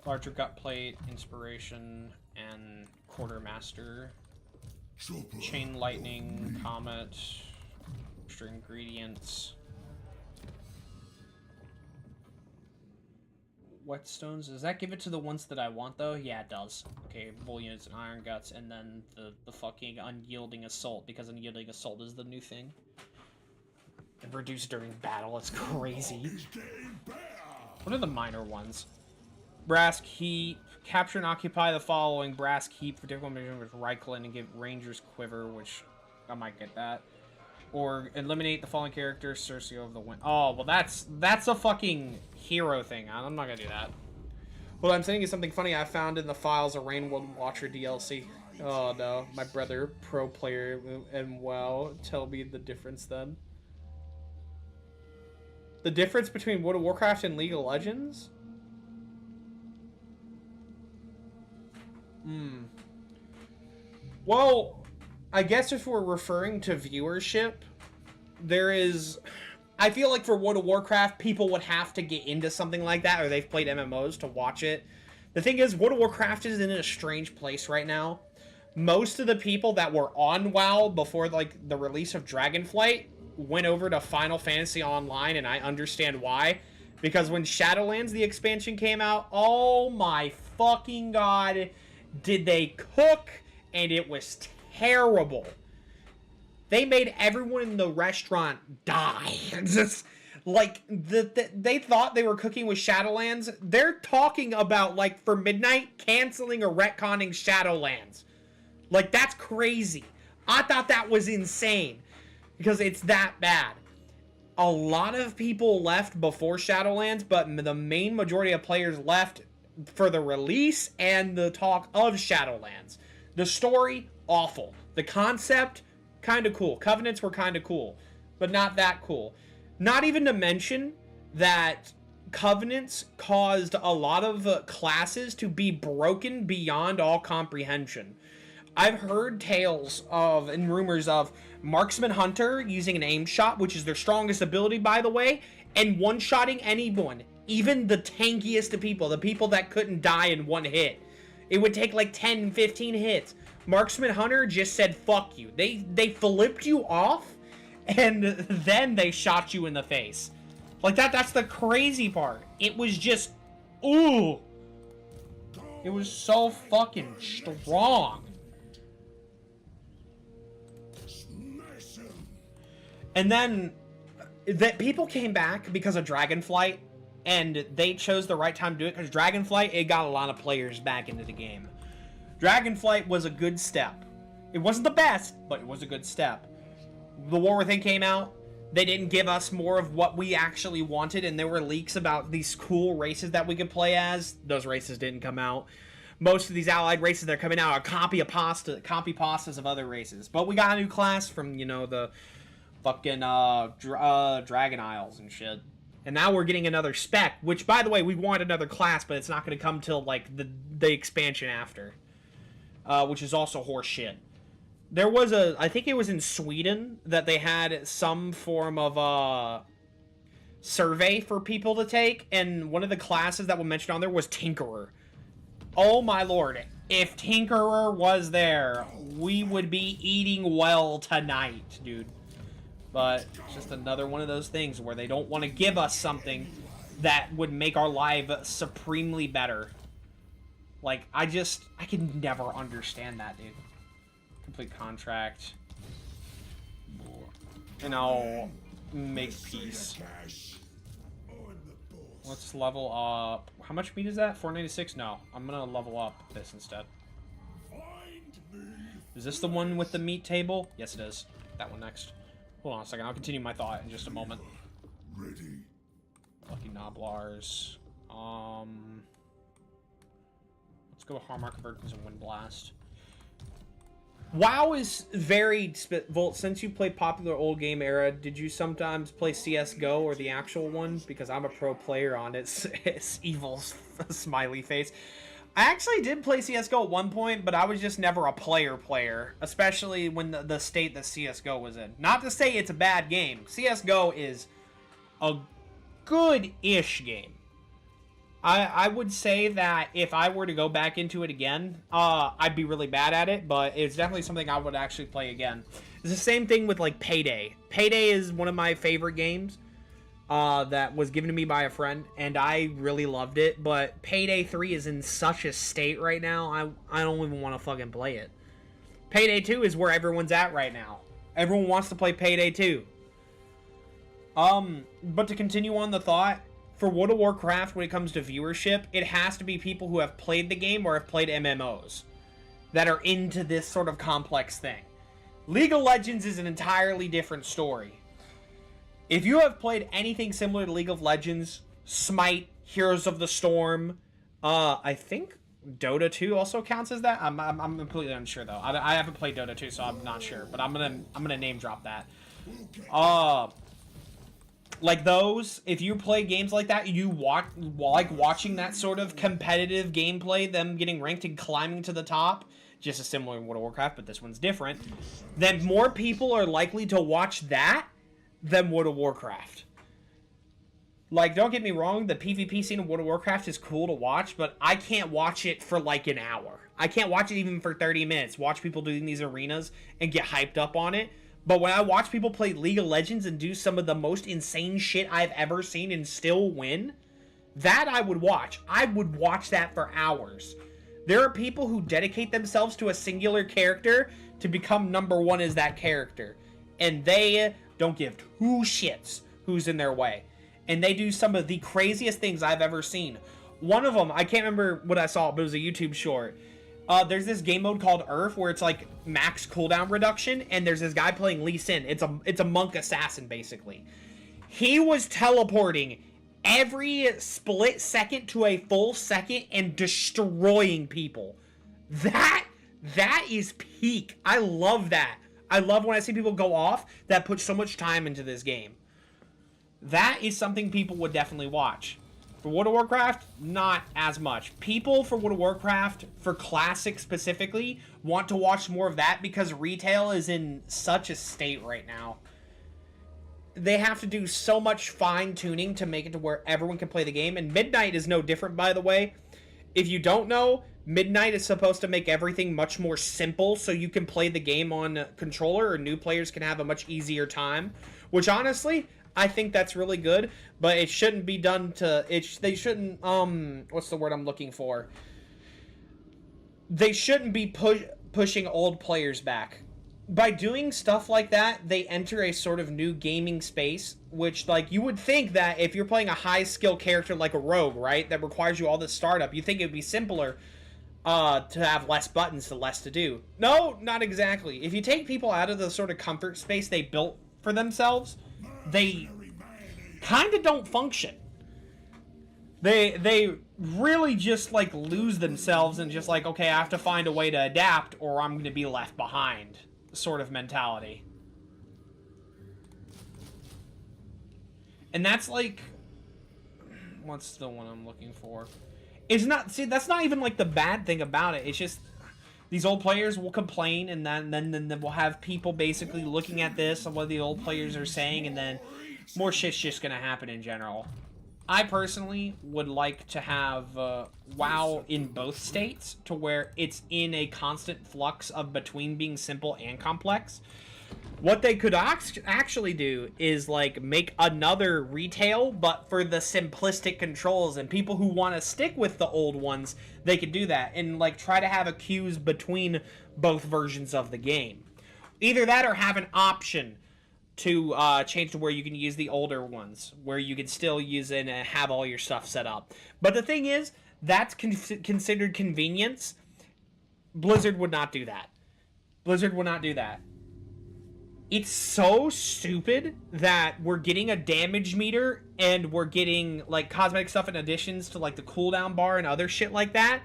Larger gut plate, inspiration, and quartermaster. Chain lightning, comet, extra ingredients. Whetstones, does that give it to the ones that I want though? Yeah, it does. Okay, bull units and iron guts, and then the fucking unyielding assault, because unyielding assault is the new thing. And reduced during battle, it's crazy. What are the minor ones? Brass Keep. Capture and occupy the following. Brass Keep for difficult mission with Reichland and give Ranger's Quiver, which I might get that. Or eliminate the following character, Cersei of the Wind. Oh, well that's a fucking hero thing. I'm not gonna do that. What I'm saying is something funny I found in the files of Rainworld Watcher DLC. Oh no, my brother, pro player, and WoW, tell me the difference then. The difference between World of Warcraft and League of Legends? Well, I guess if we're referring to viewership, there is... I feel like for World of Warcraft, people would have to get into something like that, or they've played MMOs to watch it. The thing is, World of Warcraft is in a strange place right now. Most of the people that were on WoW before like the release of Dragonflight went over to Final Fantasy Online, and I understand why. Because when Shadowlands, the expansion, came out, oh my fucking god, did they cook, and it was terrible. They made everyone in the restaurant die. Just like they thought they were cooking with Shadowlands. They're talking about, like, for midnight canceling or retconning Shadowlands. Like, that's crazy. I thought that was insane because it's that bad. A lot of people left before Shadowlands, but the main majority of players left for the release and the talk of Shadowlands. The story, awful. The concept, kind of cool. Covenants were kind of cool, but not that cool. Not even to mention that Covenants caused a lot of classes to be broken beyond all comprehension. I've heard tales of and rumors of Marksman Hunter using an aim shot, which is their strongest ability, by the way, and one-shotting anyone, even the tankiest of people, the people that couldn't die in one hit. It would take like 10, 15 hits. Marksman Hunter just said, fuck you. They flipped you off, and then they shot you in the face. Like, that's the crazy part. It was just, ooh. It was so fucking strong. And then that people came back because of Dragonflight, and they chose the right time to do it, because Dragonflight, it got a lot of players back into the game. Dragonflight was a good step. It wasn't the best, but it was a good step. The War Within came out. They didn't give us more of what we actually wanted, and there were leaks about these cool races that we could play as. Those races didn't come out. Most of these allied races that are coming out are copy pastas of other races. But we got a new class from, you know, the fucking Dragon Isles and shit. And now we're getting another spec, which, by the way, we want another class, but it's not going to come till, like, the expansion after. Which is also horse shit. There was I think it was in Sweden, that they had some form of survey for people to take, and one of the classes that was mentioned on there was Tinkerer. Oh my lord. If Tinkerer was there, we would be eating well tonight, dude. But it's just another one of those things where they don't want to give us something that would make our life supremely better. Like, I can never understand that, dude. Complete contract. And I'll make peace. Let's level up. How much meat is that? 496? No. I'm gonna level up this instead. Is this the one with the meat table? Yes, it is. That one next. Hold on a second. I'll continue my thought in just a moment. Ready. Lucky Noblars. Let's go with Hallmark Convergence and Wind Blast. WoW is very... Volt, since you played popular old game era, did you sometimes play CSGO or the actual one? Because I'm a pro player on it. It's evil smiley face. I actually did play CSGO at one point, but I was just never a player. Especially when the state that CSGO was in. Not to say it's a bad game. CSGO is a good-ish game. I would say that if I were to go back into it again, I'd be really bad at it, but it's definitely something I would actually play again. It's the same thing with, like, Payday. Payday is one of my favorite games that was given to me by a friend, and I really loved it, but Payday 3 is in such a state right now, I don't even want to fucking play it. Payday 2 is where everyone's at right now. Everyone wants to play Payday 2. But to continue on the thought, for World of Warcraft, when it comes to viewership, it has to be people who have played the game or have played MMOs that are into this sort of complex thing. League of Legends is an entirely different story. If you have played anything similar to League of Legends, Smite, Heroes of the Storm, I think Dota 2 also counts as that. I'm completely unsure though. I haven't played Dota 2, so I'm not sure. But I'm gonna name drop that. Like those, if you play games like that, you like watching that sort of competitive gameplay, them getting ranked and climbing to the top, just as similar in World of Warcraft, but this one's different, then more people are likely to watch that than World of Warcraft. Like, don't get me wrong, the PvP scene of World of Warcraft is cool to watch, but I can't watch it for like an hour. I can't watch it even for 30 minutes. Watch people doing these arenas and get hyped up on it. But when I watch people play League of Legends and do some of the most insane shit I've ever seen and still win, that I would watch. I would watch that for hours. There are people who dedicate themselves to a singular character to become number one as that character. and they don't give two shits who's in their way. And they do some of the craziest things I've ever seen. One of them, I can't remember what I saw, but it was a YouTube short. There's this game mode called Earth where it's like max cooldown reduction, and there's this guy playing Lee Sin. It's a monk assassin, basically. He was teleporting every split second to a full second and destroying people. That is peak. I love that. I love when I see people go off that put so much time into this game. That is something people would definitely watch. For World of Warcraft, not as much. People for World of Warcraft, for Classic specifically, want to watch more of that because retail is in such a state right now. They have to do so much fine-tuning to make it to where everyone can play the game. And Midnight is no different, by the way. If you don't know, Midnight is supposed to make everything much more simple so you can play the game on controller, or new players can have a much easier time. Which, honestly, I think that's really good, but it shouldn't be done to... They shouldn't... What's the word I'm looking for? They shouldn't be pushing old players back. By doing stuff like that, they enter a sort of new gaming space, which, like, you would think that if you're playing a high-skill character like a rogue, right, that requires you all this startup, you think it would be simpler to have less buttons, to less to do. No, not exactly. If you take people out of the sort of comfort space they built for themselves, they kind of don't function. They really just, like, lose themselves and just like, okay, I have to find a way to adapt or I'm going to be left behind sort of mentality. And that's like, what's the one I'm looking for? It's not, see, that's not even like the bad thing about it. It's just these old players will complain, and then we'll have people basically looking at this and what the old players are saying, and then more shit's just gonna happen in general. I personally would like to have WoW in both states, to where it's in a constant flux of between being simple and complex. What they could actually do is, like, make another retail, but for the simplistic controls, and people who want to stick with the old ones, they could do that, and, like, try to have a queues between both versions of the game. Either that or have an option to change to where you can use the older ones, where you can still use it and have all your stuff set up. But the thing is, that's considered convenience. Blizzard would not do that. Blizzard would not do that. It's so stupid that we're getting a damage meter and we're getting, like, cosmetic stuff in additions to, like, the cooldown bar and other shit like that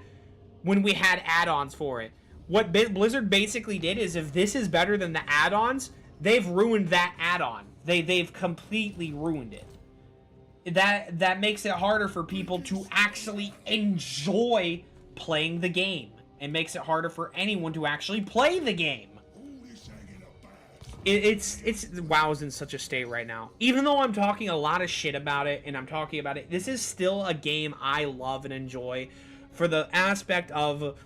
when we had add-ons for it. What Blizzard basically did is, if this is better than the add-ons, they've ruined that add-on. They've completely ruined it. That makes it harder for people to actually enjoy playing the game. It makes it harder for anyone to actually play the game. It's WoW's in such a state right now. Even though I'm talking a lot of shit about it, and I'm talking about it, this is still a game I love and enjoy for the aspect of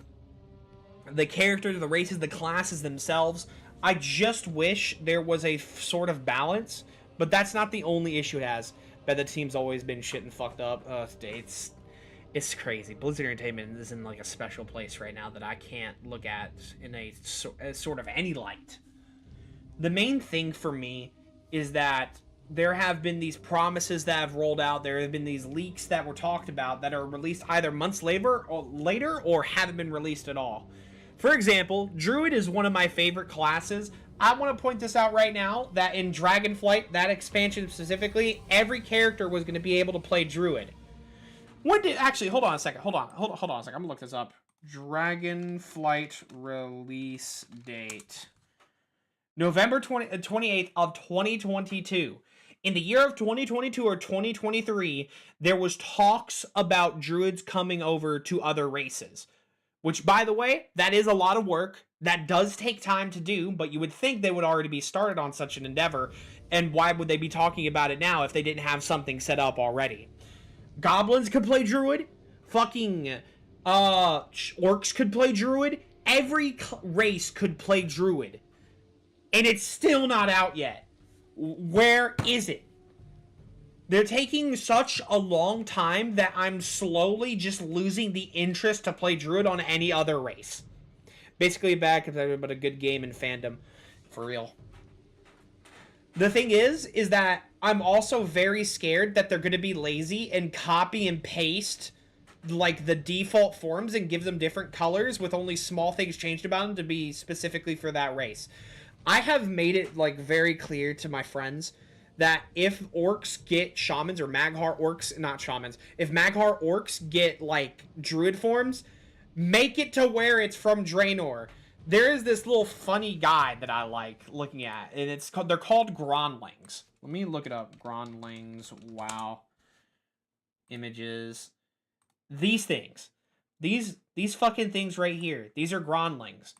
the characters, the races, the classes themselves. I just wish there was a sort of balance, but that's not the only issue it has. But the team's always been shit and fucked up. It's crazy. Blizzard Entertainment is in, like, a special place right now that I can't look at in a sort of any light. The main thing for me is that there have been these promises that have rolled out. There have been these leaks that were talked about that are released either months later or haven't been released at all. For example, Druid is one of my favorite classes. I want to point this out right now, that in Dragonflight, that expansion specifically, every character was going to be able to play Druid. Actually, hold on a second. Hold on a second. I'm going to look this up. Dragonflight release date. November 28th of 2022. In the year of 2022 or 2023, there was talks about druids coming over to other races. Which, by the way, that is a lot of work. That does take time to do, but you would think they would already be started on such an endeavor. And why would they be talking about it now if they didn't have something set up already? Goblins could play druid. Fucking orcs could play druid. Every race could play druid. And it's still not out yet. Where is it? They're taking such a long time that I'm slowly just losing the interest to play Druid on any other race. Basically bad, but a good game in fandom. For real. The thing is that I'm also very scared that they're going to be lazy and copy and paste like the default forms and give them different colors with only small things changed about them to be specifically for that race. I have made it like very clear to my friends that if orcs get shamans or Maghar orcs, not shamans, if Maghar orcs get like druid forms, make it to where it's from Draenor. There is this little funny guy that I like looking at, and it's called, they're called Gronlings. Let me look it up. Gronlings, wow. Images. These things. These fucking things right here. These are Gronlings.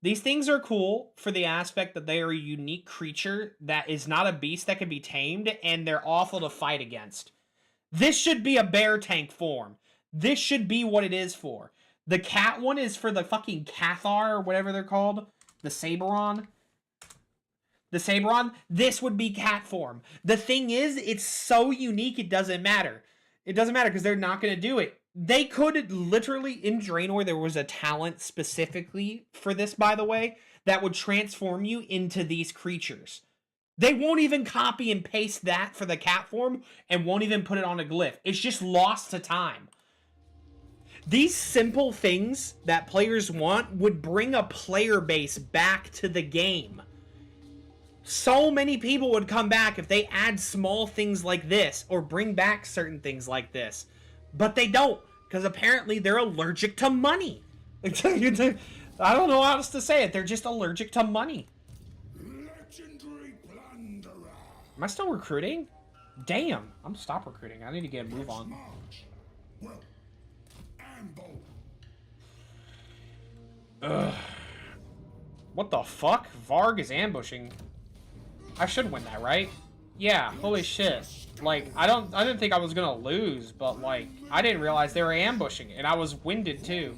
These things are cool for the aspect that they are a unique creature that is not a beast that can be tamed, and they're awful to fight against. This should be a bear tank form. This should be what it is for. The cat one is for the fucking Cathar, or whatever they're called. The Saberon. The Saberon. This would be cat form. The thing is, it's so unique, it doesn't matter. It doesn't matter, because they're not going to do it. They could literally, in Draenor, there was a talent specifically for this, by the way, that would transform you into these creatures. They won't even copy and paste that for the cat form, and won't even put it on a glyph. It's just lost to time. These simple things that players want would bring a player base back to the game. So many people would come back if they add small things like this, or bring back certain things like this. But they don't, because apparently they're allergic to money. I don't know how else to say it. They're just allergic to money. Legendary plunderer. Am I still recruiting? Damn, I'm gonna stop recruiting. I need to get a move on. Well, amble. Ugh. What the fuck? Varg is ambushing. I should win that, right? Yeah, holy shit. Like, I didn't think I was gonna lose, but like, I didn't realize they were ambushing, and I was winded too.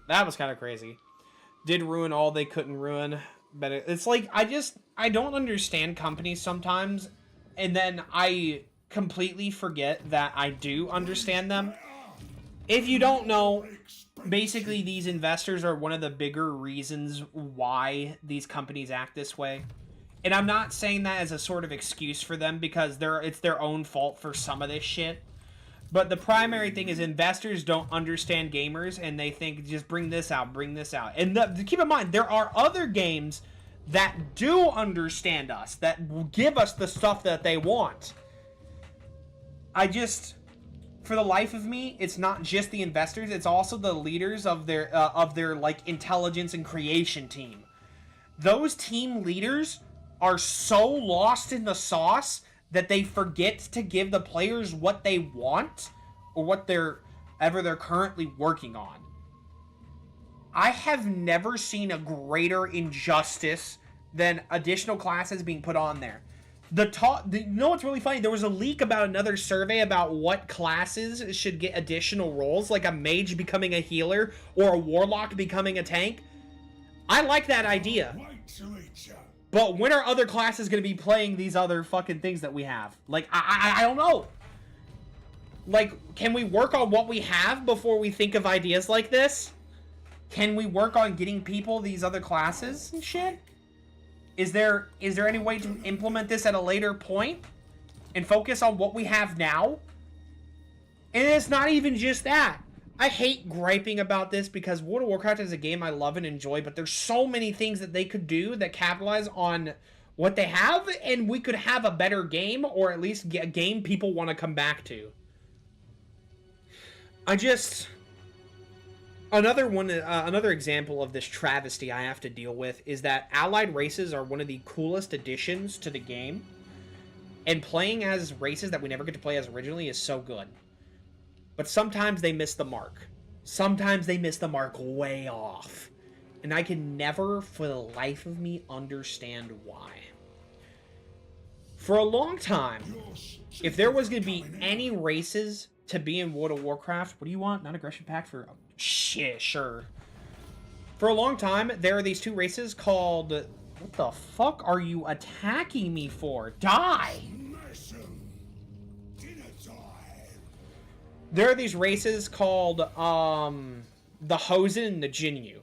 That was kind of crazy. Did ruin all they couldn't ruin. But it's like, I don't understand companies sometimes, and then I completely forget that I do understand them. If you don't know, basically these investors are one of the bigger reasons why these companies act this way. And I'm not saying that as a sort of excuse for them, because it's their own fault for some of this shit. But the primary thing is investors don't understand gamers, and they think, just bring this out, bring this out. And keep in mind, there are other games that do understand us, that will give us the stuff that they want. For the life of me, it's not just the investors, it's also the leaders of their like intelligence and creation team. Those team leaders are so lost in the sauce that they forget to give the players what they want, or what they're currently working on. I have never seen a greater injustice than additional classes being put on there. You know what's really funny? There was a leak about another survey about what classes should get additional roles, like a mage becoming a healer or a warlock becoming a tank. I like that idea. But when are other classes going to be playing these other fucking things that we have? Like, I don't know. Like, can we work on what we have before we think of ideas like this? Can we work on getting people these other classes and shit? Is there any way to implement this at a later point and focus on what we have now? And it's not even just that. I hate griping about this because World of Warcraft is a game I love and enjoy, but there's so many things that they could do that capitalize on what they have, and we could have a better game, or at least get a game people want to come back to. Another example of this travesty I have to deal with is that allied races are one of the coolest additions to the game, and playing as races that we never get to play as originally is so good. But sometimes they miss the mark. Sometimes they miss the mark way off. And I can never, for the life of me, understand why. For a long time, if there was going to be any races to be in World of Warcraft, what do you want? Non-aggression pact for... Oh, shit, sure. For a long time, there are these two races called... What the fuck are you attacking me for? Die! There are these races called, the Hosen and the Jinyu.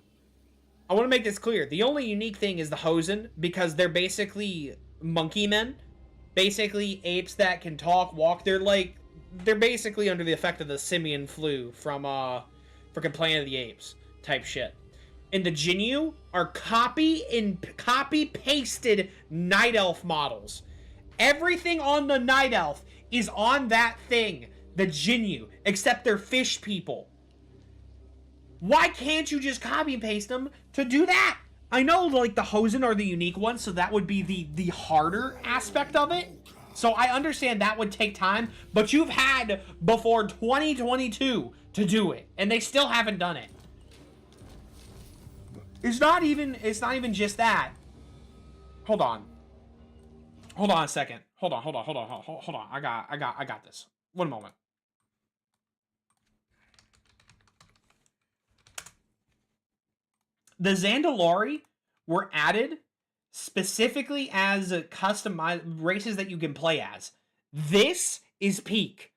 I want to make this clear. The only unique thing is the Hosen, because they're basically monkey men. Basically apes that can talk, walk. They're basically under the effect of the simian flu from freaking Planet of the Apes type shit. And the Jinyu are copy pasted Night Elf models. Everything on the Night Elf is on that thing, the Jinyu, except they're fish people. Why can't you just copy and paste them to do that? I know, like, the Hosen are the unique ones, so that would be the harder aspect of it. So I understand that would take time, but you've had before 2022 to do it, and they still haven't done it. It's not even just that. Hold on a second. Hold on. I got this. One moment. The Zandalari were added specifically as customized races that you can play as. This is peak.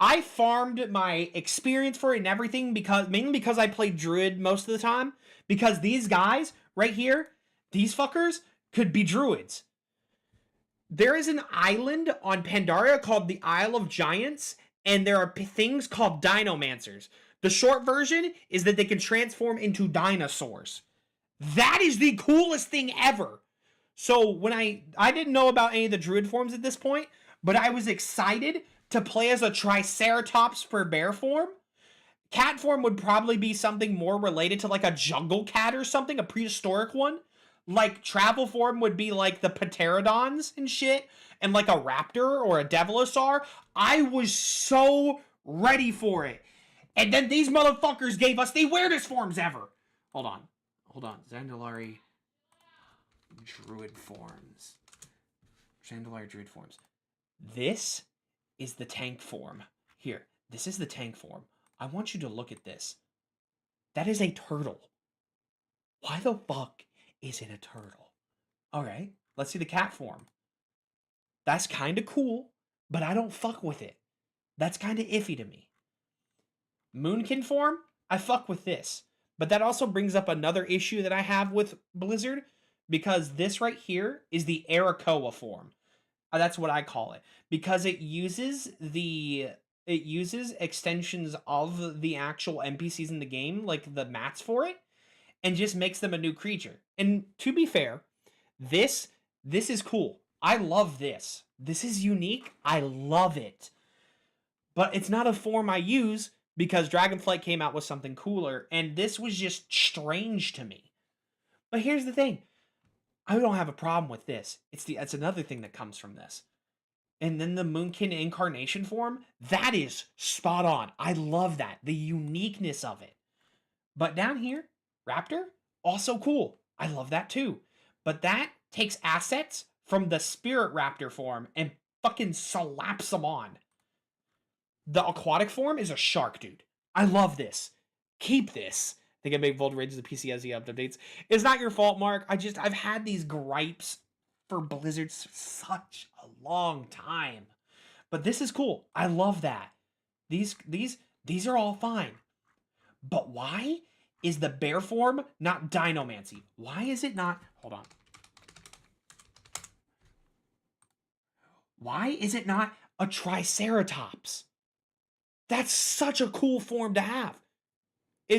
I farmed my experience for it and everything mainly because I played Druid most of the time. Because these guys right here, these fuckers, could be Druids. There is an island on Pandaria called the Isle of Giants, and there are things called Dinomancers. The short version is that they can transform into dinosaurs. That is the coolest thing ever. So when I didn't know about any of the Druid forms at this point, but I was excited to play as a Triceratops for bear form. Cat form would probably be something more related to like a jungle cat or something, a prehistoric one. Like travel form would be like the pterodons and shit, and like a raptor or a devilosaur. I was so ready for it. And then these motherfuckers gave us the weirdest forms ever. Hold on. Zandalari Druid forms. Zandalari Druid forms. This is the tank form. Here, this is the tank form. I want you to look at this. That is a turtle. Why the fuck is it a turtle? Alright, let's see the cat form. That's kind of cool, but I don't fuck with it. That's kind of iffy to me. Moonkin form, I fuck with this. But that also brings up another issue that I have with Blizzard, because this right here is the Arakoa form. That's what I call it. Because it uses extensions of the actual NPCs in the game, like the mats for it, and just makes them a new creature. And to be fair, this is cool. I love this. This is unique. I love it. But it's not a form I use because Dragonflight came out with something cooler, and this was just strange to me. But here's the thing. I don't have a problem with this. It's another thing that comes from this. And then the Moonkin incarnation form, that is spot on. I love that. The uniqueness of it. But down here, Raptor, also cool. I love that too. But that takes assets from the Spirit Raptor form and fucking slaps them on. The aquatic form is a shark, dude. I love this. Keep this. I think I made Volt Rage the PC as the updates. It's not your fault, Mark. I've had these gripes for Blizzard such a long time. But this is cool. I love that. These are all fine. But why is the bear form not Dinomancy? Why is it not... Hold on. Why is it not a Triceratops? That's such a cool form to have.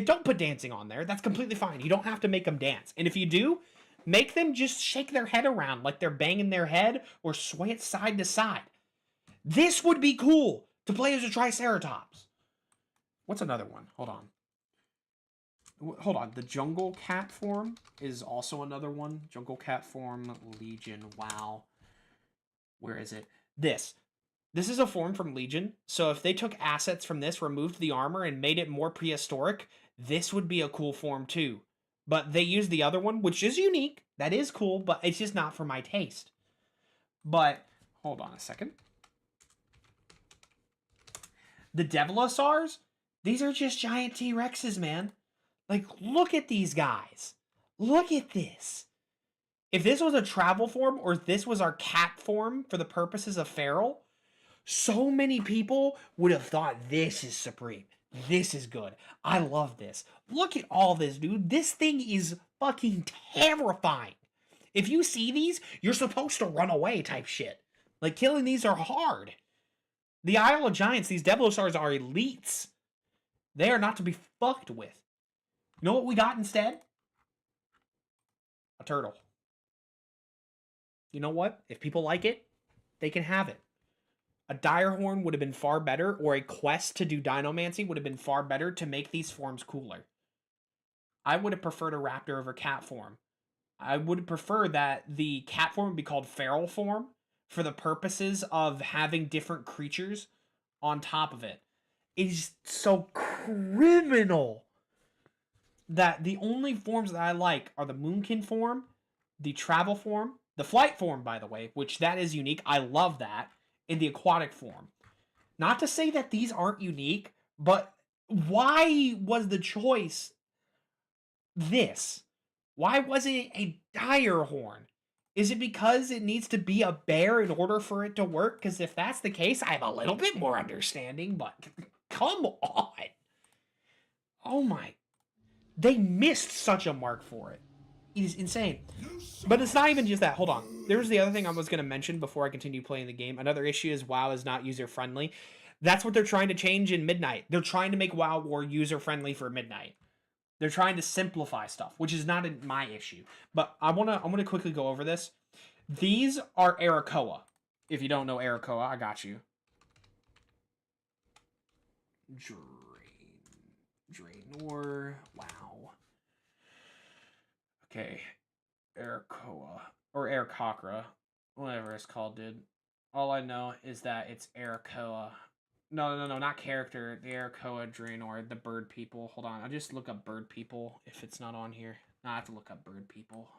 Don't put dancing on there. That's completely fine. You don't have to make them dance. And if you do, make them just shake their head around like they're banging their head or sway it side to side. This would be cool to play as a Triceratops. What's another one? Hold on. The Jungle Cat form is also another one. Jungle Cat form, Legion, wow. Where is it? This is a form from Legion. So if they took assets from this, removed the armor, and made it more prehistoric, this would be a cool form too. But they used the other one, which is unique. That is cool, but it's just not for my taste. But, hold on a second. The Devilosaurs, these are just giant T-Rexes, man. Like, look at these guys. Look at this. If this was a travel form, or if this was our cat form for the purposes of Feral, so many people would have thought this is supreme. This is good. I love this. Look at all this, dude. This thing is fucking terrifying. If you see these, you're supposed to run away type shit. Like, killing these are hard. The Isle of Giants, these Devilosauurs are elites. They are not to be fucked with. You know what we got instead? A turtle. You know what? If people like it, they can have it. A Direhorn would have been far better, or a quest to do Dinomancy would have been far better to make these forms cooler. I would have preferred a raptor over cat form. I would prefer that the cat form would be called feral form for the purposes of having different creatures on top of it. It is so criminal that the only forms that I like are the Moonkin form, the travel form, the flight form, by the way, which that is unique. I love that. And the aquatic form. Not to say that these aren't unique, but why was the choice this? Why wasn't it a Direhorn? Is it because it needs to be a bear in order for it to work? Because if that's the case, I have a little bit more understanding, but come on. Oh my. They missed such a mark for it. It is insane. But it's not even just that. Hold on. There's the other thing I was going to mention before I continue playing the game. Another issue is WoW is not user-friendly. That's what they're trying to change in Midnight. They're trying to make WoW more user-friendly for Midnight. They're trying to simplify stuff, which is not my issue. But I'm gonna quickly go over this. These are Arakoa. If you don't know Arakoa, I got you. Draenor. Wow. Okay. Arakoa. Or Arakocra. Whatever it's called, dude. All I know is that it's Arakoa. No, not character. The Arakoa Draenor, the bird people. Hold on, I'll just look up bird people if it's not on here. No, I have to look up bird people.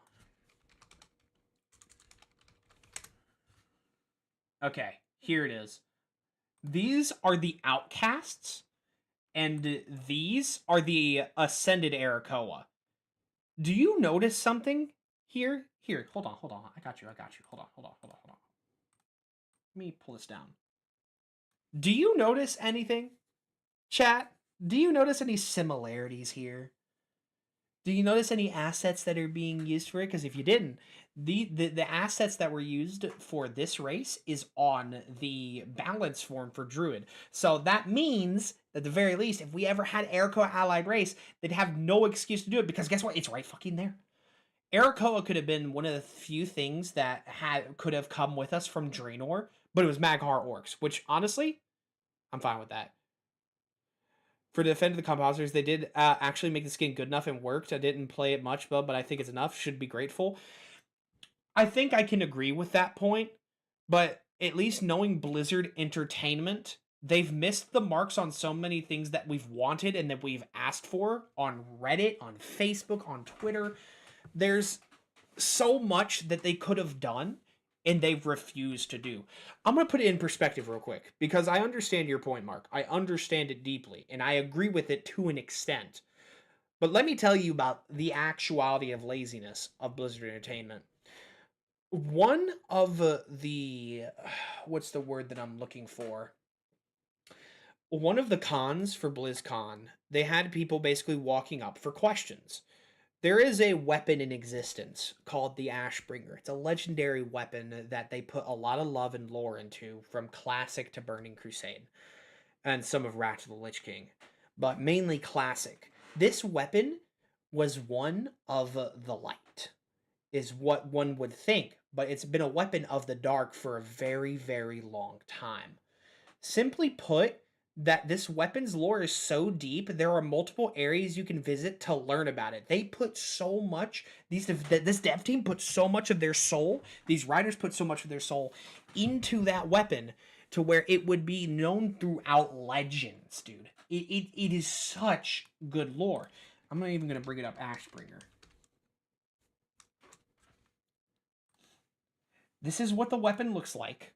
Okay, here it is. These are the outcasts, and these are the ascended Arakoa. Do you notice something here? Here, hold on. I got you. Hold on. Let me pull this down. Do you notice anything? Chat, do you notice any similarities here? Do you notice any assets that are being used for it? Because if you didn't, the assets that were used for this race is on the balance form for Druid. So that means, at the very least, if we ever had Arakoa allied race, they'd have no excuse to do it, because guess what? It's right fucking there. Arakoa could have been one of the few things that could have come with us from Draenor, but it was Mag'har Orcs, which, honestly, I'm fine with that. For the Defend of the Compositors, they did actually make the skin good enough and worked. I didn't play it much, but I think it's enough. Should be grateful. I think I can agree with that point, but at least knowing Blizzard Entertainment, they've missed the marks on so many things that we've wanted and that we've asked for on Reddit, on Facebook, on Twitter. There's so much that they could have done, and they've refused to do. I'm going to put it in perspective real quick, because I understand your point, Mark. I understand it deeply, and I agree with it to an extent. But let me tell you about the actuality of laziness of Blizzard Entertainment. One of the... what's the word that I'm looking for? One of the cons for BlizzCon, they had people basically walking up for questions. There is a weapon in existence called the Ashbringer. It's a legendary weapon that they put a lot of love and lore into, from Classic to Burning Crusade, and some of Wrath of the Lich King, but mainly Classic. This weapon was one of the light, is what one would think, but it's been a weapon of the dark for a very, very long time. Simply put, that this weapon's lore is so deep, there are multiple areas you can visit to learn about it. They put so much, this dev team put so much of their soul, these writers put so much of their soul into that weapon to where it would be known throughout legends, dude. It is such good lore. I'm not even going to bring it up, Ashbringer. This is what the weapon looks like.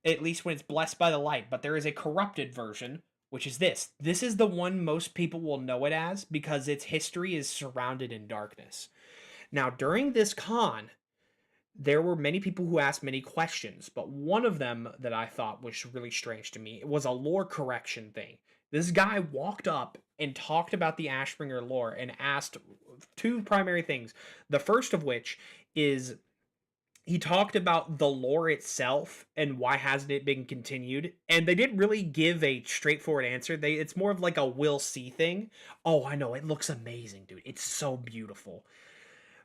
At least when it's blessed by the light, but there is a corrupted version, which is this. This is the one most people will know it as, because its history is surrounded in darkness. Now, during this con, there were many people who asked many questions, but one of them that I thought was really strange to me was a lore correction thing. This guy walked up and talked about the Ashbringer lore and asked two primary things. The first of which is he talked about the lore itself and why hasn't it been continued, and they didn't really give a straightforward answer. It's more of like a we'll see thing. Oh, I know, it looks amazing, dude. It's so beautiful.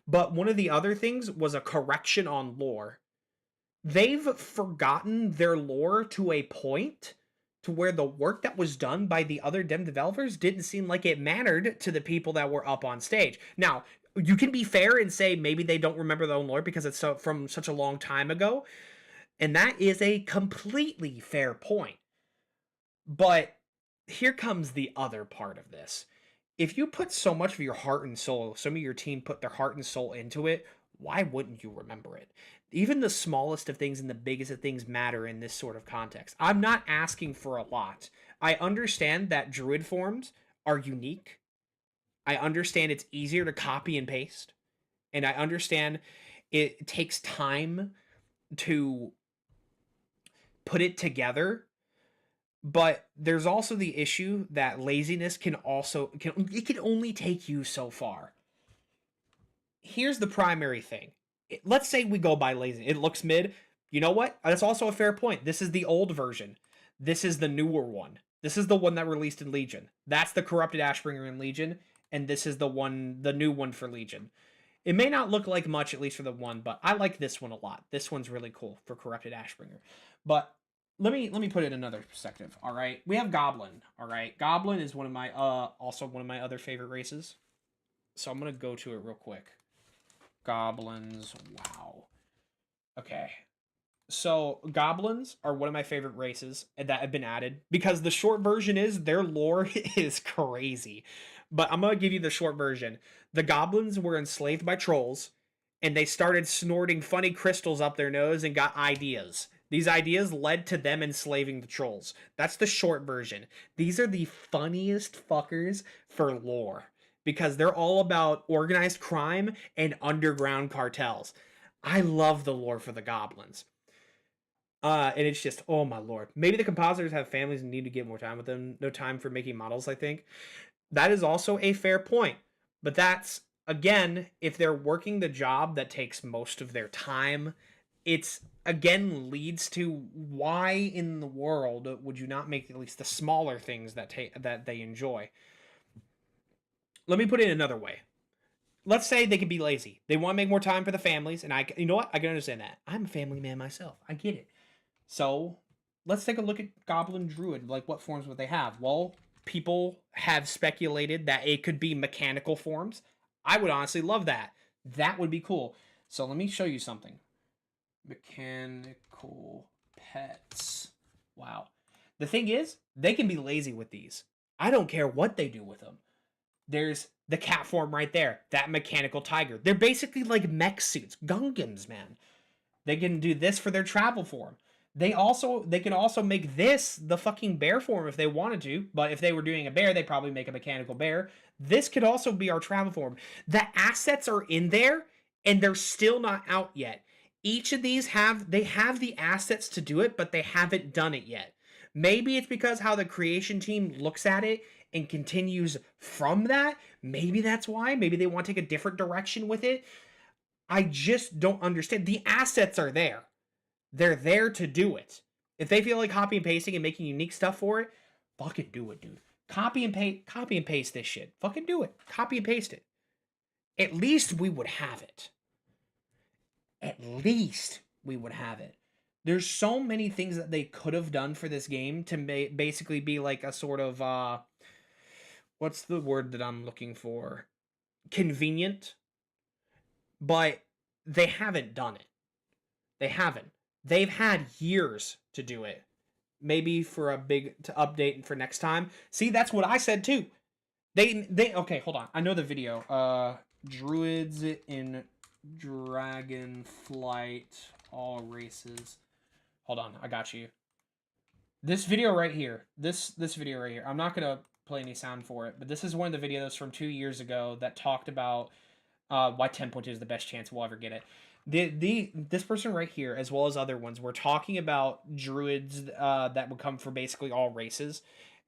But one of the other things was a correction on lore. They've forgotten their lore to a point to where the work that was done by the other dem developers didn't seem like it mattered to the people that were up on stage. Now, you can be fair and say maybe they don't remember their own lore because it's from such a long time ago, and that is a completely fair point. But here comes the other part of this. If you put so much of your heart and soul, some of your team put their heart and soul into it, why wouldn't you remember it? Even the smallest of things and the biggest of things matter in this sort of context. I'm not asking for a lot. I understand that druid forms are unique. I understand it's easier to copy and paste. And I understand it takes time to put it together. But there's also the issue that laziness can only take you so far. Here's the primary thing. Let's say we go by lazy. It looks mid. You know what? That's also a fair point. This is the old version. This is the newer one. This is the one that released in Legion. That's the corrupted Ashbringer in Legion, and this is the new one for Legion. It may not look like much, at least for the one, but I like this one a lot. This one's really cool for corrupted Ashbringer. But let me put it in another perspective. All right, we have Goblin. All right, Goblin is one of my also one of my other favorite races. So I'm gonna go to it real quick. Goblins, wow. Okay, so goblins are one of my favorite races that have been added because the short version is their lore is crazy. But I'm gonna give you the short version. The goblins were enslaved by trolls, and they started snorting funny crystals up their nose and got ideas. These ideas led to them enslaving the trolls. That's the short version. These are the funniest fuckers for lore because they're all about organized crime and underground cartels. I love the lore for the goblins. And it's just, oh my lord. Maybe the compositors have families and need to get more time with them. No time for making models, I think. That is also a fair point. But that's, again, if they're working the job that takes most of their time, it's, again, leads to why in the world would you not make at least the smaller things that they enjoy? Let me put it another way. Let's say they can be lazy. They want to make more time for the families, and you know what? I can understand that. I'm a family man myself. I get it. So let's take a look at Goblin Druid. Like, what forms would they have? Well, people have speculated that it could be mechanical forms. I would honestly love that. That would be cool. So let me show you something. Mechanical pets. Wow. The thing is, they can be lazy with these. I don't care what they do with them. There's the cat form right there. That mechanical tiger. They're basically like mech suits. Gungans, man. They can do this for their travel form. They can also make this the fucking bear form if they wanted to, but if they were doing a bear, they'd probably make a mechanical bear. This could also be our travel form. The assets are in there, and they're still not out yet. Each of these have the assets to do it, but they haven't done it yet. Maybe it's because how the creation team looks at it and continues from that. Maybe that's why. Maybe they want to take a different direction with it. I just don't understand. The assets are there. They're there to do it. If they feel like copy and pasting and making unique stuff for it, fucking do it, dude. Copy and paste this shit. Fucking do it. Copy and paste it. At least we would have it. At least we would have it. There's so many things that they could have done for this game to basically be like a sort of, what's the word that I'm looking for? Convenient. But they haven't done it. They haven't. They've had years to do it. Maybe for a big update for next time. See, that's what I said too. They okay, hold on. I know the video. Druids in Dragonflight, all races. Hold on, I got you. This video right here. This video right here. I'm not gonna play any sound for it, but this is one of the videos from 2 years ago that talked about why 10.2 is the best chance we'll ever get it. This person right here, as well as other ones, were talking about druids that would come for basically all races,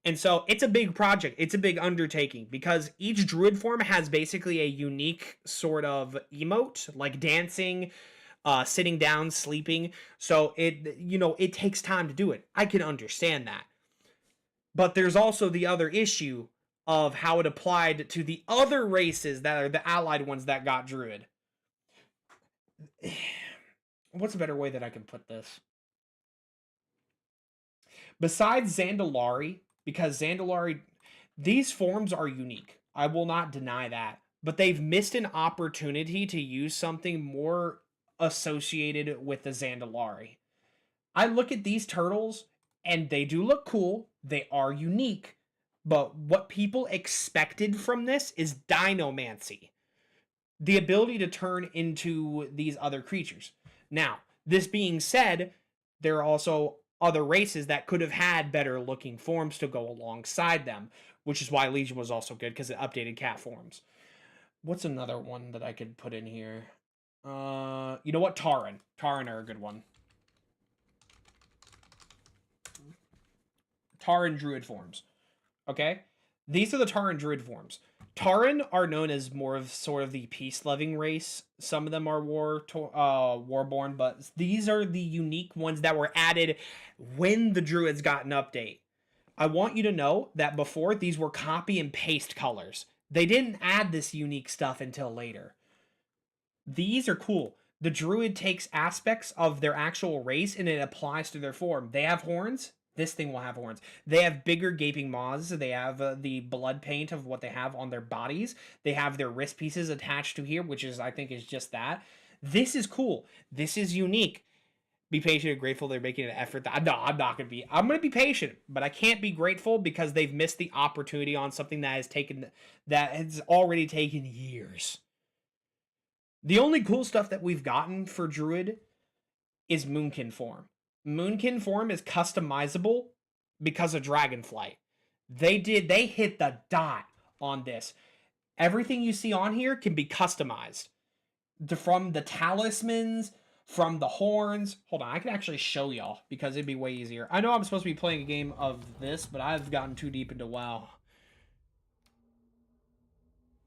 And so it's a big project. It's a big undertaking because each druid form has basically a unique sort of emote, like dancing, sitting down, sleeping. So it takes time to do it. I can understand that. But there's also the other issue of how it applied to the other races that are the allied ones that got druid. What's a better way that I can put this? Besides Zandalari, because Zandalari, these forms are unique. I will not deny that. But they've missed an opportunity to use something more associated with the Zandalari. I look at these turtles, and they do look cool. They are unique. But what people expected from this is dinomancy. The ability to turn into these other creatures. Now, this being said, there are also other races that could have had better looking forms to go alongside them, which is why Legion was also good because it updated cat forms. What's another one that I could put in here? You know what? Tauren. Tauren are a good one. Tauren druid forms. Okay? These are the Tauren druid forms. Tauren are known as more of sort of the peace-loving race. Some of them are warborn, but these are the unique ones that were added when the druids got an update. I want you to know that before, these were copy and paste colors. They didn't add this unique stuff until later. These are cool. The druid takes aspects of their actual race and it applies to their form. They have horns. This thing will have horns. They have bigger gaping maws. They have the blood paint of what they have on their bodies. They have their wrist pieces attached to here, which is, I think, is just that. This is cool. This is unique. Be patient and grateful they're making an effort. I'm not going to be. I'm going to be patient, but I can't be grateful because they've missed the opportunity on something that has already taken years. The only cool stuff that we've gotten for Druid is Moonkin form. Moonkin form is customizable because of Dragonflight. They hit the dot on this. Everything you see on here can be customized. From the talismans, from the horns. Hold on, I can actually show y'all because it'd be way easier. I know I'm supposed to be playing a game of this, but I've gotten too deep into WoW.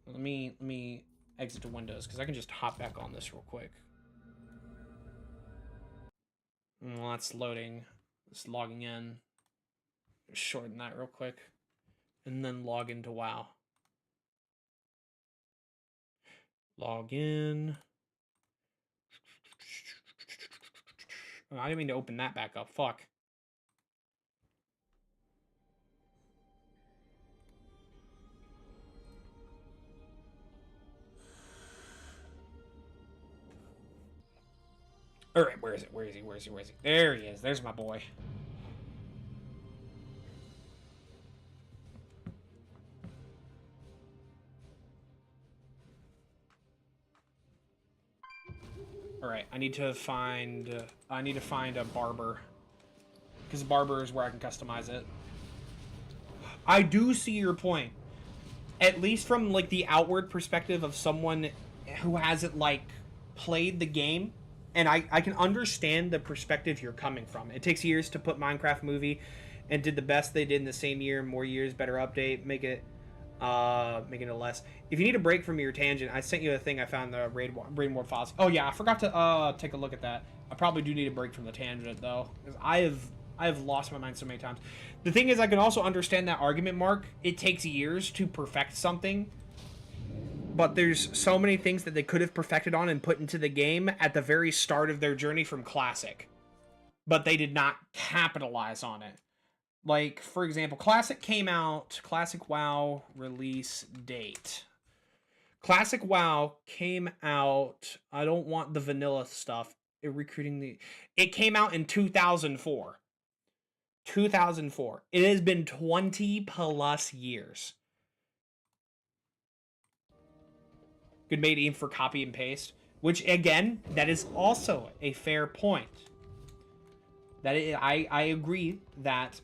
Let me exit to Windows because I can just hop back on this real quick. Well, that's loading. It's logging in. Shorten that real quick. And then log into WoW. Log in. Oh, I didn't mean to open that back up. Fuck. All right, where is it? Where is he? Where is he? Where is he? There he is. There's my boy. All right, I need to find a barber, because barber is where I can customize it. I do see your point, at least from like the outward perspective of someone who hasn't like played the game. And I can understand the perspective you're coming from. It takes years to put Minecraft movie and did the best they did in the same year, more years, better update, making it less. If you need a break from your tangent, I sent you a thing I found in the Raid files. Oh yeah, I forgot to take a look at that. I probably do need a break from the tangent though, because I have lost my mind so many times. The thing is, I can also understand that argument, Mark. It takes years to perfect something. But there's so many things that they could have perfected on and put into the game at the very start of their journey from Classic. But they did not capitalize on it. Like, for example, Classic came out, Classic WoW release date. Classic WoW came out, I don't want the vanilla stuff, it came out in 2004. 2004. It has been 20 plus years. Good made aim for copy and paste, which again, that is also a fair point. I agree that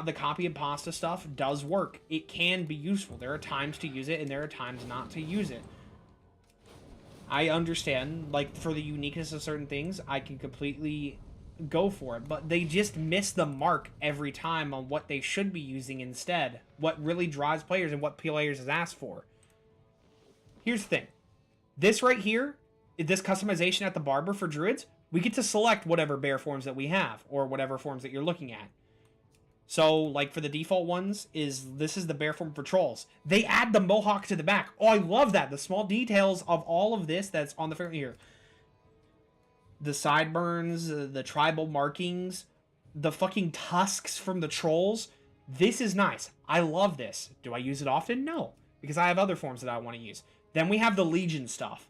the copy and pasta stuff does work. It can be useful. There are times to use it and there are times not to use it. I understand, like, for the uniqueness of certain things, I can completely go for it. But they just miss the mark every time on what they should be using instead. What really drives players and what players has asked for. Here's the thing. This right here, this customization at the barber for druids, we get to select whatever bear forms that we have, or whatever forms that you're looking at. So, like, for the default ones, this is the bear form for trolls. They add the mohawk to the back. Oh, I love that. The small details of all of this that's on the front here. The sideburns, the tribal markings, the fucking tusks from the trolls. This is nice. I love this. Do I use it often? No, because I have other forms that I want to use. Then we have the Legion stuff.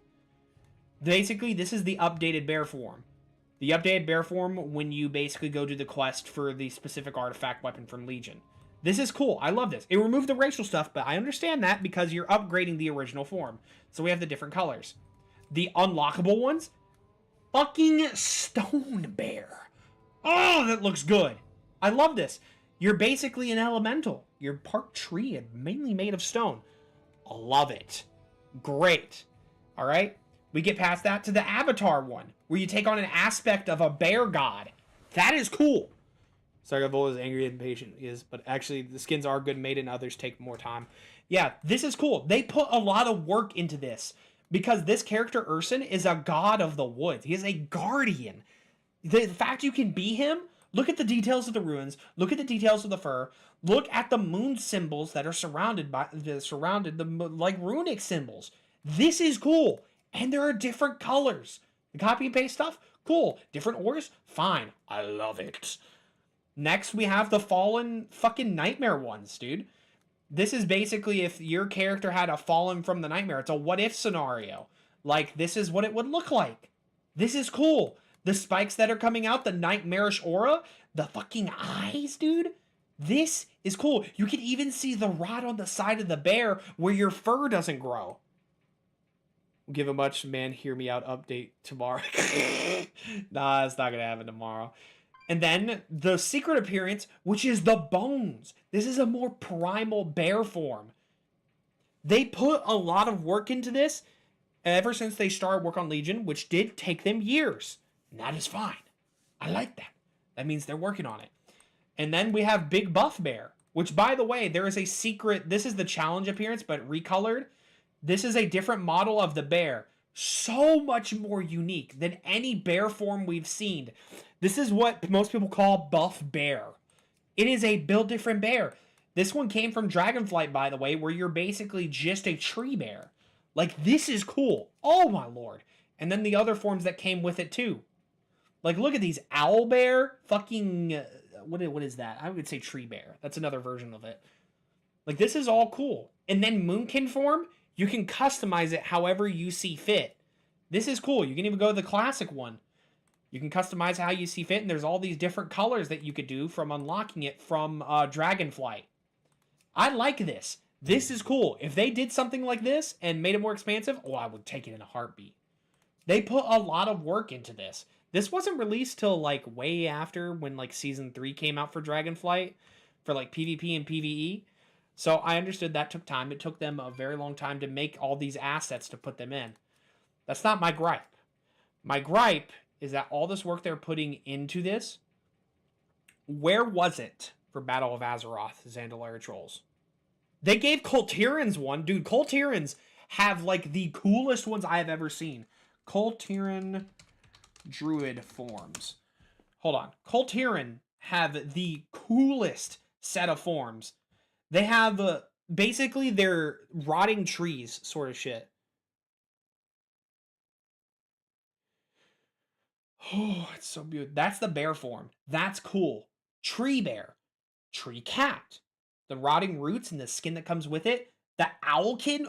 Basically, this is the updated bear form. The updated bear form when you basically go do the quest for the specific artifact weapon from Legion. This is cool. I love this. It removed the racial stuff, but I understand that because you're upgrading the original form. So we have the different colors. The unlockable ones, fucking stone bear. Oh, that looks good. I love this. You're basically an elemental. You're part tree and mainly made of stone. I love it. Great. All right. We get past that to the avatar one, where you take on an aspect of a bear god. That is cool. Sargavol is angry and impatient, but actually the skins are good made and others take more time. Yeah, this is cool. They put a lot of work into this because this character Urson is a god of the woods. He is a guardian. The fact you can be him, look at the details of the ruins, look at the details of the fur, look at the moon symbols that are surrounded like runic symbols. This is cool. And there are different colors. The copy and paste stuff, cool. Different ores, fine. I love it. Next, we have the fallen fucking nightmare ones, dude. This is basically if your character had a fallen from the nightmare. It's a what-if scenario. Like, this is what it would look like. This is cool. The spikes that are coming out, the nightmarish aura, the fucking eyes, dude. This is cool. You can even see the rot on the side of the bear where your fur doesn't grow. Give a much man hear me out update tomorrow. Nah, it's not gonna happen tomorrow. And then the secret appearance, which is the bones. This is a more primal bear form. They put a lot of work into this ever since they started work on Legion, which did take them years. And that is fine. I like that. That means they're working on it. And then we have Big Buff Bear, which, by the way, there is a secret. This is the challenge appearance, but recolored. This is a different model of the bear. So much more unique than any bear form we've seen. This is what most people call Buff Bear. It is a build different bear. This one came from Dragonflight, by the way, where you're basically just a tree bear. Like, this is cool. Oh, my lord. And then the other forms that came with it, too. Like, look at these. Owl bear. Fucking... What is that? I would say tree bear. That's another version of it. Like, this is all cool. And then Moonkin form... You can customize it however you see fit. This is cool. You can even go to the classic one. You can customize how you see fit, and there's all these different colors that you could do from unlocking it from Dragonflight. I like this. This is cool. If they did something like this and made it more expansive, oh, I would take it in a heartbeat. They put a lot of work into this. This wasn't released till, like, way after when, like, Season 3 came out for Dragonflight for, like, PvP and PvE. So I understood that took time. It took them a very long time to make all these assets to put them in. That's not my gripe. My gripe is that all this work they're putting into this, where was it for Battle of Azeroth, Zandalar Trolls? They gave Coltirans one. Dude, Coltirans have, like, the coolest ones I have ever seen. Coltiran Druid forms. Hold on. Coltiran have the coolest set of forms. They have, basically, they're rotting trees sort of shit. Oh, it's so beautiful. That's the bear form. That's cool. Tree bear. Tree cat. The rotting roots and the skin that comes with it. The owlkin.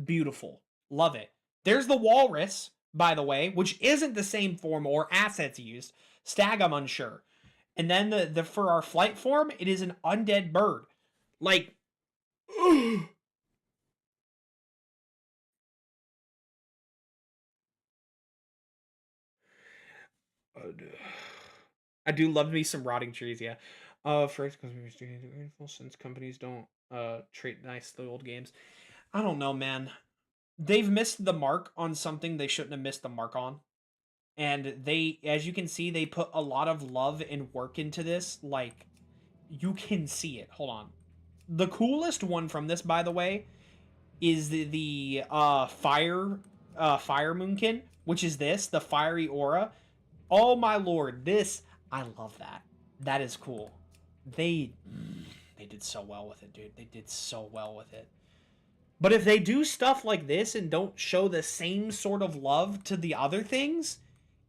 Beautiful. Love it. There's the walrus, by the way, which isn't the same form or assets used. Stag, I'm unsure. And then the for our flight form, it is an undead bird. Like, I do love me some rotting trees, yeah. First, because we're doing info since companies don't treat nice the old games. I don't know, man. They've missed the mark on something they shouldn't have missed the mark on. And they, as you can see, they put a lot of love and work into this. Like, you can see it. Hold on. The coolest one from this, by the way, is the fire moonkin, which is this, the fiery aura. Oh my lord, this, I love that. That is cool. They did so well with it, dude. They did so well with it. But if they do stuff like this and don't show the same sort of love to the other things,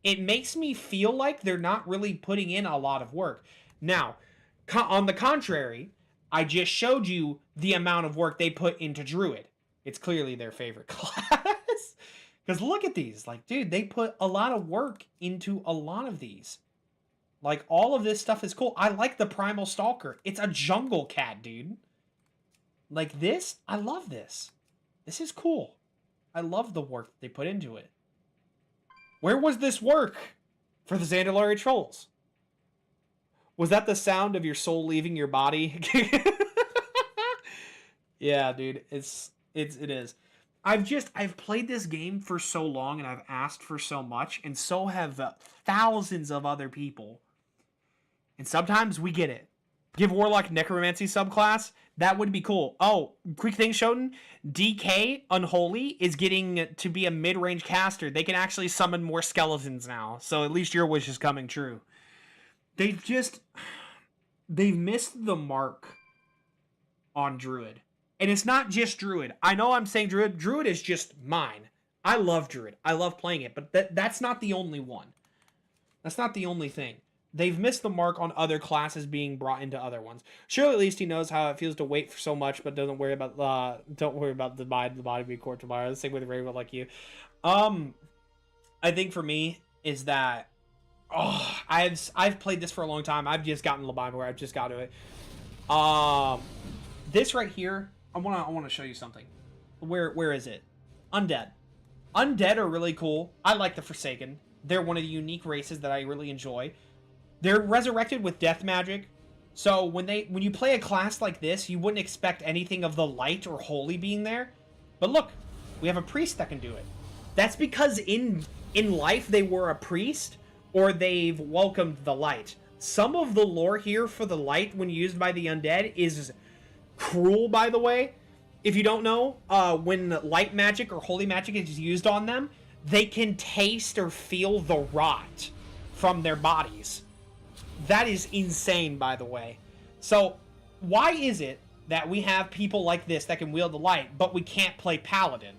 it makes me feel like they're not really putting in a lot of work. Now, on the contrary, I just showed you the amount of work they put into Druid. It's clearly their favorite class. Because look at these. Like, dude, they put a lot of work into a lot of these. Like, all of this stuff is cool. I like the Primal Stalker. It's a jungle cat, dude. Like this, I love this. This is cool. I love the work they put into it. Where was this work for the Zandalari Trolls? Was that the sound of your soul leaving your body? Yeah, dude, it is. I've played this game for so long and I've asked for so much, and so have thousands of other people. And sometimes we get it. Give Warlock Necromancy subclass. That would be cool. Oh, quick thing, Shoten. DK Unholy is getting to be a mid-range caster. They can actually summon more skeletons now. So at least your wish is coming true. They've missed the mark on Druid. And it's not just Druid. I know I'm saying Druid. Druid is just mine. I love Druid. I love playing it. But that's not the only one. That's not the only thing. They've missed the mark on other classes being brought into other ones. Surely at least he knows how it feels to wait for so much, but don't worry about the body be court tomorrow. The same with Raven like you. I think for me is that I've played this for a long time. I've just gotten Labibe where I've just got to it. This right here, I wanna show you something. Where is it? Undead. Undead are really cool. I like the Forsaken. They're one of the unique races that I really enjoy. They're resurrected with death magic. So when you play a class like this, you wouldn't expect anything of the light or holy being there. But look, we have a priest that can do it. That's because in life they were a priest or they've welcomed the light. Some of the lore here for the light when used by the undead is cruel, by the way. If you don't know, when light magic or holy magic is used on them, they can taste or feel the rot from their bodies. That is insane, by the way. So, why is it that we have people like this that can wield the light, but we can't play Paladin?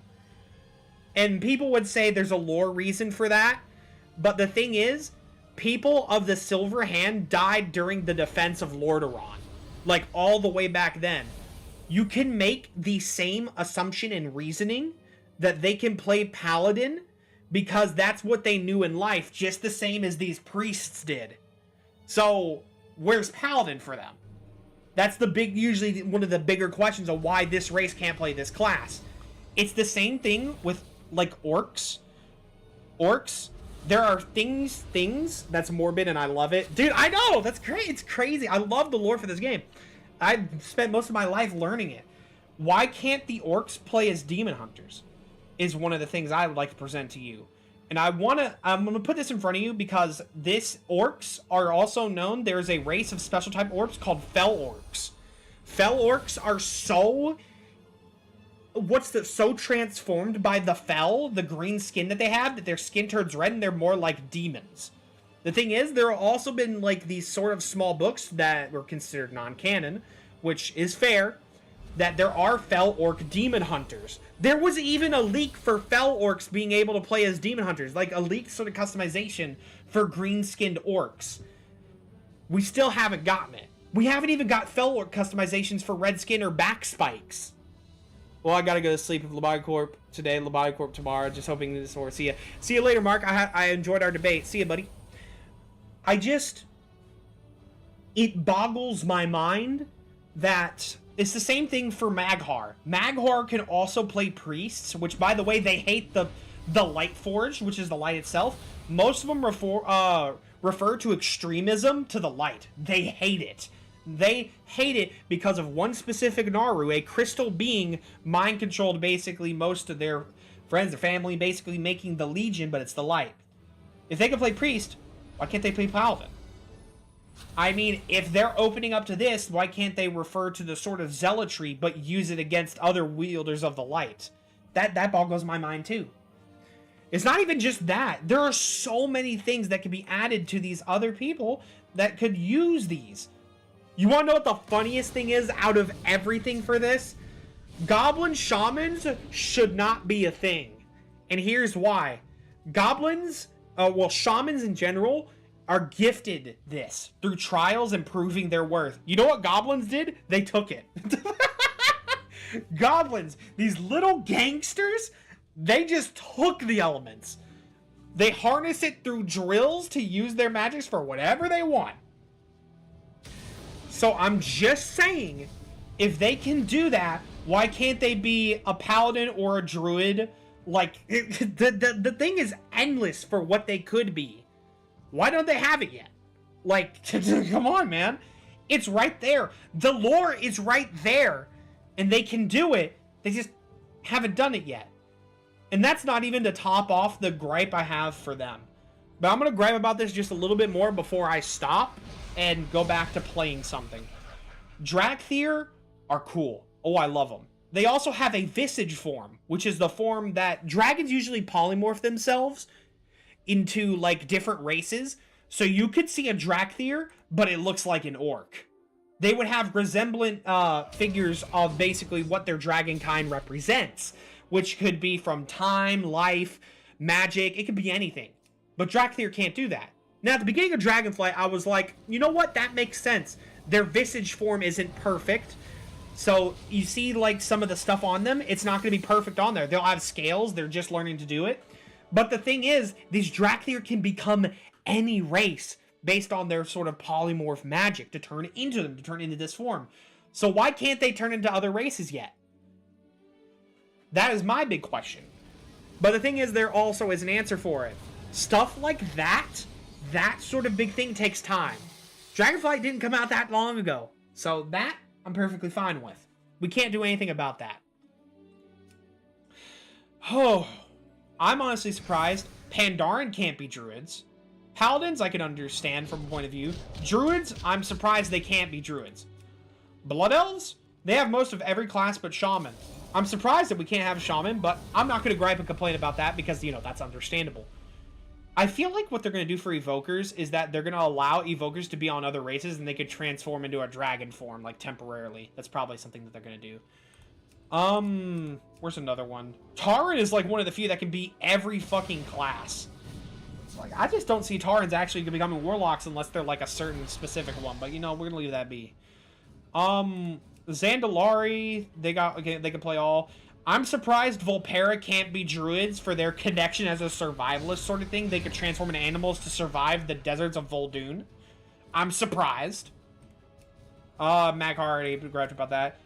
And people would say there's a lore reason for that, but the thing is, people of the Silver Hand died during the defense of Lordaeron. Like, all the way back then. You can make the same assumption and reasoning that they can play Paladin because that's what they knew in life, just the same as these priests did. So, where's Paladin for them? That's usually one of the bigger questions of why this race can't play this class. It's the same thing with, like, orcs. Orcs, there are things that's morbid and I love it. Dude, I know, that's great, it's crazy. I love the lore for this game. I've spent most of my life learning it. Why can't the orcs play as demon hunters? Is one of the things I would like to present to you. And I'm gonna put this in front of you because this orcs are also known. There's a race of special type orcs called fel orcs. Fel orcs are so transformed by the fel, the green skin that they have, that their skin turns red and they're more like demons. The thing is, there have also been like these sort of small books that were considered non-canon, which is fair, that there are fel orc demon hunters. There was even a leak for fel orcs being able to play as demon hunters, like a leaked sort of customization for green-skinned orcs. We still haven't gotten it. We haven't even got fel orc customizations for red skin or back spikes. Well, I gotta go to sleep with Labibe Corp today, Labibe Corp tomorrow. Just hoping this will see ya. See you later, Mark. I enjoyed our debate. See ya, buddy. It boggles my mind that it's the same thing for Maghar. Maghar can also play priests, which, by the way, they hate the Light Forge, which is the light itself. Most of them refer to extremism to the light. They hate it. They hate it because of one specific Naru, a crystal being mind-controlled basically most of their friends, their family, basically making the Legion, but it's the light. If they can play priest, why can't they play paladin? I mean, if they're opening up to this, why can't they refer to the sort of zealotry but use it against other wielders of the light? That boggles my mind too. It's not even just that. There are so many things that could be added to these other people that could use these. You want to know what the funniest thing is out of everything for this? Goblin shamans should not be a thing. And here's why. Goblins, well, shamans in general, are gifted this through trials and proving their worth. You know what goblins did? They took it. Goblins, these little gangsters, they just took the elements. They harness it through drills to use their magics for whatever they want. So I'm just saying, if they can do that, why can't they be a paladin or a druid? Like, the thing is endless for what they could be. Why don't they have it yet? Like, come on, man. It's right there. The lore is right there. And they can do it. They just haven't done it yet. And that's not even to top off the gripe I have for them. But I'm going to gripe about this just a little bit more before I stop and go back to playing something. Dracthyr are cool. Oh, I love them. They also have a visage form, which is the form that dragons usually polymorph themselves into, like, different races. So you could see a Dracthyr, but it looks like an orc. They would have resemblant figures of basically what their dragon kind represents, which could be from time, life, magic. It could be anything. But Dracthyr can't do that. Now, at the beginning of Dragonflight, I was like, you know what? That makes sense. Their visage form isn't perfect. So you see, like, some of the stuff on them, it's not going to be perfect on there. They'll have scales. They're just learning to do it. But the thing is, these Dracthyr can become any race based on their sort of polymorph magic to turn into them, to turn into this form. So why can't they turn into other races yet? That is my big question. But the thing is, there also is an answer for it. Stuff like that sort of big thing takes time. Dragonflight didn't come out that long ago. So that, I'm perfectly fine with. We can't do anything about that. Oh, I'm honestly surprised. Pandaren can't be druids. Paladins, I can understand from a point of view. Druids, I'm surprised they can't be druids. Blood Elves, they have most of every class but Shaman. I'm surprised that we can't have a Shaman, but I'm not going to gripe and complain about that because, you know, that's understandable. I feel like what they're going to do for Evokers is that they're going to allow Evokers to be on other races and they could transform into a dragon form, like, temporarily. That's probably something that they're going to do. Where's another one? Tauren is, like, one of the few that can be every fucking class. Like, I just don't see Taurens actually becoming warlocks unless they're, like, a certain specific one. But, you know, we're going to leave that be. Zandalari, they can play all. I'm surprised Volpera can't be druids for their connection as a survivalist sort of thing. They could transform into animals to survive the deserts of Vol'dun. I'm surprised. Mac already griped about that.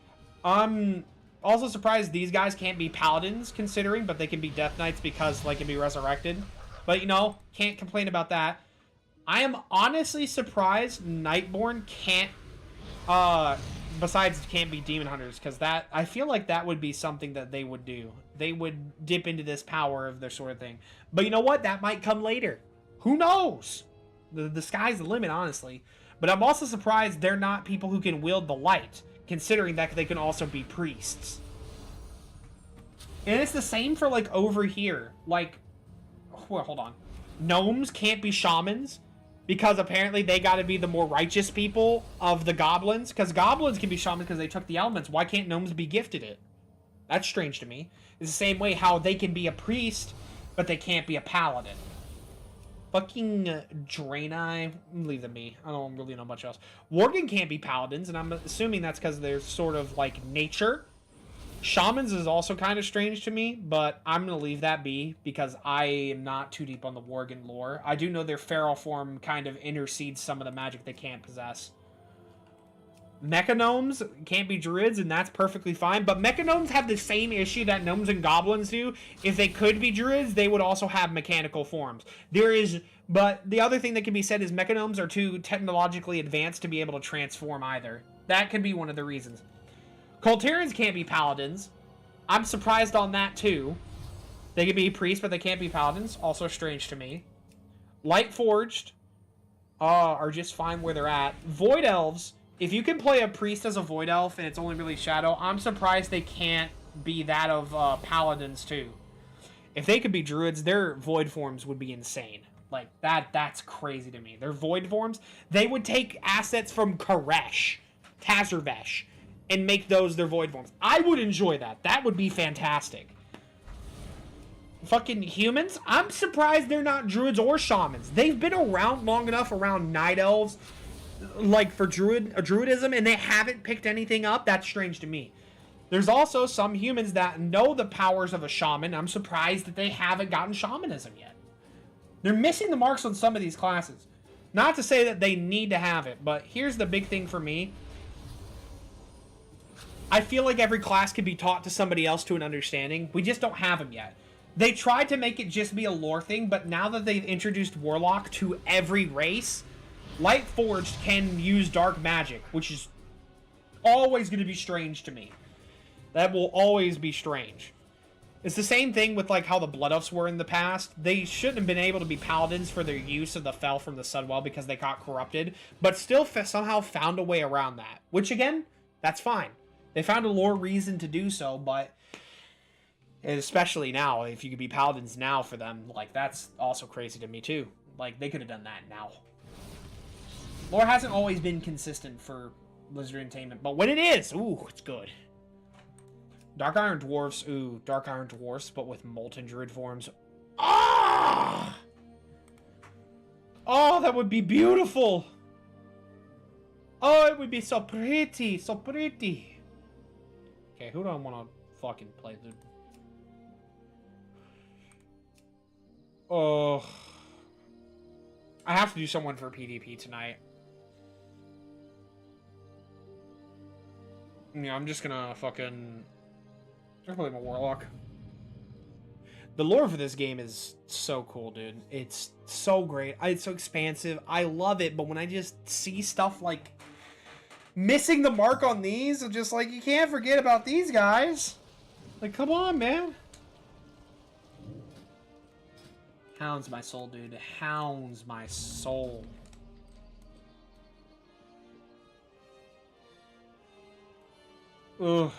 I'm also surprised these guys can't be paladins, considering, but they can be death knights because they can be resurrected. But, you know, can't complain about that. I am honestly surprised Nightborn can't, besides can't be demon hunters, because that, I feel like that would be something that they would do. They would dip into this power of their sort of thing. But you know what? That might come later. Who knows? The sky's the limit, honestly. But I'm also surprised they're not people who can wield the light, considering that they can also be priests. And it's the same for, like, over here. Like, well, hold on. Gnomes can't be shamans because apparently they got to be the more righteous people of the goblins. Because goblins can be shamans because they took the elements. Why can't gnomes be gifted it? That's strange to me. It's the same way how they can be a priest, but they can't be a paladin. Fucking Draenei, leave them be. I don't really know much else. Worgen can't be paladins, and I'm assuming that's because they're sort of like nature. Shamans is also kind of strange to me, but I'm going to leave that be because I am not too deep on the Worgen lore. I do know their feral form kind of intercedes some of the magic they can't possess. Mechagnomes can't be druids, and that's perfectly fine, but mechagnomes have the same issue that gnomes and goblins do. If they could be druids, they would also have mechanical forms. But the other thing that can be said is mechagnomes are too technologically advanced to be able to transform either. That could be one of the reasons. Colterians can't be paladins. I'm surprised on that too. They could be priests, but they can't be paladins. Also strange to me. Light Forged are just fine where they're at. Void Elves, if you can play a priest as a Void Elf and it's only really Shadow, I'm surprised they can't be that of Paladins too. If they could be Druids, their Void forms would be insane. Like, that's crazy to me. Their Void forms, they would take assets from Koresh, Tazervesh, and make those their Void forms. I would enjoy that. That would be fantastic. Fucking humans, I'm surprised they're not Druids or Shamans. They've been around long enough around Night Elves, like, for Druidism, and they haven't picked anything up. That's strange to me. There's also some humans that know the powers of a Shaman. I'm surprised that they haven't gotten Shamanism yet. They're missing the marks on some of these classes. Not to say that they need to have it, but here's the big thing for me. I feel like every class can be taught to somebody else to an understanding. We just don't have them yet. They tried to make it just be a lore thing, but now that they've introduced Warlock to every race, Light Forged can use dark magic, which is always going to be strange to me. That will always be strange. It's the same thing with like how the Blood Elves were in the past. They shouldn't have been able to be Paladins for their use of the Fel from the Sunwell because they got corrupted, but still somehow found a way around that. Which again, that's fine. They found a lore reason to do so, but especially now, if you could be Paladins now for them, like, that's also crazy to me too. Like, they could have done that now. Lore hasn't always been consistent for Blizzard Entertainment, but when it is, ooh, it's good. Dark Iron Dwarfs, ooh, Dark Iron Dwarfs, but with Molten Druid forms. Ah! Oh, that would be beautiful! Oh, it would be so pretty, so pretty. Okay, who do I want to fucking play, dude? Oh. I have to do someone for PvP tonight. Yeah, I'm just gonna fucking... I'm gonna play my Warlock. The lore for this game is so cool, dude. It's so great. It's so expansive. I love it, but when I just see stuff like missing the mark on these, I'm just like, you can't forget about these guys. Like, come on, man. Hounds my soul, dude. Hounds my soul. Ugh.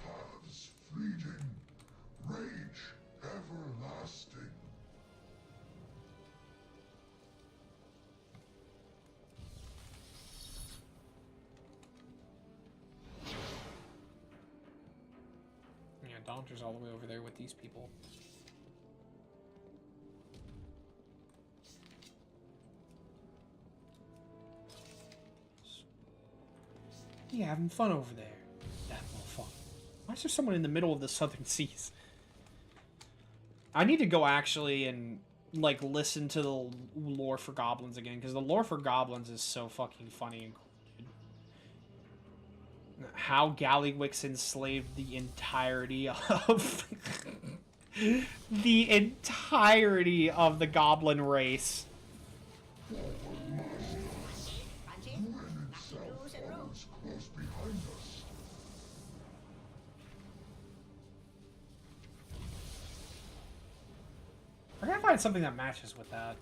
Paths fleeting, rage everlasting. Yeah, Daunter's all the way over there with these people. Yeah, having fun over there. That little fun. Why is there someone in the middle of the Southern Seas? I need to go actually and, like, listen to the lore for goblins again, because the lore for goblins is so fucking funny and cool. How Gallywix enslaved the entirety of the entirety of the goblin race. I gotta find something that matches with that.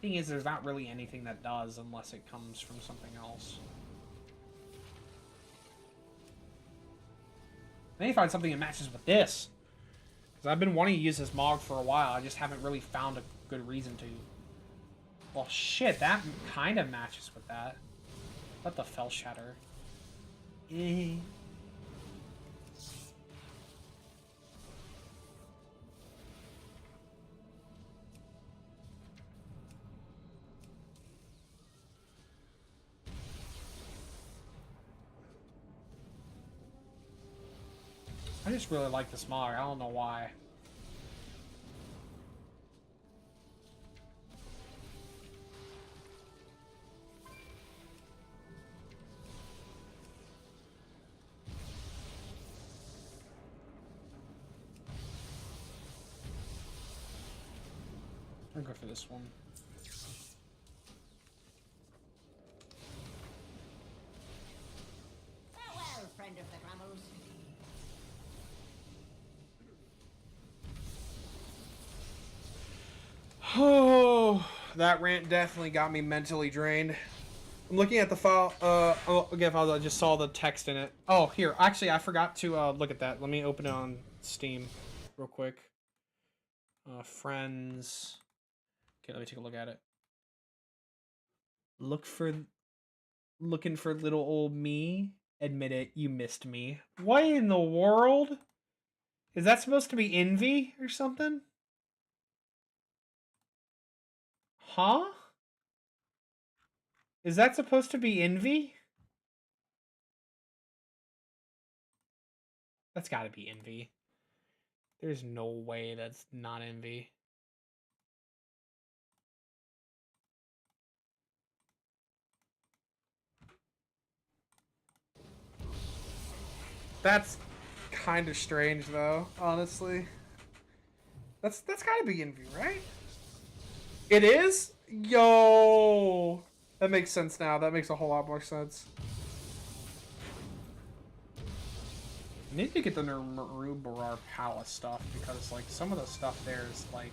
Thing is, there's not really anything that does unless it comes from something else. I need to find something that matches with this. Because I've been wanting to use this Mog for a while. I just haven't really found a good reason to. Well, shit, that kind of matches with that. What the Fell Shatter? Eh. I just really like this Mog. I don't know why. I'll go for this one. Oh, that rant definitely got me mentally drained. I'm looking at the file. Again, I just saw the text in it. Oh, here. Actually, I forgot to look at that. Let me open it on Steam real quick. Friends. Okay, let me take a look at it. Looking for little old me. Admit it, you missed me. What in the world? Is that supposed to be envy or something? Huh? Is that supposed to be envy? That's gotta be envy. There's no way that's not envy. That's kind of strange, though, honestly. That's gotta be envy, right? It is? Yo! That makes sense now. That makes a whole lot more sense. I need to get the Narubarar Palace stuff, because, like, some of the stuff there is, like,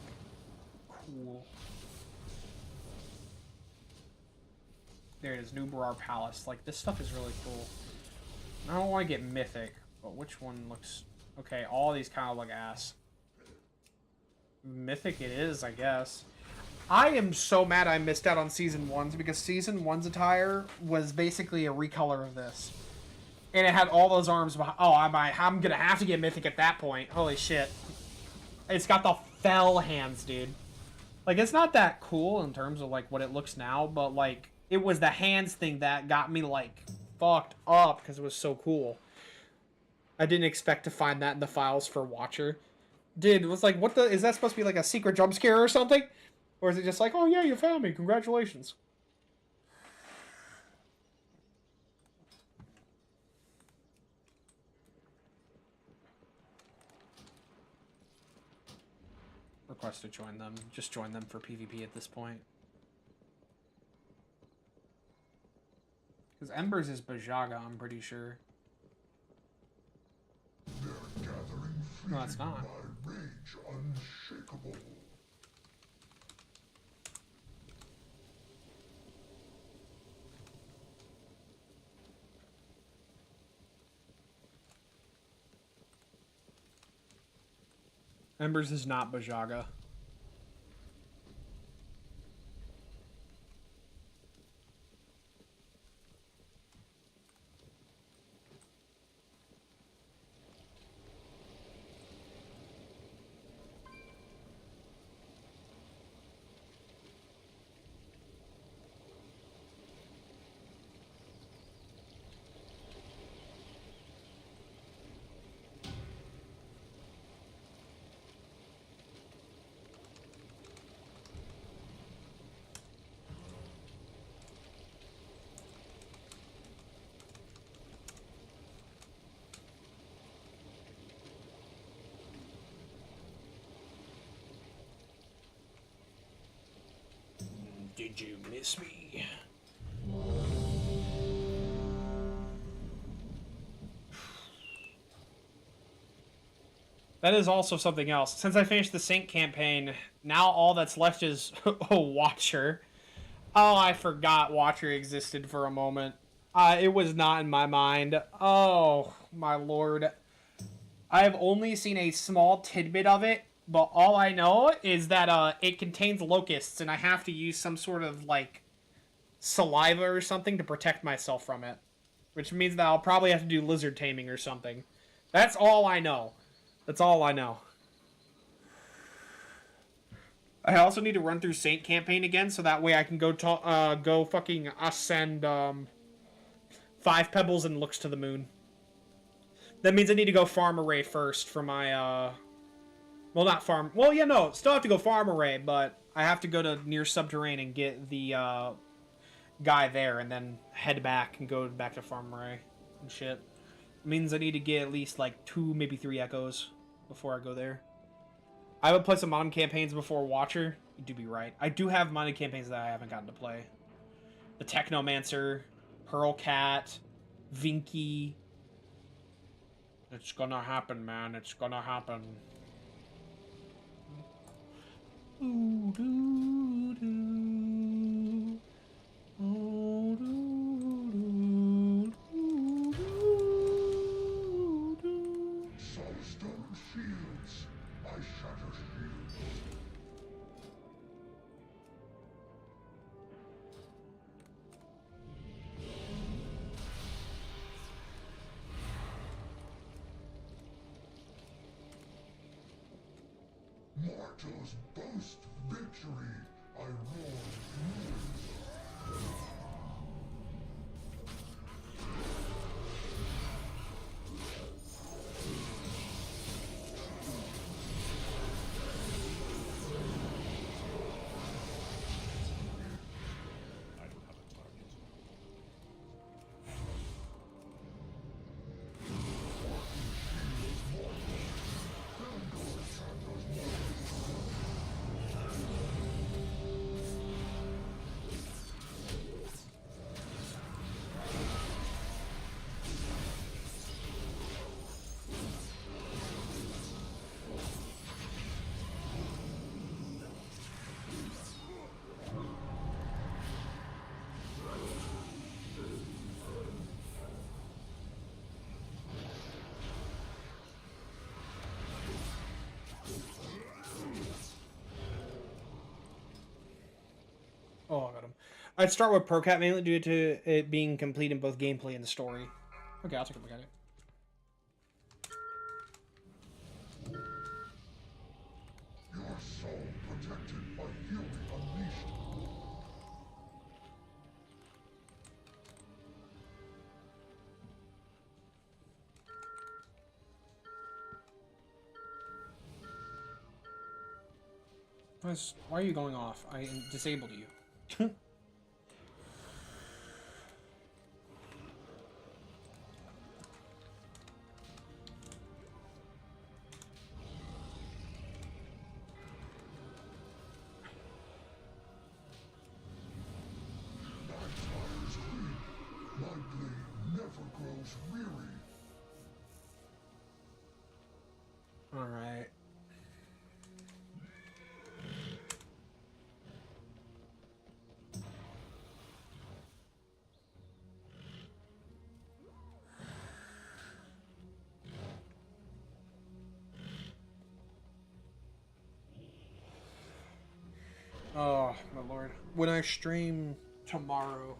cool. There it is, Nubarar Palace. Like, this stuff is really cool. I don't want to get Mythic, but which one looks... Okay, all these kind of look ass. Mythic it is, I guess. I am so mad I missed out on Season 1's, because Season 1's attire was basically a recolor of this. And it had all those arms behind... Oh, I'm gonna have to get Mythic at that point. Holy shit. It's got the fell hands, dude. Like, it's not that cool in terms of, like, what it looks now, but, like, it was the hands thing that got me, like, fucked up because it was so cool. I didn't expect to find that in the files for Watcher. Dude, it was like, what the... Is that supposed to be, like, a secret jump scare or something? Or is it just like, oh, yeah, you found me. Congratulations. Request to join them. Just join them for PvP at this point. Because Embers is Bajaga, I'm pretty sure. No, it's not. My rage unshakable. Embers is not Bajaga. Did you miss me? That is also something else. Since I finished the Saint campaign, now all that's left is a Watcher. Oh, I forgot Watcher existed for a moment. It was not in my mind. Oh, my lord. I have only seen a small tidbit of it, but all I know is that it contains locusts, and I have to use some sort of, like, saliva or something to protect myself from it. Which means that I'll probably have to do lizard taming or something. That's all I know. That's all I know. I also need to run through Saint campaign again, so that way I can go fucking ascend 5 pebbles and looks to the moon. That means I need to go farm array first for my well, not farm. Well, yeah, no, still have to go farm array, but I have to go to near subterranean and get the guy there, and then head back and go back to farm array and shit. It means I need to get at least like 2, maybe 3 echoes before I go there. I would play some modded campaigns before Watcher. You do be right. I do have modded campaigns that I haven't gotten to play. The Technomancer, Hurlcat, Vinky. It's gonna happen, man. It's gonna happen. Ooh, Sparta's boast victory. I roar. Oh, I got him. I'd start with ProCat mainly due to it being complete in both gameplay and the story. Okay, I'll take a look at it. Your soul protected by yeeeee unleashed. Why are you going off? I disabled you. My blade never grows weary. All right. Oh, my lord. When I stream tomorrow,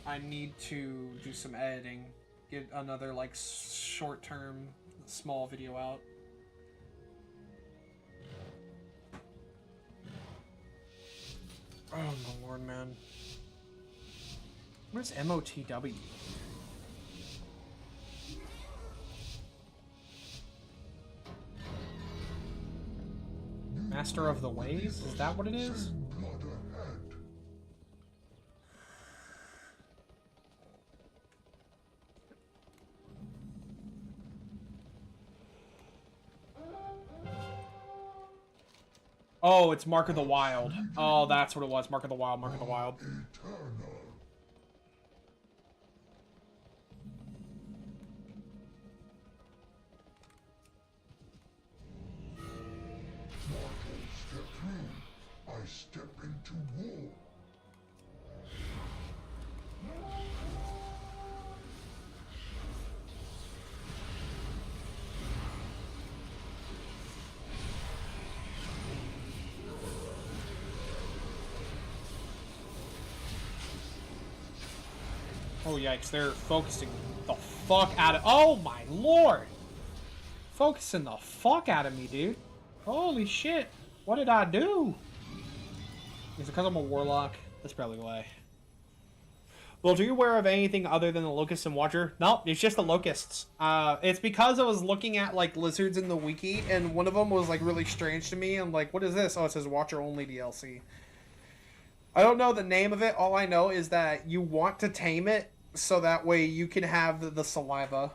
I need to do some editing. Get another, like, short-term, small video out. Oh, my lord, man. What is MOTW? Master of the Ways? Is that what it is? Blood ahead. Oh, it's Mark of the Wild. Oh, that's what it was. Mark of the Wild, Mark of the Wild. Eternal. Mortals step through. I step into war. Oh, yikes. They're focusing the fuck out of... Oh, my lord! Focusing the fuck out of me, dude. Holy shit. What did I do? Is it because I'm a warlock? That's probably why. Well, are you aware of anything other than the locusts and watcher? Nope, it's just the locusts. It's because I was looking at, like, lizards in the wiki, and one of them was, like, really strange to me. I'm like, what is this? Oh, it says watcher only DLC. I don't know the name of it. All I know is that you want to tame it so that way you can have the saliva.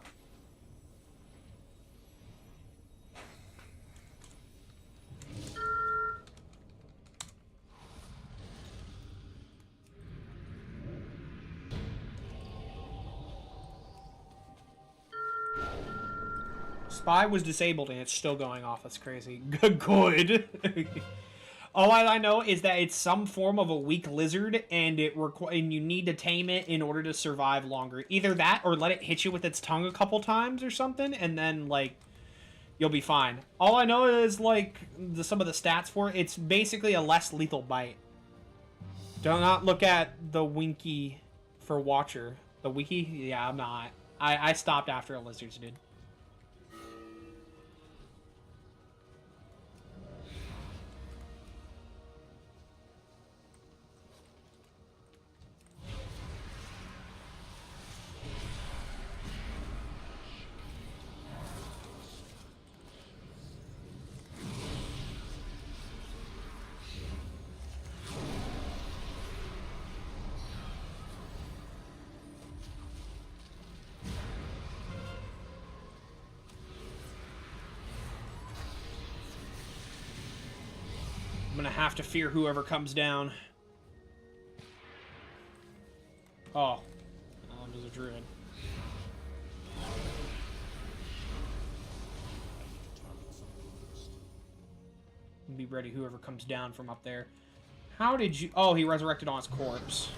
Spy was disabled and it's still going off. That's crazy. Good. All I know is that it's some form of a weak lizard, and and you need to tame it in order to survive longer. Either that, or let it hit you with its tongue a couple times or something, and then, like, you'll be fine. All I know is, like, some of the stats for it. It's basically a less lethal bite. Do not look at the Winky for Watcher. The Wiki? Yeah, I'm not. I stopped after a lizards, dude. gonna have to fear whoever comes down. Oh. There's a druid. Be ready, whoever comes down from up there. How did you... Oh, he resurrected on his corpse.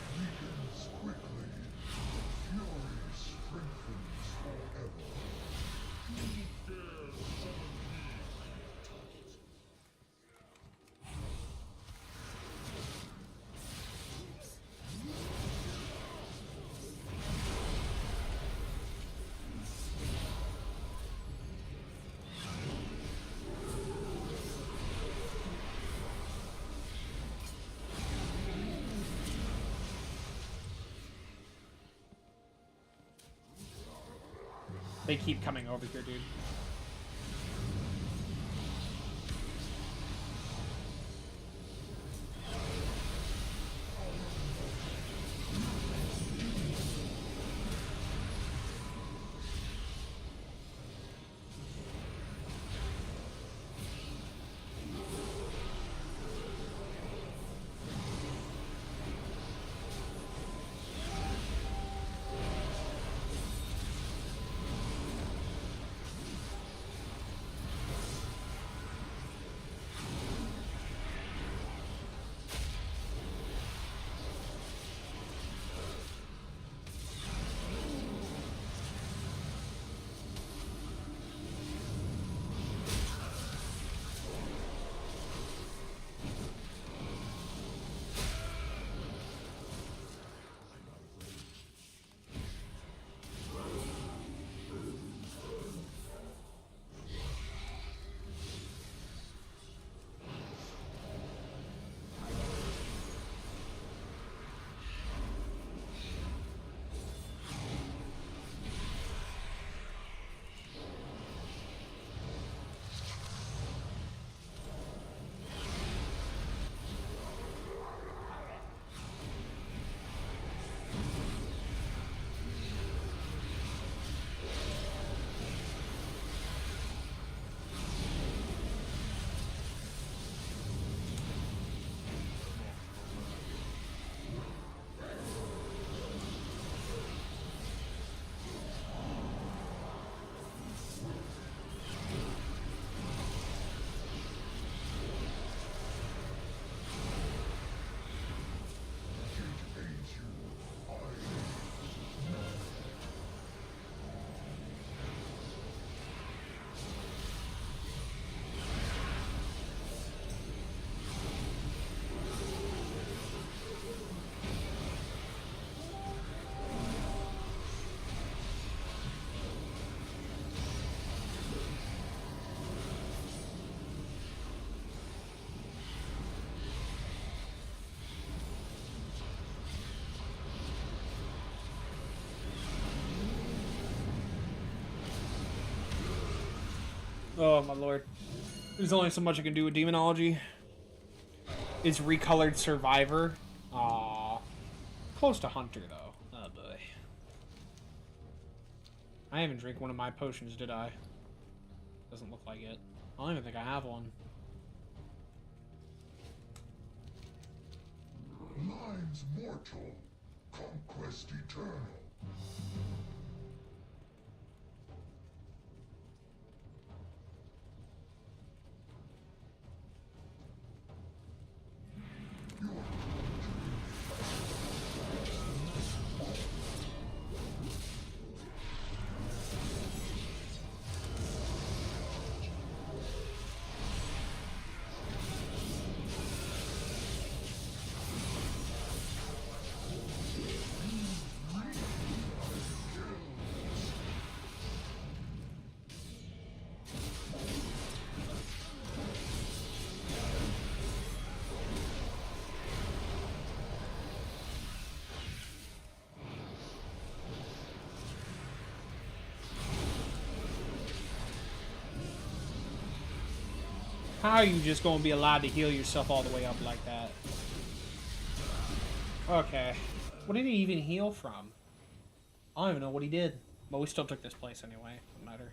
They keep coming over here, dude. Oh, my lord. There's only so much I can do with demonology. It's recolored survivor. Aww. Close to hunter, though. Oh, boy. I haven't drank one of my potions, did I? Doesn't look like it. I don't even think I have one. Lines mortal, conquest eternal. How are you just gonna be allowed to heal yourself all the way up like that? Okay. What did he even heal from? I don't even know what he did. But we still took this place anyway. Doesn't matter.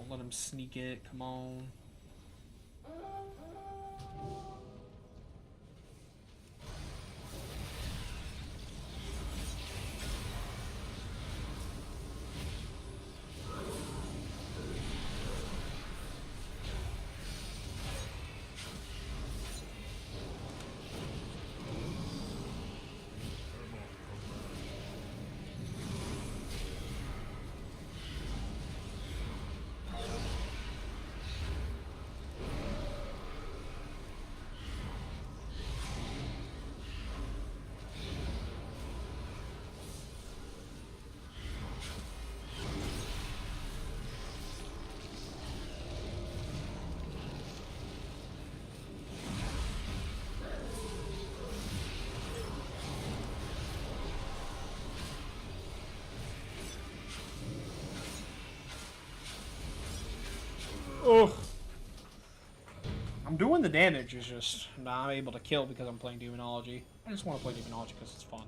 Don't let him sneak it. Come on. Oh, I'm doing the damage. It's just I'm not able to kill because I'm playing Demonology. I just want to play Demonology because it's fun.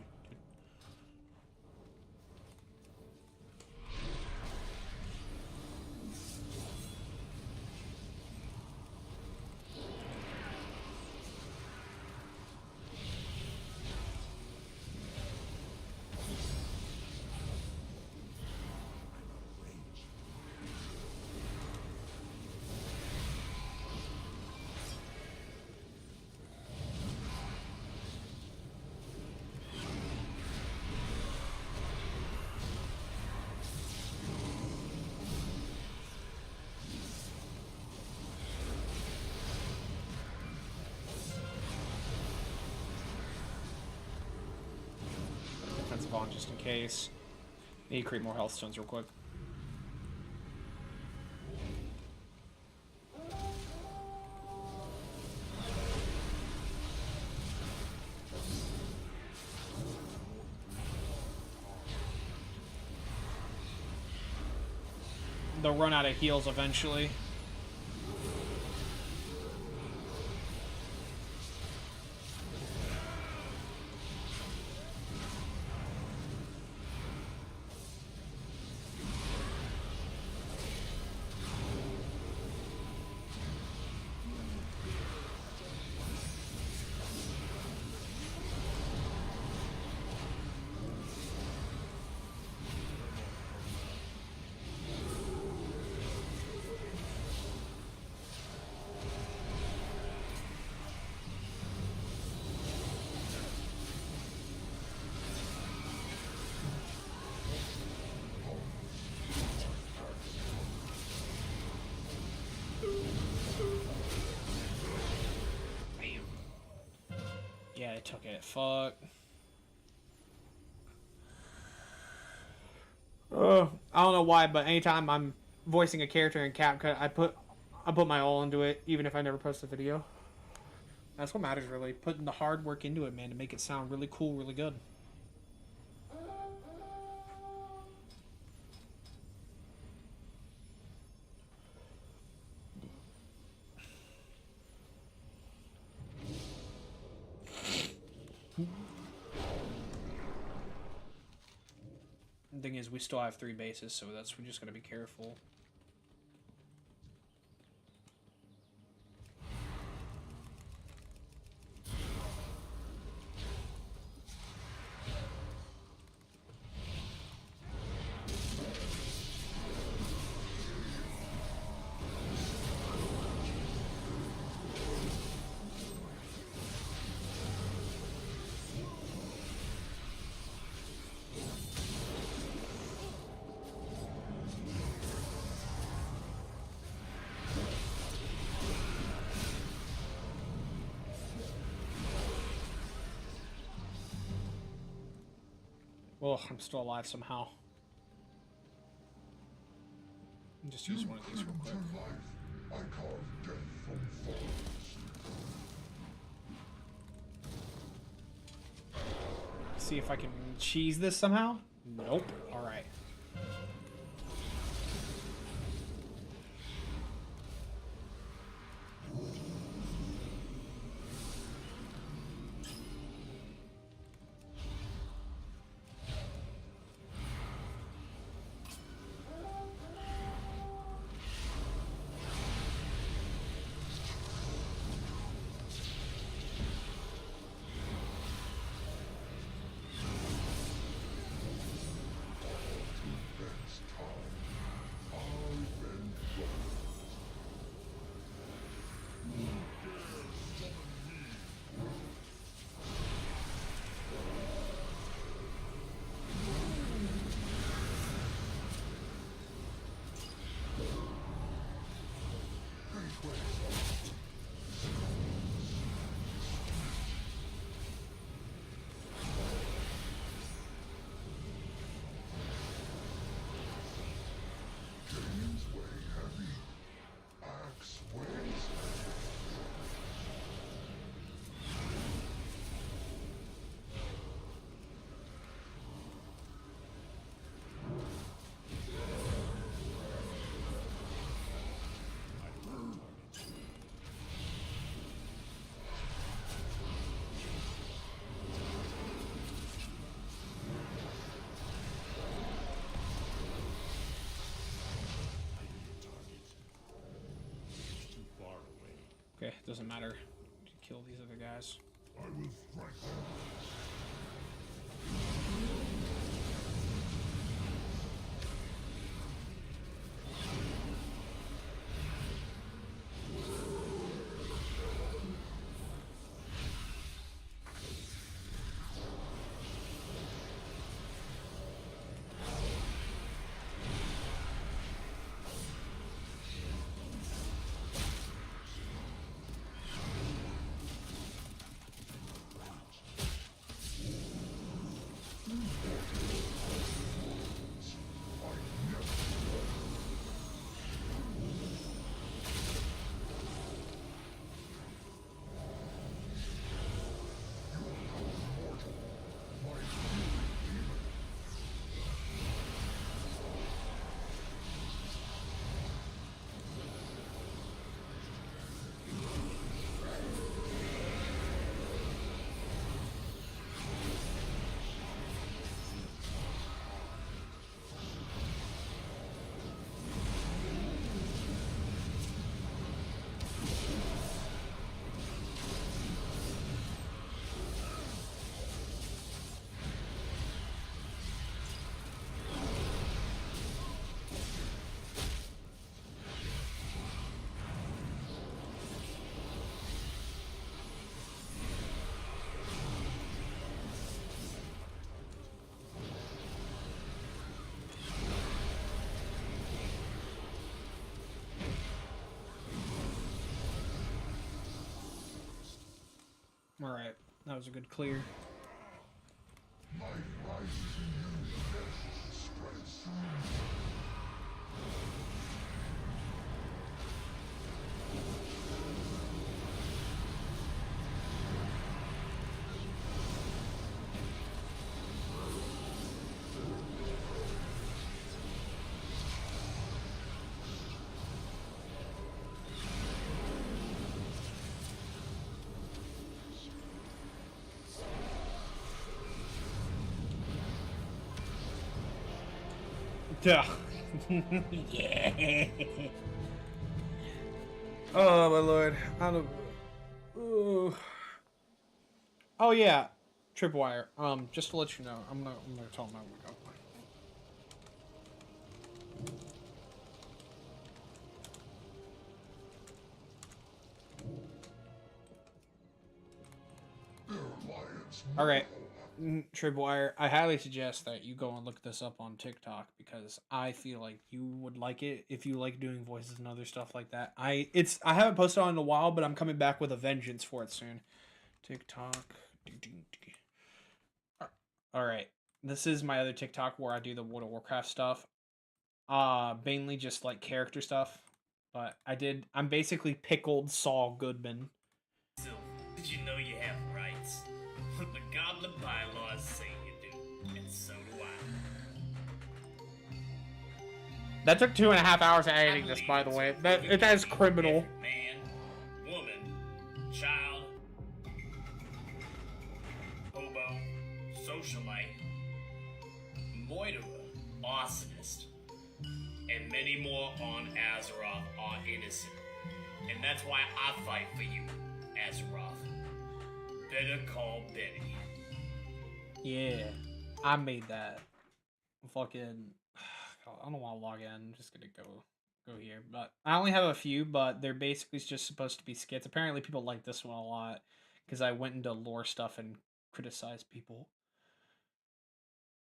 Defensive on just in case. Need to create more health stones real quick. They'll run out of heals eventually. Yeah, I took it. Fuck. I don't know why, but anytime I'm voicing a character in CapCut, I put my all into it, even if I never post a video. That's what matters, really. Putting the hard work into it, man, to make it sound really cool, really good. The thing is, we still have 3 bases, so we're just gonna be careful. Oh, I'm still alive somehow. Just use one of these real quick. I carve death from falls. See if I can cheese this somehow? Nope. Alright. Doesn't matter. Kill these other guys. I will strike them. Alright, that was a good clear. My right to you spread soon. Yeah. Yeah. Oh my lord. I don't. Ooh. Oh yeah, Tripwire. Just to let you know, I'm gonna tell them how we go. All right, Tripwire. I highly suggest that you go and look this up on TikTok because I feel like you would like it if you like doing voices and other stuff like that. I haven't posted on it in a while, but I'm coming back with a vengeance for it soon. TikTok. All right, this is my other TikTok where I do the World of Warcraft stuff. Mainly just like character stuff. But I'm basically pickled Saul Goodman. So, did you know you have rights? The Goblin bylaws say you do, and so do I. That took 2.5 hours of editing this, by the way. That is criminal. Man, woman, child, hobo, socialite, moiterer, arsonist, and many more on Azeroth are innocent. And that's why I fight for you, Azeroth. Better call Betty. Yeah, I made that. Fucking, I don't want to log in. I'm just gonna go here. But I only have a few, but they're basically just supposed to be skits. Apparently, people like this one a lot because I went into lore stuff and criticized people.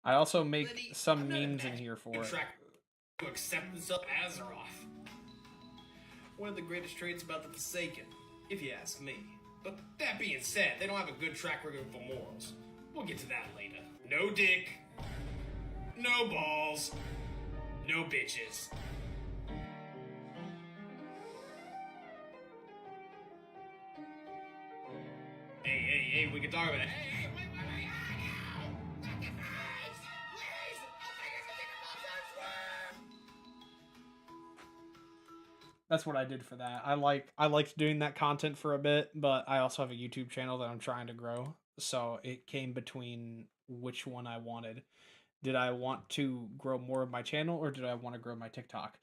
I also make some memes in here for it. To acceptance of Azeroth. One of the greatest traits about the Forsaken, if you ask me. But that being said, they don't have a good track record for morals. We'll get to that later. No dick, no balls, no bitches. Hey, we can talk about it. Hey, wait, not the face! Please! That's what I did for that. I liked doing that content for a bit, but I also have a YouTube channel that I'm trying to grow. So it came between which one I wanted. Did I want to grow more of my channel or did I want to grow my TikTok?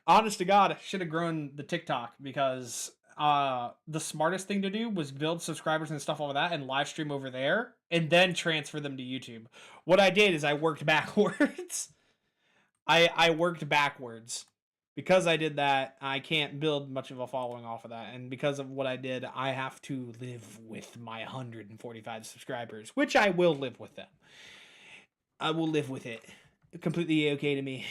Honest to God, I should have grown the TikTok because the smartest thing to do was build subscribers and stuff like that and live stream over there and then transfer them to YouTube. What I did is I worked backwards. I worked backwards. Because I did that, I can't build much of a following off of that. And because of what I did, I have to live with my 145 subscribers, which I will live with them. I will live with it. Completely okay to me.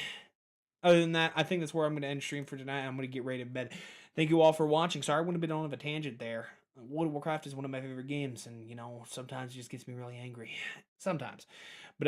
Other than that, I think that's where I'm going to end stream for tonight. I'm going to get ready to bed. Thank you all for watching. Sorry I wouldn't have been on a tangent there. World of Warcraft is one of my favorite games, and, you know, sometimes it just gets me really angry. Sometimes. But